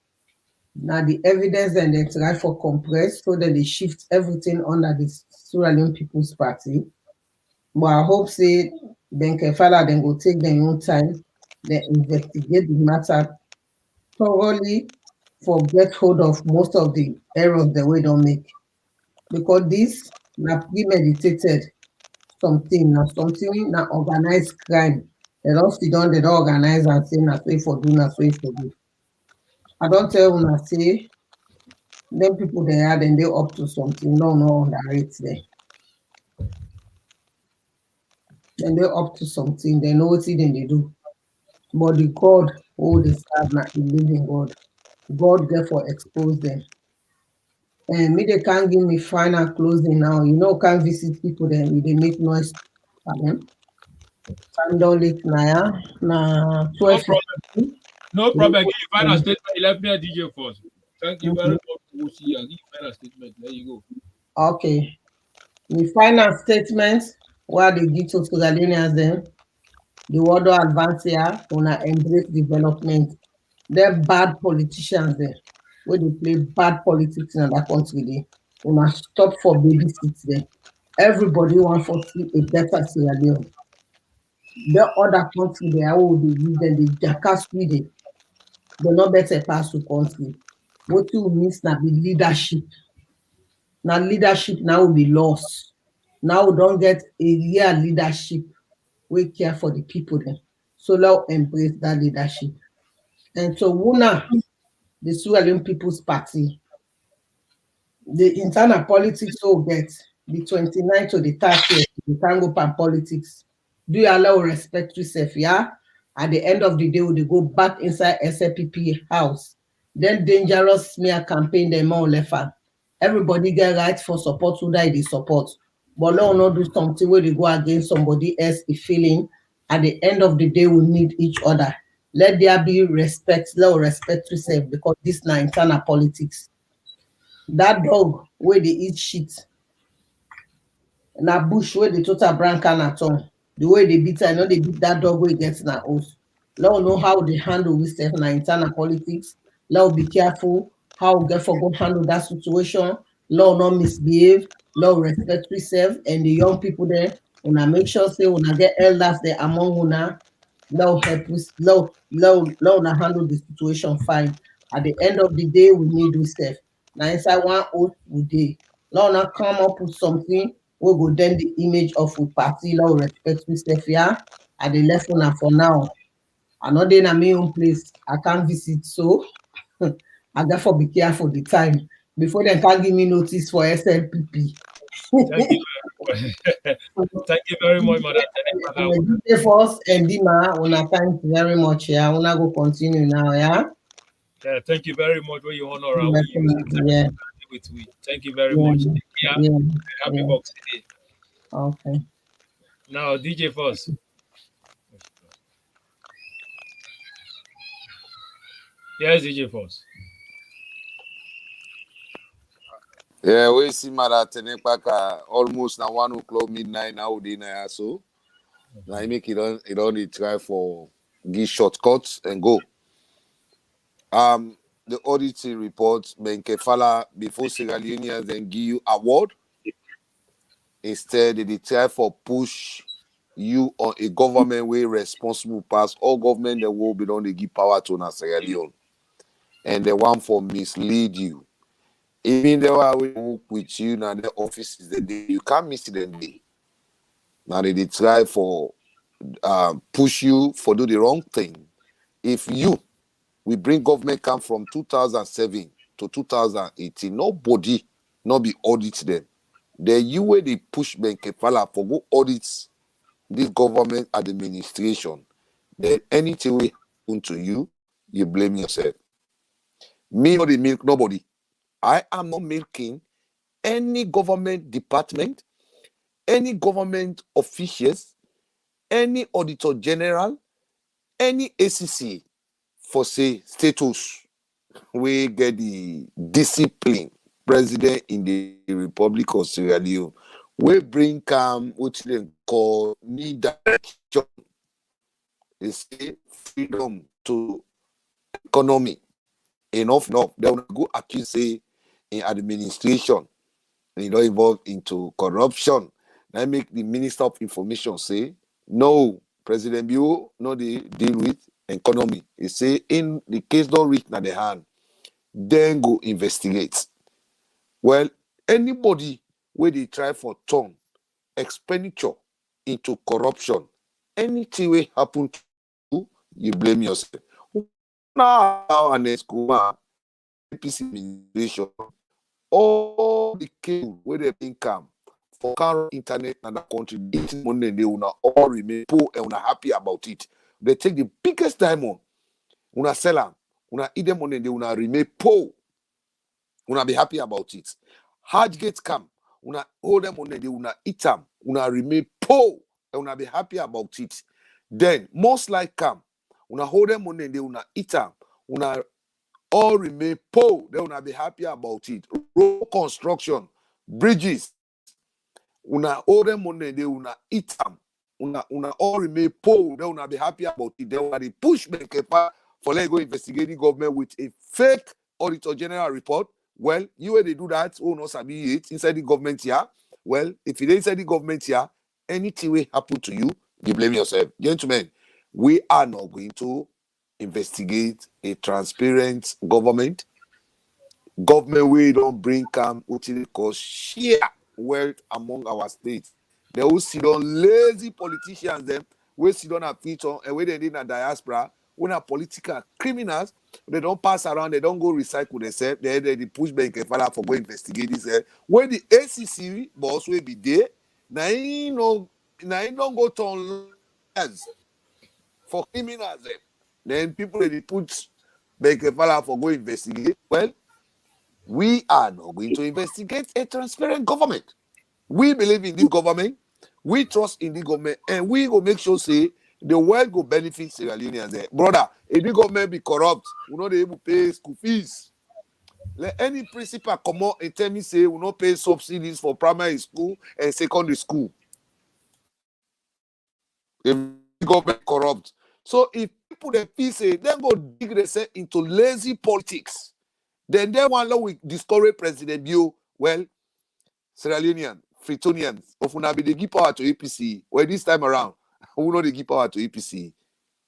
Now the evidence and they try for compress so that they shift everything under the Sierra Leone People's Party. But I hope say Ben Kefala then go take their own time, they investigate the matter thoroughly for get hold of most of the errors that we don't make. Because this na premeditated something, na something na organized crime. They don't sit down, they don't organize and say na so for do, na so for do. I don't tell una say them people they are then they up to something. No underrate them. Then they up to something, they know what then they do. But the God who they serve na the living God. God therefore expose them. And me they can't give me final closing now. You know, can't visit people then they make noise for them. Time don't late now, na No 12. problem. No problem. Give you final statement. You left me a DJ Force. Thank you very much. We'll see you. Give you final statement. There you go. Okay. The final statement where they give to Sudanese them, the world of advance here, wanna embrace development. They're bad politicians there. Where they play bad politics in that country they wanna stop for babysit there. Everybody want to see a better Sierra Leone. The other country they are all they use them, they jackass with it. They're not better pass to country. What you miss now the leadership. Now leadership now will be lost. Now we don't get a real leadership. We care for the people then. So now embrace that leadership. And so Wuna, the Sierra Leone People's Party, the internal politics will get the 29th to the 30th, the tango pan politics. Do you allow respect to yourself? Yeah. At the end of the day, they go back inside SLPP house. Then dangerous smear campaign them all left. Everybody get right for support who they support. But let not do something where they go against somebody else a feeling. At the end of the day, we need each other. Let there be respect, let respect yourself because this na internal politics. That dog where they eat shit. Na bush where the total brand can at all. The way they beat, I know they beat that dog where it gets na house. Let us know how they handle with self na internal politics. Let us be careful how we get for go handle that situation. Let us not misbehave. Let us respect yourself and the young people there. Una make sure say una get elders there among una. Let us help us. Let una handle the situation fine. At the end of the day, we need to self. Now inside one oath we dey. Let una come up with something we go then the image of a party law respect myself here. I dey left una for now. I know dey na my own place. I can't visit, so I therefore be careful the time before they can give me notice for SLPP. Thank you very much. Thank you very much, Madam Tenepaka. DJ Force and Dima, una thank you very much. Yeah, una go continue now. Yeah. Yeah, thank you very much for your honor. Yeah. With me. Thank you very Yeah. much. Yeah. Happy Yeah. Boxing Day. Okay. Now, DJ Force. Yes, DJ Force. Yeah, we see Mara Tenepaka almost now 1 o'clock midnight now dinner so. Now I make it on the try for give shortcuts and go. the auditing report, Benkefala, before Sierra Leoneans then give you award. Instead, they try for push you on a government way responsible pass all government that will be done they give power to na Sierra Leone. And the one for mislead you. Even the one we work with you now the offices the day you can't miss them day. Now they try for push you for do the wrong thing. If we bring government come from 2007 to 2018, nobody not be audit them. The you way they push Benkefala for go audits this government administration, then anything will happen to you, you blame yourself. Me not the milk nobody. I am not milking any government department, any government officials, any Auditor General, any ACC for say status. We get the discipline president in the Republic of Sierra Leone. We bring what they call need direction. They say freedom to economy. Enough. They will go accuse say in administration. And you don't involve into corruption. Now make the Minister of Information say, no, President Bio, no, they deal with economy. He say in the case don't reach na the hand, then go investigate. Well, anybody where they try for turn expenditure into corruption, anything will happen to you, you blame yourself. Now, and APC administration, all the cable where they income for current internet in the country, money they will all remain poor and una happy about it. They take the biggest diamond, una sell them, una eat them money, they will remain poor. Una be happy about it. Hard gate come, una hold them money, they will eat them, una remain poor and una be happy about it. Then most like come, una hold them money, they will eat them, una all remain poor, they will be happy about it. Road construction, bridges, una hold them money, they will eat them, una all remain poor, they will be happy about it. They will push Benkepa for let go investigating government with a fake Auditor General report. Well, you when they do that, oh no, sabi it inside the government here. Well, if it inside the government here, anything will happen to you, you blame yourself. Gentlemen, we are not going to investigate a transparent government. Government we don't bring come cause share wealth among our states. They will sit on lazy politicians them, we sit on a feature and where they did a diaspora, when are political criminals, they don't pass around, they don't go recycle themselves, they push Benkefala for go investigate this. When the ACC boss will be there, now you know, don't go to lawyers for criminals. Then people they put Benkefala for go investigate. Well, we are not going to investigate a transparent government. We believe in this government, we trust in the government, and we go make sure say the world go benefit Sierra Leoneans. Brother, if the government be corrupt, we not able to pay school fees. Let any principal come out and tell me say we not pay subsidies for primary school and secondary school. If the government corrupt. So if people that feel say then go dig themselves into lazy politics, then they want to discourage President Bio. Well, Sierra Leonean, Freetonians, of una be they give power to APC. Well, this time around, we know they give power to APC.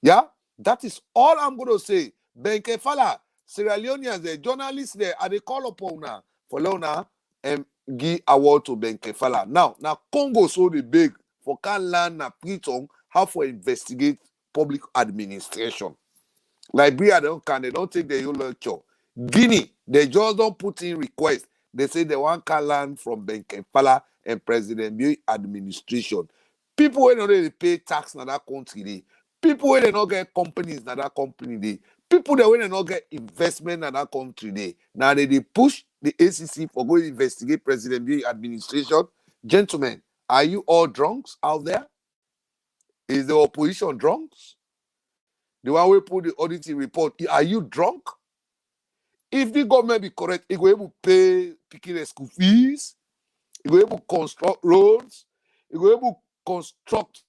Yeah, that is all I'm going to say. Benkefala, Sierra Leoneans, the journalists there, are they call upon una for Leona and give award to Benkefala. Now Congo so they beg for can learn na Priton how to investigate public administration. Liberia they don't take the whole lecture. Guinea, they just don't put in request. They say they want to learn from Benkefala and President Bio administration. People who don't pay tax in that country, people who don't get companies in that company, people that when not get investment in that country, now they push the ACC for going to investigate President Bio administration. Gentlemen, are you all drunks out there? Is the opposition drunks? The one we put the auditing report, are you drunk? If the government be correct, it will able to pay picking the school fees, it will able to construct roads, it will able to construct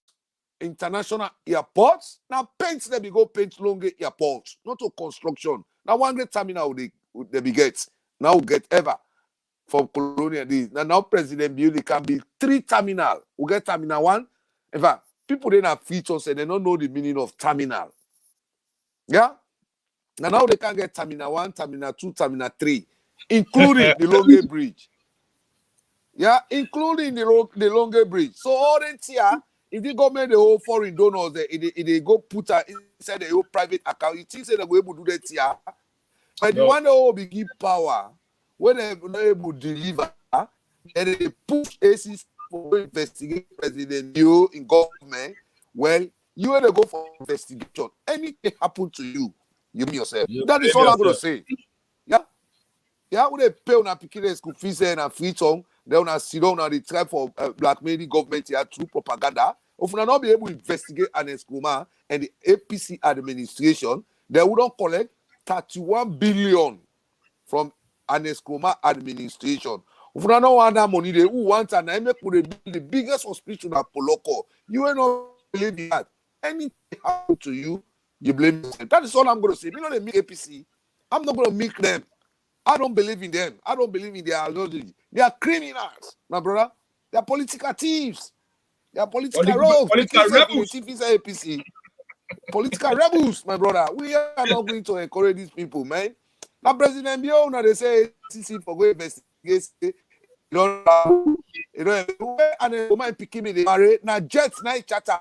international airports. Now paint them, we go paint longer airports, not to construction. Now one great terminal they be get. Now we get ever from colonial days. Now President Bio can be 3 terminal. We get terminal 1. In fact, people then have features and they don't know the meaning of terminal. Yeah? Now they can get terminal 1, terminal 2, terminal 3, including the Longe Bridge. Yeah, including the Longe Bridge. So all that here, if the government the whole foreign donors they go put inside the whole private account, you think they go able to do that here. But the one that will be give power when they're not able to deliver, and they push ACs for investigate President Bio in government. Well, you want to go for investigation. Anything happen to you, you mean yourself. That is all I'm going to say. Yeah, yeah. When they pay on a picking school fees and a free tongue, they want to sit down and they try for blackmailing government here through propaganda. If we not be able to investigate Ernest Kuma and the APC administration, they wouldn't collect 31 billion from Ernest Kuma administration. If you don't want that money, they who want and I make the biggest hospital at Poloko. You ain't not believe that. Anything happen to you, you blame yourself. That is all I'm going to say. You know they make APC. I'm not going to make them. I don't believe in them. I don't believe in their ideology. They are criminals, my brother. They are political thieves. They are political rebels. Political rebels. APC. Political rebels, my brother. We are not going to encourage these people, man. Now, President Bio, now they say CC for go investigate. You know, and then woman picking me the marry. Now, Jets night chatter.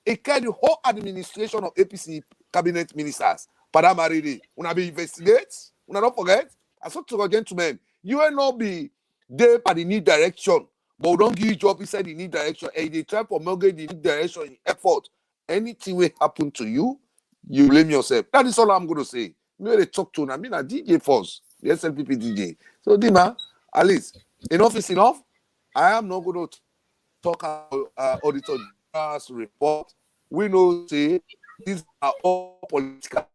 It carry the whole administration of APC cabinet ministers. Pada marry. Una be investigate. Una don't forget. I saw to gentlemen. You will not be there by the need direction, but we don't give you job inside the need direction. And they try for mortgage the need direction in effort. Anything will happen to you, you blame yourself. That is all I'm going to say. Maybe they talk to I mean, a DJ first, the SLPP DJ. So, Dima, at least, enough is enough. I am not going to talk about Auditor General's report. We know, say, these are all political.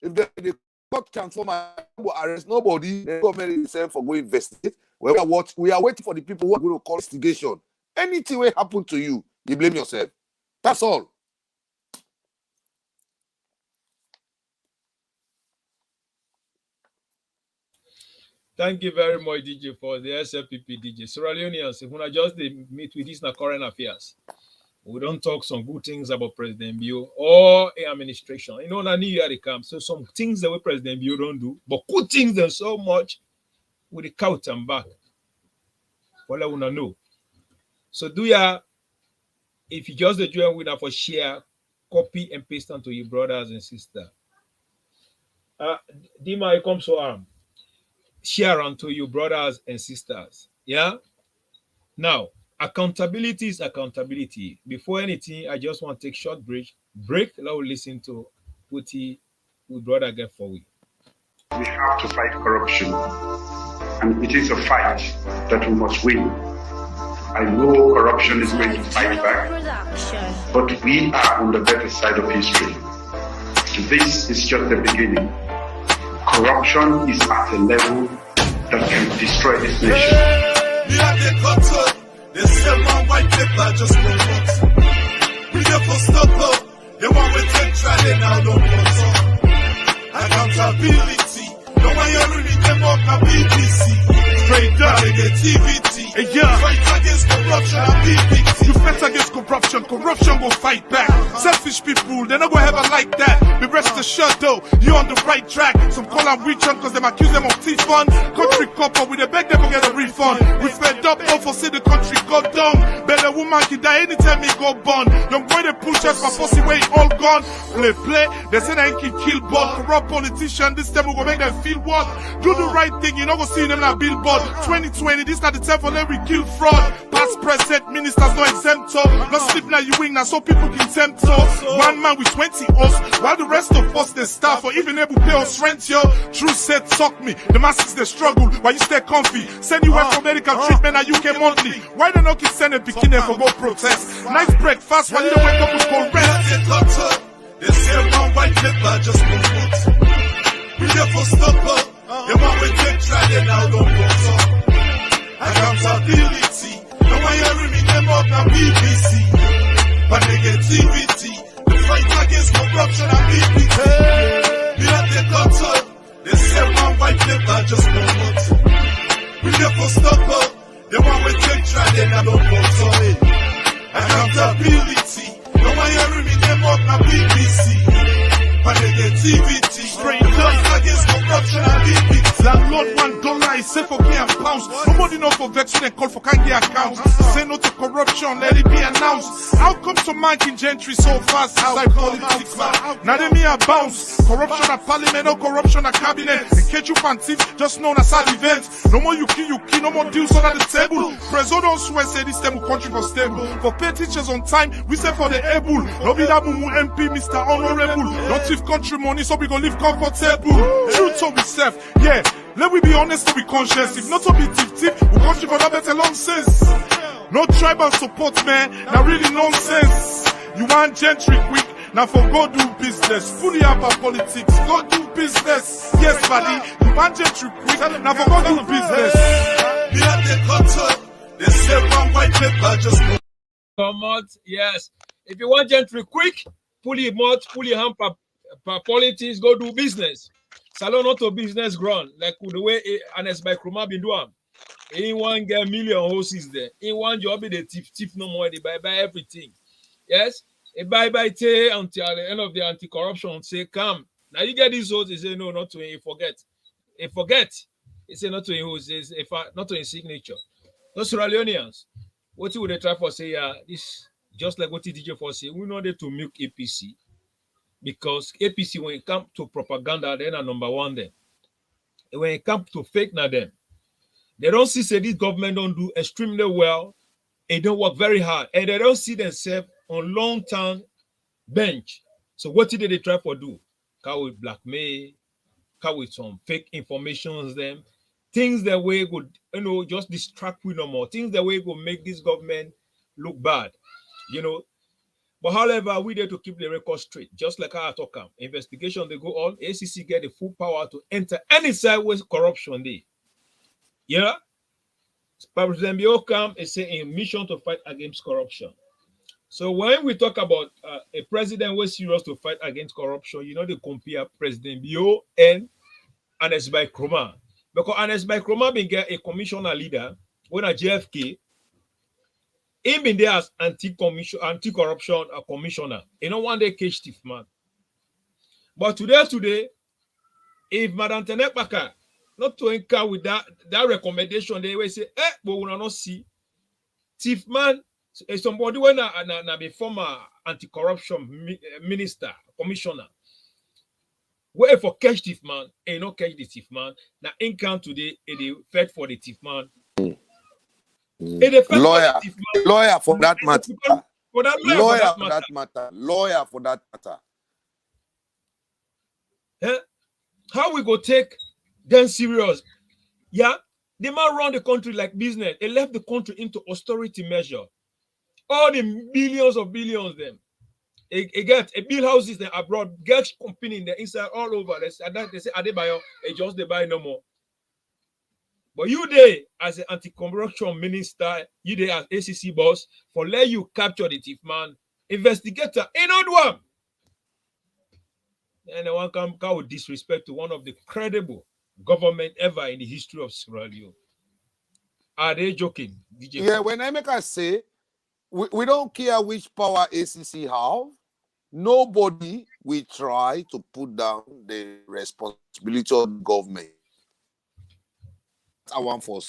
If they court transform and arrest nobody, the government is for going investigate. We are waiting for the people who are going to call investigation. Anything will happen to you, you blame yourself. That's all. Thank you very much, DJ, for the SLPP DJ. Sierra Leoneans, when I just meet with these current affairs, we don't talk some good things about President Bio or administration. You know, I New Year they come. So some things that President Bio don't do, but good things them so much with the count and back. Well, I wanna know. So do ya, if you just join with us for share, copy and paste onto your brothers and sisters. Dima, you come so share onto your brothers and sisters. Yeah. Now, accountability is accountability. Before anything, I just want to take a short break. Let us listen to what we brother get for we. We have to fight corruption, and it is a fight that we must win. I know corruption is going to fight back, but we are on the better side of history. This is just the beginning. Corruption is at a level that can destroy this nation. We are the control. They sell my white paper just for what? We never stop up. They want to take trial and now don't want accountability. No one you're really them up na BBC. Straight down negativity. Yeah. Fight against corruption and PPT. You fight against corruption, corruption will fight back. Selfish people, they're not gonna ever like that. Be rest assured though, you're on the right track. Some call them witch hunt cause them accuse them of thief fund. Country couple, we they beg them to get a refund. We fed up, don't foresee the country go down. Better woman can die anytime he go born. Don't boy they pull chest for pussy way all gone. Play, they say they can kill both. Corrupt politician, this time we gonna make them feel what? Do the right thing, you know go see them na billboard. 2020, this not the time for them we kill fraud. Past president, ministers no exempt. No sleep now you wing now so people can tempt us. One man with 20 us, while the rest of us they starve or even able to pay us rent, yo. True said suck me, the masses they struggle while you stay comfy. Send you out for medical treatment at UK monthly. Why they not keep sending bikini for go protest? Nice breakfast while you don't wake up with cold rest. They say one white paper just for foot. We never stop up. They want to take trial and now don't want accountability. No one hearing me them up na BBC. But negativity. The fight against corruption and BPT. We not the cutter. They say one white paper just no matter. We never stop up. The one we take try then I don't want to. Accountability. No one hearing me them up na BBC. But negativity, straight up against corruption and BPT. Landlord $1 is safe for K and pounds. Nobody know for vex when they call for can't get accounts. Say no to corruption, let it be announced. How come some man can gentry so fast inside politics, man? Now they me a bounce. Corruption at parliament, no corruption at cabinet. In case you fancy, just known as sad events. No more you kill, no more deals under the table. President don't swear say this stable country for stable. For pay teachers on time, we say for the able. No be that mumu MP, Mr. Honorable. Don't thief country money so we gon' live comfortable. Truth so we self, yeah. Let we be honest to be conscious. If not to be thief, we country for that better nonsense. No tribal support, man. Now really nonsense. You want gentry quick, now for go do business. Fully up our politics, go do business. Yes, buddy. You want gentry quick, now for go do business. We have the cutter. They say one white paper just no. Come out, yes. If you want gentry quick, pull him out, pull your hand per politics, go do business. Salon not to business ground, like the way Anes by Kruma been doing. Anyone get million horses there. Anyone job be the thief no more, they buy everything. Yes? A buy tay until the end of the anti-corruption say, come. Now you get these horses, they say no, not to him, forget. He forget. He say not to him horses, not to his signature. Those Sierra Leoneans, what would they try for say, this just like what DJ for say, we know they to milk APC. Because APC, when it comes to propaganda, they're number one there. When it comes to fake, now them, they don't see say this government don't do extremely well. They don't work very hard, and they don't see themselves on long-term bench. So what did they try for do? Come with blackmail, come with some fake informations, them things that way could just distract we no more. Things that way could make this government look bad, But however, we need to keep the record straight, just like how I talk. Investigation they go on. ACC get the full power to enter any sideways corruption day. Yeah, President Biokam is saying a mission to fight against corruption. So when we talk about a president who is serious to fight against corruption, they compare President Bio and Anes by Kroma, because Anes by Kroma being a commissioner leader when a JFK. He been there as anti-corruption commissioner. One day cage thief man. But today, if Madam Tenekbaka not to encounter with that recommendation, they will say, but we will not see thief man. Somebody when na be former anti-corruption minister, commissioner. Wait for catch thief man, and not catch the thief man. Now encounter today, they fed for the thief man. Lawyer for that matter. Lawyer for that matter. Lawyer for that matter. How we go take them serious? Yeah, they might run the country like business. They left the country into austerity measure. All the billions them. They get a build houses there abroad, get company in the inside all over. They say Adebayo, they just they buy no more. But you there as an anti-corruption minister, you there as ACC boss, for let you capture the thief man, investigator, another one. And one come with disrespect to one of the credible government ever in the history of Sierra Leone. Are they joking? DJ? Yeah, when I make us say, we don't care which power ACC have, nobody will try to put down the responsibility of the government. I want for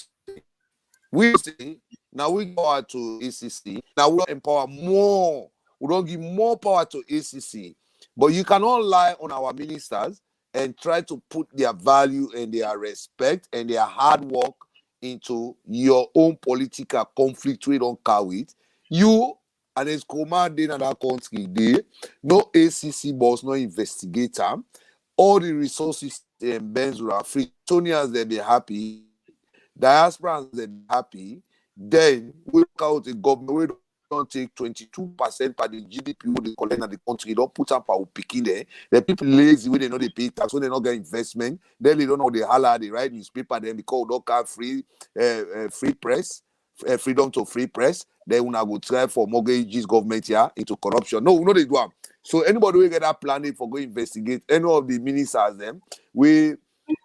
we say now we go out to ACC. Now we empower more. We don't give more power to ACC. But you cannot lie on our ministers and try to put their value and their respect and their hard work into your own political conflict we don't carry it. You and as command in another country, no ACC boss, no investigator. All the resources and bands are free. Tonians they be happy. Diasporans they be happy. Then we look out the government. We don't take 22% per the GDP we they collect in the country. Don't put up our picking there. The people lazy when they know they pay tax, when they not get investment. Then they don't know they holler, they write newspaper. Then because we don't have free press, freedom to free press. then una go try for mortgages government here into corruption. No, we know they do am. So anybody will get that planning for go investigate any of the ministers them we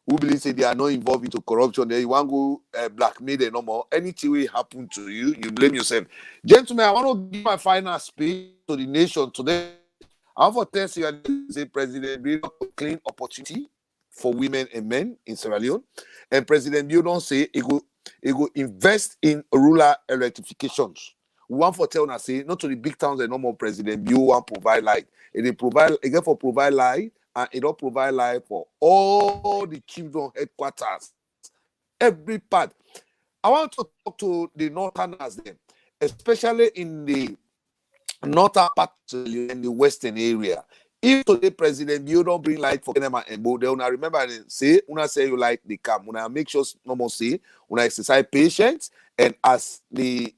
who believe say they are not involved into corruption, then you want to go blackmail them no more. Anything will happen to you, you blame yourself. Gentlemen, I want to give my final speech to the nation today. I want to tell you, say President Bill clean opportunity for women and men in Sierra Leone, and President Bill don't say he go invest in rural electrifications. We want for tell us say not to the big towns and no more President Bill want provide light. And they provide again for provide light, and it don't provide light for all the children headquarters, every part. I want to talk to the northerners then, especially in the northern part in the western area. If today President Bill don't bring light for Kenema and Bo, they una remember and say, una say you like the camp, una make sure no more say, una exercise patience, and as the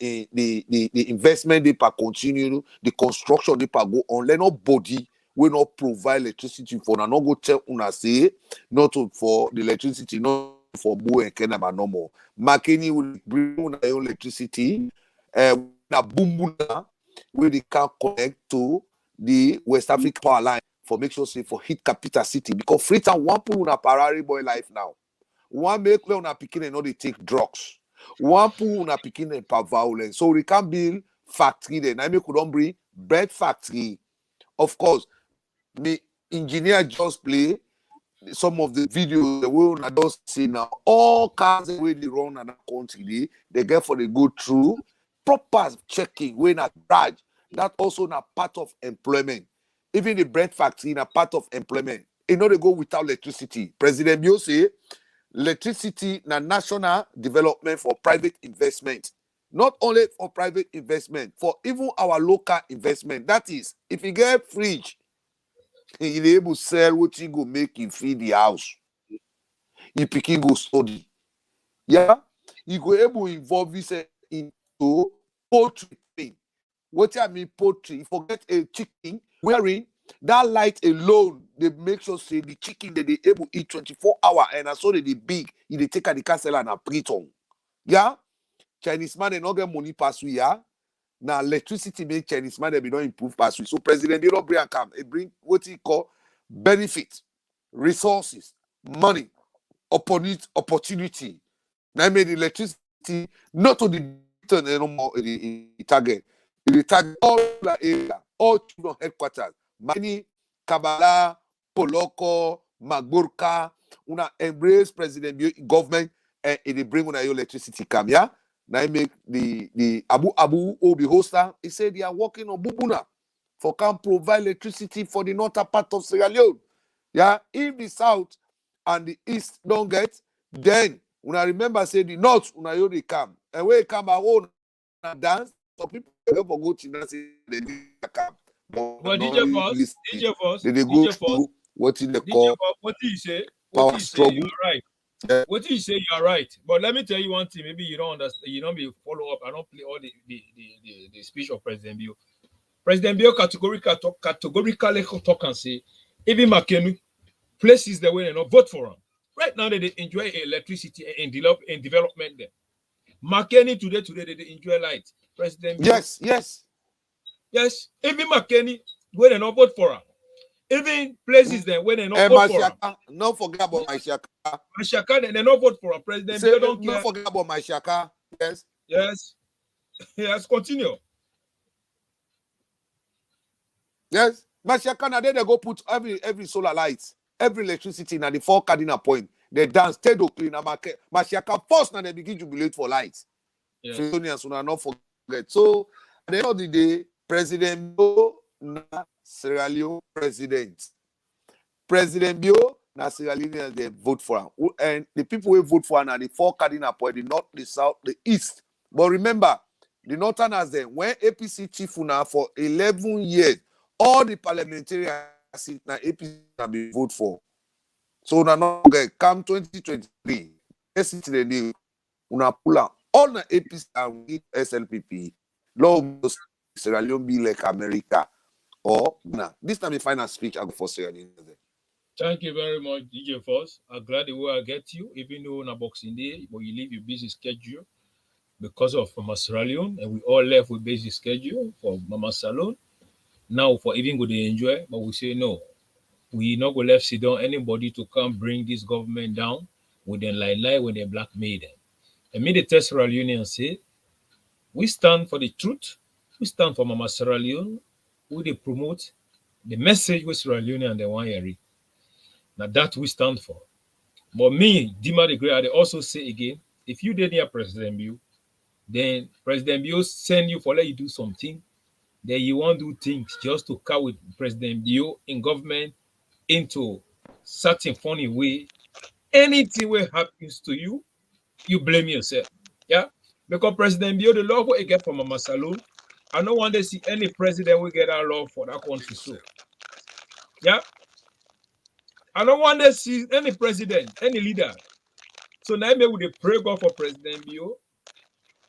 investment they continue, the construction they go on, let nobody will not provide electricity for una, not go tell una say, not for the electricity, not for Bo and Kenema no more. Makeni will bring una electricity, na bumbuna, where they can connect to the West Africa power line for make sure say for hit capital city, because Freetown one pool na parari boy life now. One make where una picking and not they take drugs. One pool una picking and per violence. So we can build factory then. I make could bring bread factory. Of course, the engineer just play some of the videos the way I don't see now. All cars the way they run in that country, they get for the go through proper checking when at garage. That also na part of employment. Even the bread factory na part of employment. You know they go without electricity. President Bio say electricity na national development for private investment. Not only for private investment, for even our local investment. That is, if you get fridge, you able to sell what you go make you feed the house. You picking go study. Yeah, you go able to involve this into poultry thing. What I mean poultry, forget a chicken wearing that light alone, they make sure say the chicken that they able to eat 24 hours and I saw that they big, they take at the castle and a preton. Yeah, Chinese man they not get money pass we yeah. Now electricity make Chinese man they be not improve pass we. So President they don't bring a come, they bring what he call benefit, resources, money, opportunity. Now made electricity not to the no more the target. The target all the area, all children headquarters. Many Kabbalah, Poloko, Magburka, una embrace President government and they bring una electricity come, yeah? Now make the Abu Obi hoster, he said they are working on Bubuna for can provide electricity for the northern part of Sierra Leone. Yeah, if the south and the east don't get, then una remember say the north una you they come. And when they come I own dance, so people go go to say they come. But DJ Boss, they go through what they call what do you say? Power struggle. You're right. Yeah. What do you say? You're right. But let me tell you one thing. Maybe you don't understand. You don't be follow up. I don't play all the speech of President Bio. President Bio categorically talk and say, even Makenu places the way they not vote for him. Right now they enjoy electricity and development there. Makeni today they enjoy light. President Bio, yes. Even Makeni where they not vote for him. Even places then when they not vote for him. Don't forget about my Shaka. My Shaka, they not vote for him. President Bio don't care. Don't forget about my Shaka. Yes, continue. Yes, my Shaka now they go put every solar light, every electricity in the 4 cardinal point. They dance, Tedo clean market. My Shaka first now they begin to jubilate for lights. Yes. Freetonians will not forget. So at the end of the day, President Bio na Sierra Leone president. President Bio na Sierra Leone they vote for him. And the people who vote for him are the 4 cardinal point, the north, the south, the east. But remember, the northerners then, when APC chief now for 11 years, all the parliamentarians na APC can be vote for. So now not come 2023. Yes, it's the new una pull out all the APC and with SLPP. Lord, Sierra Leone be like America. Or nah, this time the final speech I go for Sierra Leone. Thank you very much, DJ Force. I'm glad the way I get you, even though on a Boxing Day, but you leave your busy schedule. because of Mama Sierra Leone, and we all left with basic schedule for Mama Salon. Now for even go to enjoy, but we say no. We not go left sit down anybody to come bring this government down with them lie when they blackmail them. And me the test Sierra Leone say, we stand for the truth, we stand for Mama Sierra Leone, we they promote the message with Sierra Leone and the one hearing. Now that we stand for. But me, Dima the Great, I also say again, if you did near President Bill, then President Bill send you for let you do something, then you want to do things just to cut with President Bill in government into certain funny way. Anything what happens to you, you blame yourself. Yeah. Because President Bill, the love what he get from Mama Saloon, I don't want to see any president will get that love for that country. So yeah. I don't want to see any president, any leader. So now maybe we pray God for President Bill.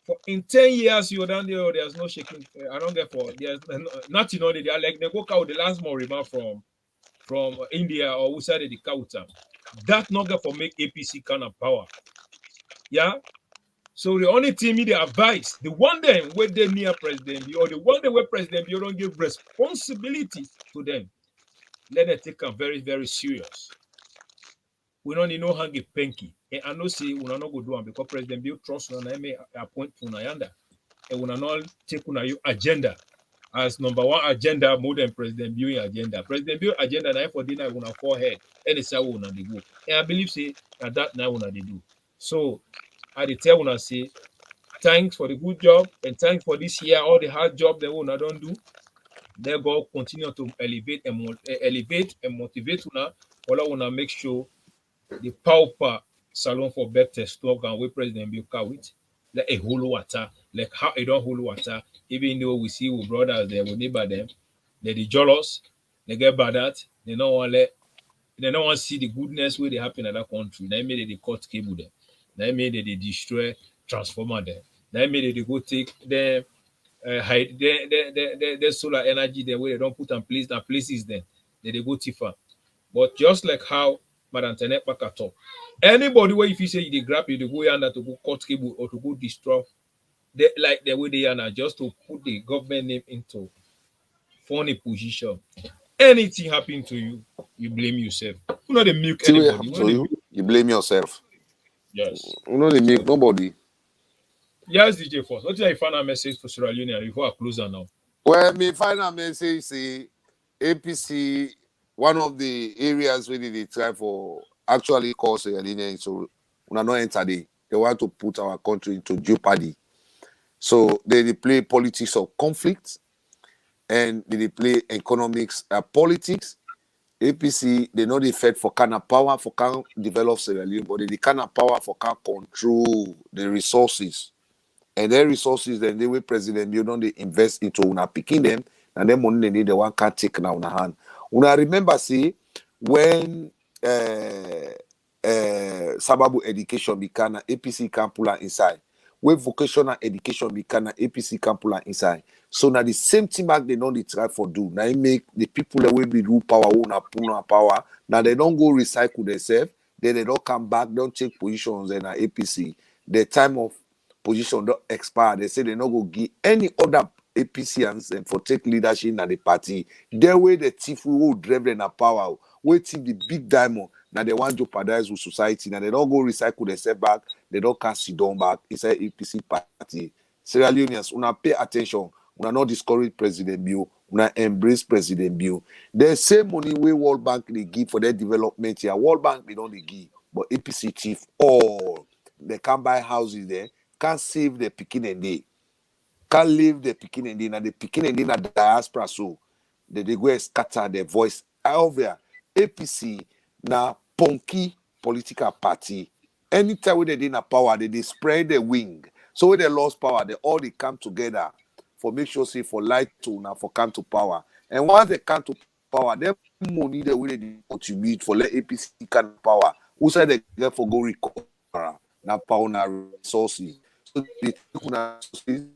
For in 10 years, you're down there, there's no shaking. I don't get for there's nothing on it. They are like they go out the last more remark from India or who said the Kauta. That not get for make APC kind of power. Yeah. So the only thing me the advice, the one them where they near President Bill, or the one them where President Bill don't give responsibility to them, let them take them very, very serious. We don't need no hang a penky. And I know say we not go do it because President Bill trust on may appoint Funayanda. And we not take on your agenda as number one agenda more than President Bill agenda. President Bill agenda now for dinner on our forehead. And it's how we go. And I believe say that now they do. So I tell when I say thanks for the good job and thanks for this year, all the hard job that we don't do. They go continue to elevate and motivate una. All wanna make sure the pauper salon for better slogan where President Bill with like a whole water, like how it don't hold water, even though we see with brothers there, we neighbor them, they're the jealous, they get bad at, they don't want to see the goodness where they happen in that country. They made they cut cable them, they made they destroy transformer them, they made they go take them hide the solar energy there where they don't put in place that places them, they go tiffer. But just like how Madam Tenet back at all. Anybody where if you say they grab you, they go yonder to go cut cable or to go destroy, they, like the way they are now, just to put the government name into funny position. Anything happen to you, you blame yourself. You know they milk See what anybody. happen to you, you blame yourself. Yes. You know they milk nobody. Yes, DJ Force. What's your final message for Sierra Leone before I close on now? Well, my final message say APC, one of the areas where they try for actually cause Sierra Leone, so we not enter there. They want to put our country into jeopardy. So they play politics of conflict and they play economics, politics. APC, they know they fed for kind of power for can develop Sierra Leone, but they kind of power for can control the resources. And their resources, then they will President, you know, they invest into una picking them, and then money they need the one can't take now on hand. Una remember, see, when Sababu education become APC can pull her inside. When vocational education become APC can pull her inside. So now the same thing back they don't try for do. Now it make the people that will be rule power, una pull power. Now they don't go recycle themselves, then they don't come back, don't take positions in APC. The time of position don't expire. They say they not go give any other APCians and for take leadership in the party. Their way the thief will drive them a power. Wait till the big diamond. Now they want to jeopardize with society. Now they don't go recycle themselves back. They don't cast it down back inside APC party. Sierra Leoneans, una pay attention. Una not discourage President Bill. Una embrace President Bill. The same money where World Bank they give for their development here. World Bank they don't give, but APC thief all. They can't buy houses there. Can't save the picking and day. Can't leave the picking and day. Now the picking and day na diaspora so they go scatter their voice. However, APC na punky political party. Anytime when they in a power, they spread the wing. So when they lost power, they all they come together for make sure say for light to now for come to power. And once they come to power, them money they will contribute for let APC come power. Who said they get for go recover na power na resources. So they take una resources,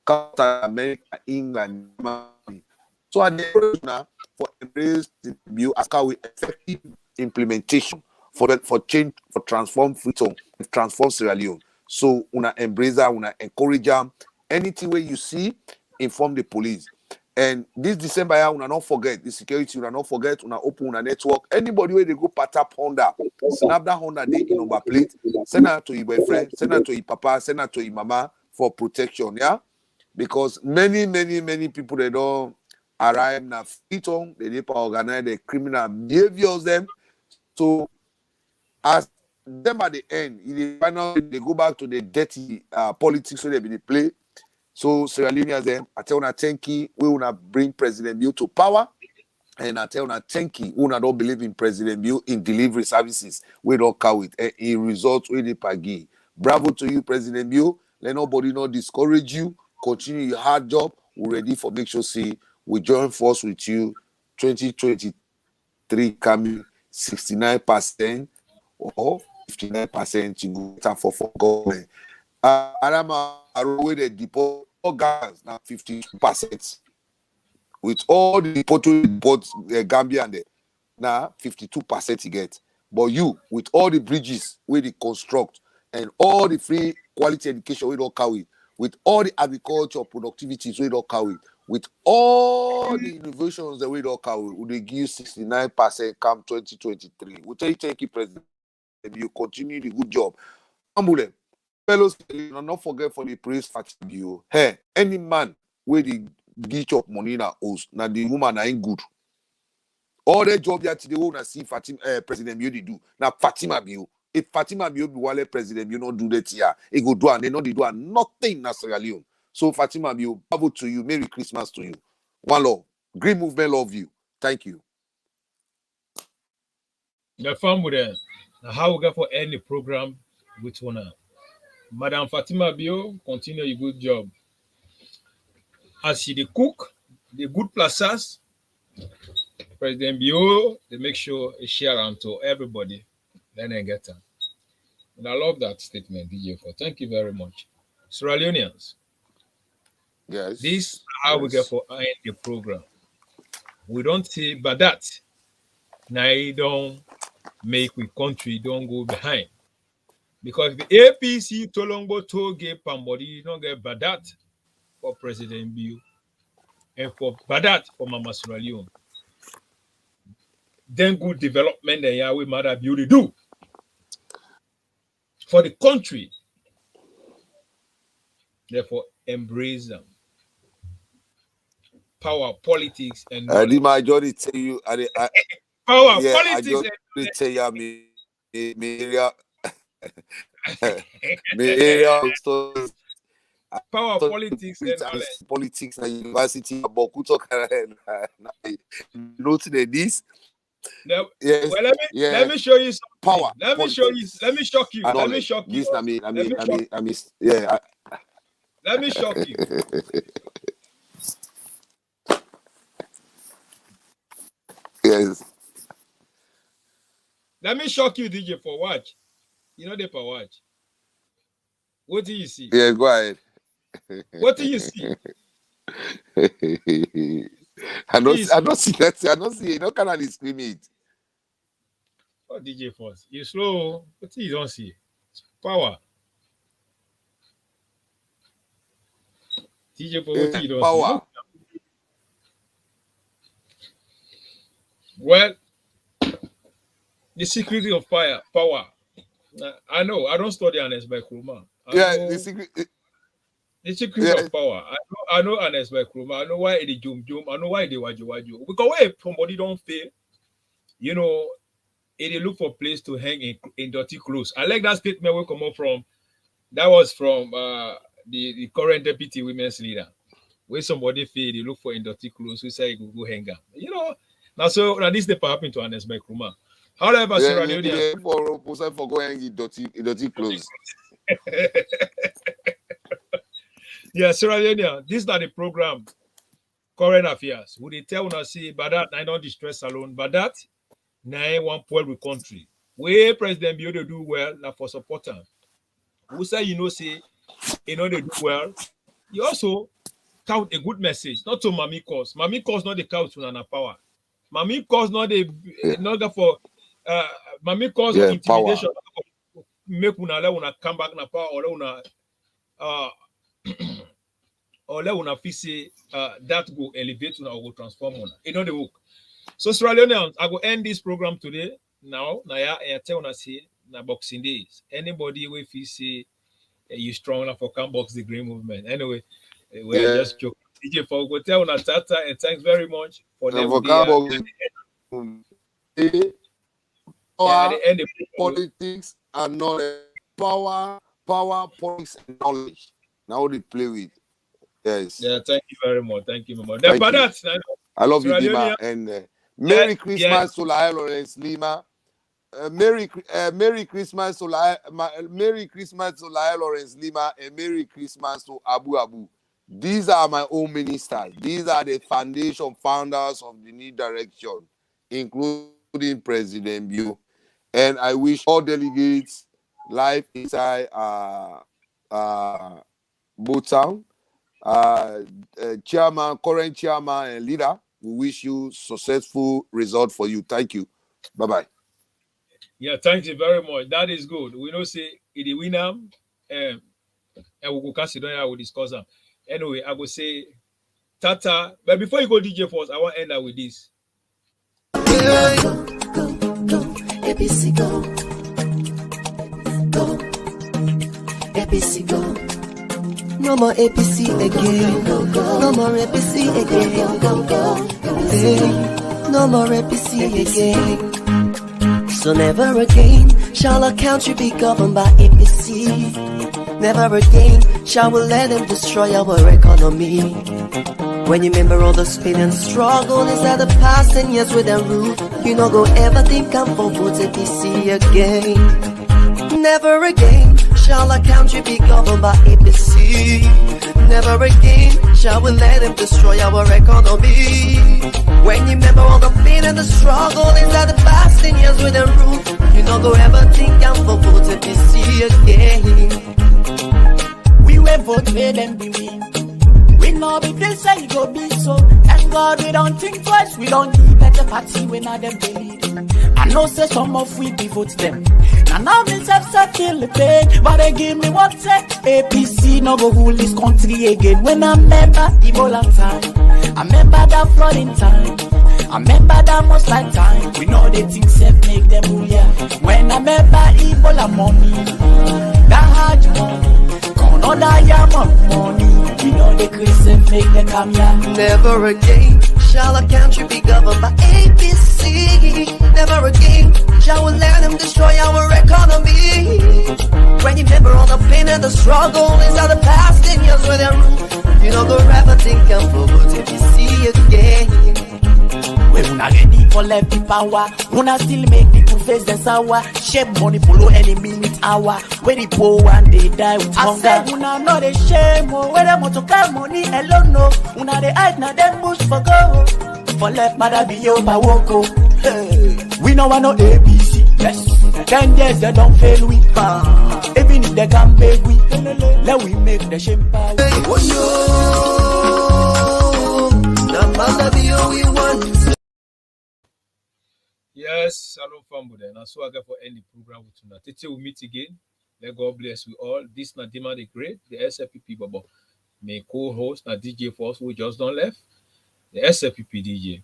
counter America, England, Germany. So at the now for embrace the view as how we effective implementation for change for transform Freetown, transform Sierra Leone. So una embrace her, una encourage her. Anything where you see, inform the police. And this December, una not forget the security, una not forget, una open una network. Anybody where they go pat up Honda, snap that Honda day in number plate, send her to your boyfriend, send her to your papa, send her to your mama for protection, yeah? Because many people they don't arrive na freedom, they need to organize the criminal behaviors them. So as them at the end, they go back to the dirty politics where they be play. So Sierra Leoneans them, I tell una thank you, we wanna bring President Bio to power. And I tell una thank you, we don't believe in President Bio in delivery services. We don't count it. And in results, we dey pagi. Bravo to you, President Bio. Let nobody not discourage you. Continue your hard job. We're ready for make sure see we join force with you. 2023 coming 69% or 59% to go time for government. Adama Arowe they deport all gas now 52%. With all the deports Gambia and now 52% you get. But you with all the bridges where they construct and all the free quality education we don't carry, with all the agriculture productivities we don't carry, with all the innovations that we don't carry, we they give 69% come 2023. We thank you, President. You continue the good job. Ambulance. Fellows, not forget for the praise Fatima. Hey, any man where the get up money na host, na the woman ain't good. All the job that today wanna see Fatima President Bio do. Now Fatima Bio. If Fatima Bio be wale President Bio not do that here, it go do and they not do nothing na Sierra Leone. So Fatima Bio, bravo to you. Merry Christmas to you. One love. Green Movement love you. Thank you. The fun with them. How we go for any program with one. Madam Fatima Bio, continue your good job. As she the cook, the good plazas, President Bio, they make sure they share them to everybody. Then they get them. And I love that statement, DJ. For thank you very much. Sierra Leoneans. Yes. This is how we get for end the program. We don't say, but that now it don't make we country don't go behind. Because the APC Tolongo toll gave somebody, you don't get Badat for President Bio and for Badat for Mama Sierra Leone. Then good development that Yahweh Mother Beauty do for the country. Therefore, embrace them. Power, politics, and I did my job to tell you. power, yeah, politics, I just tell you me area. My area stories. Power, politics, and knowledge. Politics and university. Noting this. Now, yes, well, let me show you something. Power. Let me show you. Let me shock you. Let me shock you. This, Let me shock you. Yes. Let me shock you, DJ, for watch. You know they for watch. What do you see? Yeah, go ahead. What do you see? I don't see that. I don't see. You don't kind of scream it. Oh, DJ Force, you slow. What you don't see? It's power. DJ Force, what you don't power. See? Well, the secret of power. I know. I don't study Ernest by Krumah. The secret. The secret of power. I know Ernest by Krumah. I know why they jump. I know why they waju. Because when somebody don't fail, you know, they look for a place to hang in dirty clothes. I like that statement we come up from. That was from the current deputy women's leader. Where somebody fail, they look for in dirty clothes. We say go hang up. You know. Now this never happened to Ernest by Krumah. However, Sierra Leone for going in dirty clothes. Yeah, Sierra Leone, this is not the program. Current affairs. Would they tell us see, but that I don't distress alone, but that now one poor with country. Where President Bio do well, now for supporter. Who say you know say they do well. You also count a good message, not to Mami cause. Mami cause not the couch on a power. Mami cause not the not for Mami cause intimidation. make una let una come back na power or let una or let una feel say that go elevate una or go transform una. It not the work. So Sierra Leoneans, I go end this program today. Now, I tell una say na Boxing Days. Anybody we feel say you strong enough for can box the green movement. Anyway, we are just joking. DJ for go tell una tata and thanks very much for them. Power, politics, and knowledge. Power, politics, and knowledge. Now they play with. Yes. Yeah, thank you very much. Thank you, Mama. Thank you. That, I love you, Dima. And Merry Christmas to Lawrence Lima. Merry Christmas to Lawrence Lima, and Merry Christmas to Abu Abu. These are my own ministers. These are the foundation founders of the new direction, including President Bio. And I wish all delegates live inside Botown, chairman, current chairman, and leader. We wish you successful result for you. Thank you. Bye-bye. Yeah, thank you very much. That is good. We know say it the winner, and we go cast it on. I will discuss them. Anyway, I will say Tata. But before you go, DJ Force, I want to end up with this. Go, APC go, APC go. No more APC again. No more APC again. Hey, no more APC again. So never again shall our country be governed by APC. Never again shall we let them destroy our economy. When you remember all the pain and struggle inside the past 10 years with them rule, you no go ever think I'm for vote APC again. Never again shall our country be governed by APC. Never again shall we let them destroy our economy. When you remember all the pain and the struggle inside the past 10 years with them rule, you no go ever think I'm for vote APC again. We will vote, let them be win. We know if they say it go be so. Thank God we don't think twice. We don't give better party when I them they lead. I know say some of we be vote them. Now me self feel the pain, but they give me what say APC no go rule this country again. When I remember Ebola time, I remember that flooding time, I remember that most like time. We know they think self make them rule yeah. When I remember Ebola money, that hard money, gonna die money. We know the Christian make them come here. Never again shall our country be governed by APC. Never again shall we let them destroy our economy. When you remember all the pain and the struggle inside the past 10 years with their rule, you know go ever think I'm for vote APC again. We una ready for left the power. Una still make people face the sour. Shape money follow any minute hour. Where the poor and they die with hunger. I said una know the shame. Where them want to carry money alone no. Una they hide now them push for go. For left mother be yo by woko. Hey. We know want no ABC. Yes. 10 years they don't fail we. Even if they can pay we. Let we make the shame power. Hey, oh yo. The mother be yo we want. Yes, hello family. And so I got for any program with tonight. Till we meet again. Let God bless you all. This Nadima the Great, the SFPP Baba. My co-host na DJ Force who just don't left. The SFPP DJ.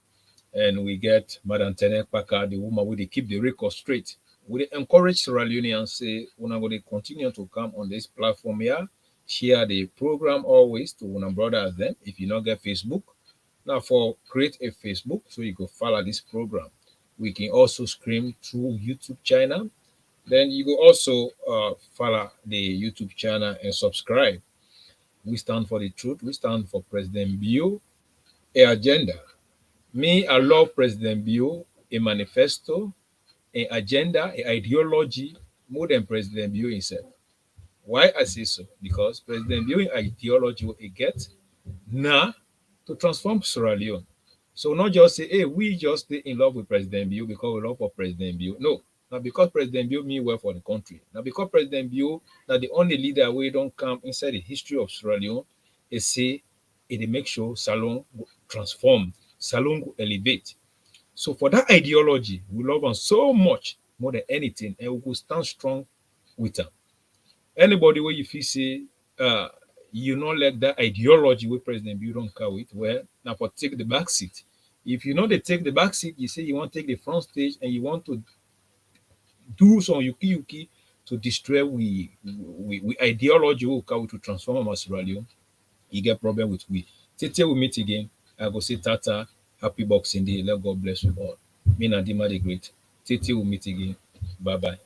And we get Madam Tenek Paka, the woman who they keep the record straight. We encourage Sierra Leoneans say we're going to continue to come on this platform here. Share the program always to one brothers them. If you not get Facebook, now for create a Facebook so you can follow this program. We can also stream through YouTube channel. Then you go also follow the YouTube channel and subscribe. We stand for the truth. We stand for President Bio, a agenda. Me, I love President Bio, a manifesto, an agenda, an ideology, more than President Bio himself. Why I say so? Because President Bio ideology what he gets now to transform Sierra Leone. So not just say, hey, we just stay in love with President Bio because we love for President Bio. No, not because President Bio mean well for the country. Now because President Bio, now the only leader we don't come inside the history of Sierra Leone is say it make sure Salon transform, Salon elevate. So for that ideology, we love them so much more than anything, and we will stand strong with them. Anybody where you feel say you not let that ideology where President Bureau don't carry with, well, now for take the back seat. If you know they take the back seat, you say you want to take the front stage and you want to do some yuki to destroy we ideology we carry to transform our Sierra Leone. You get problem with we. Till we meet again, I go say Tata, happy Boxing Day. Let God bless you all. Me and Dima the Great. Till we meet again. Bye bye.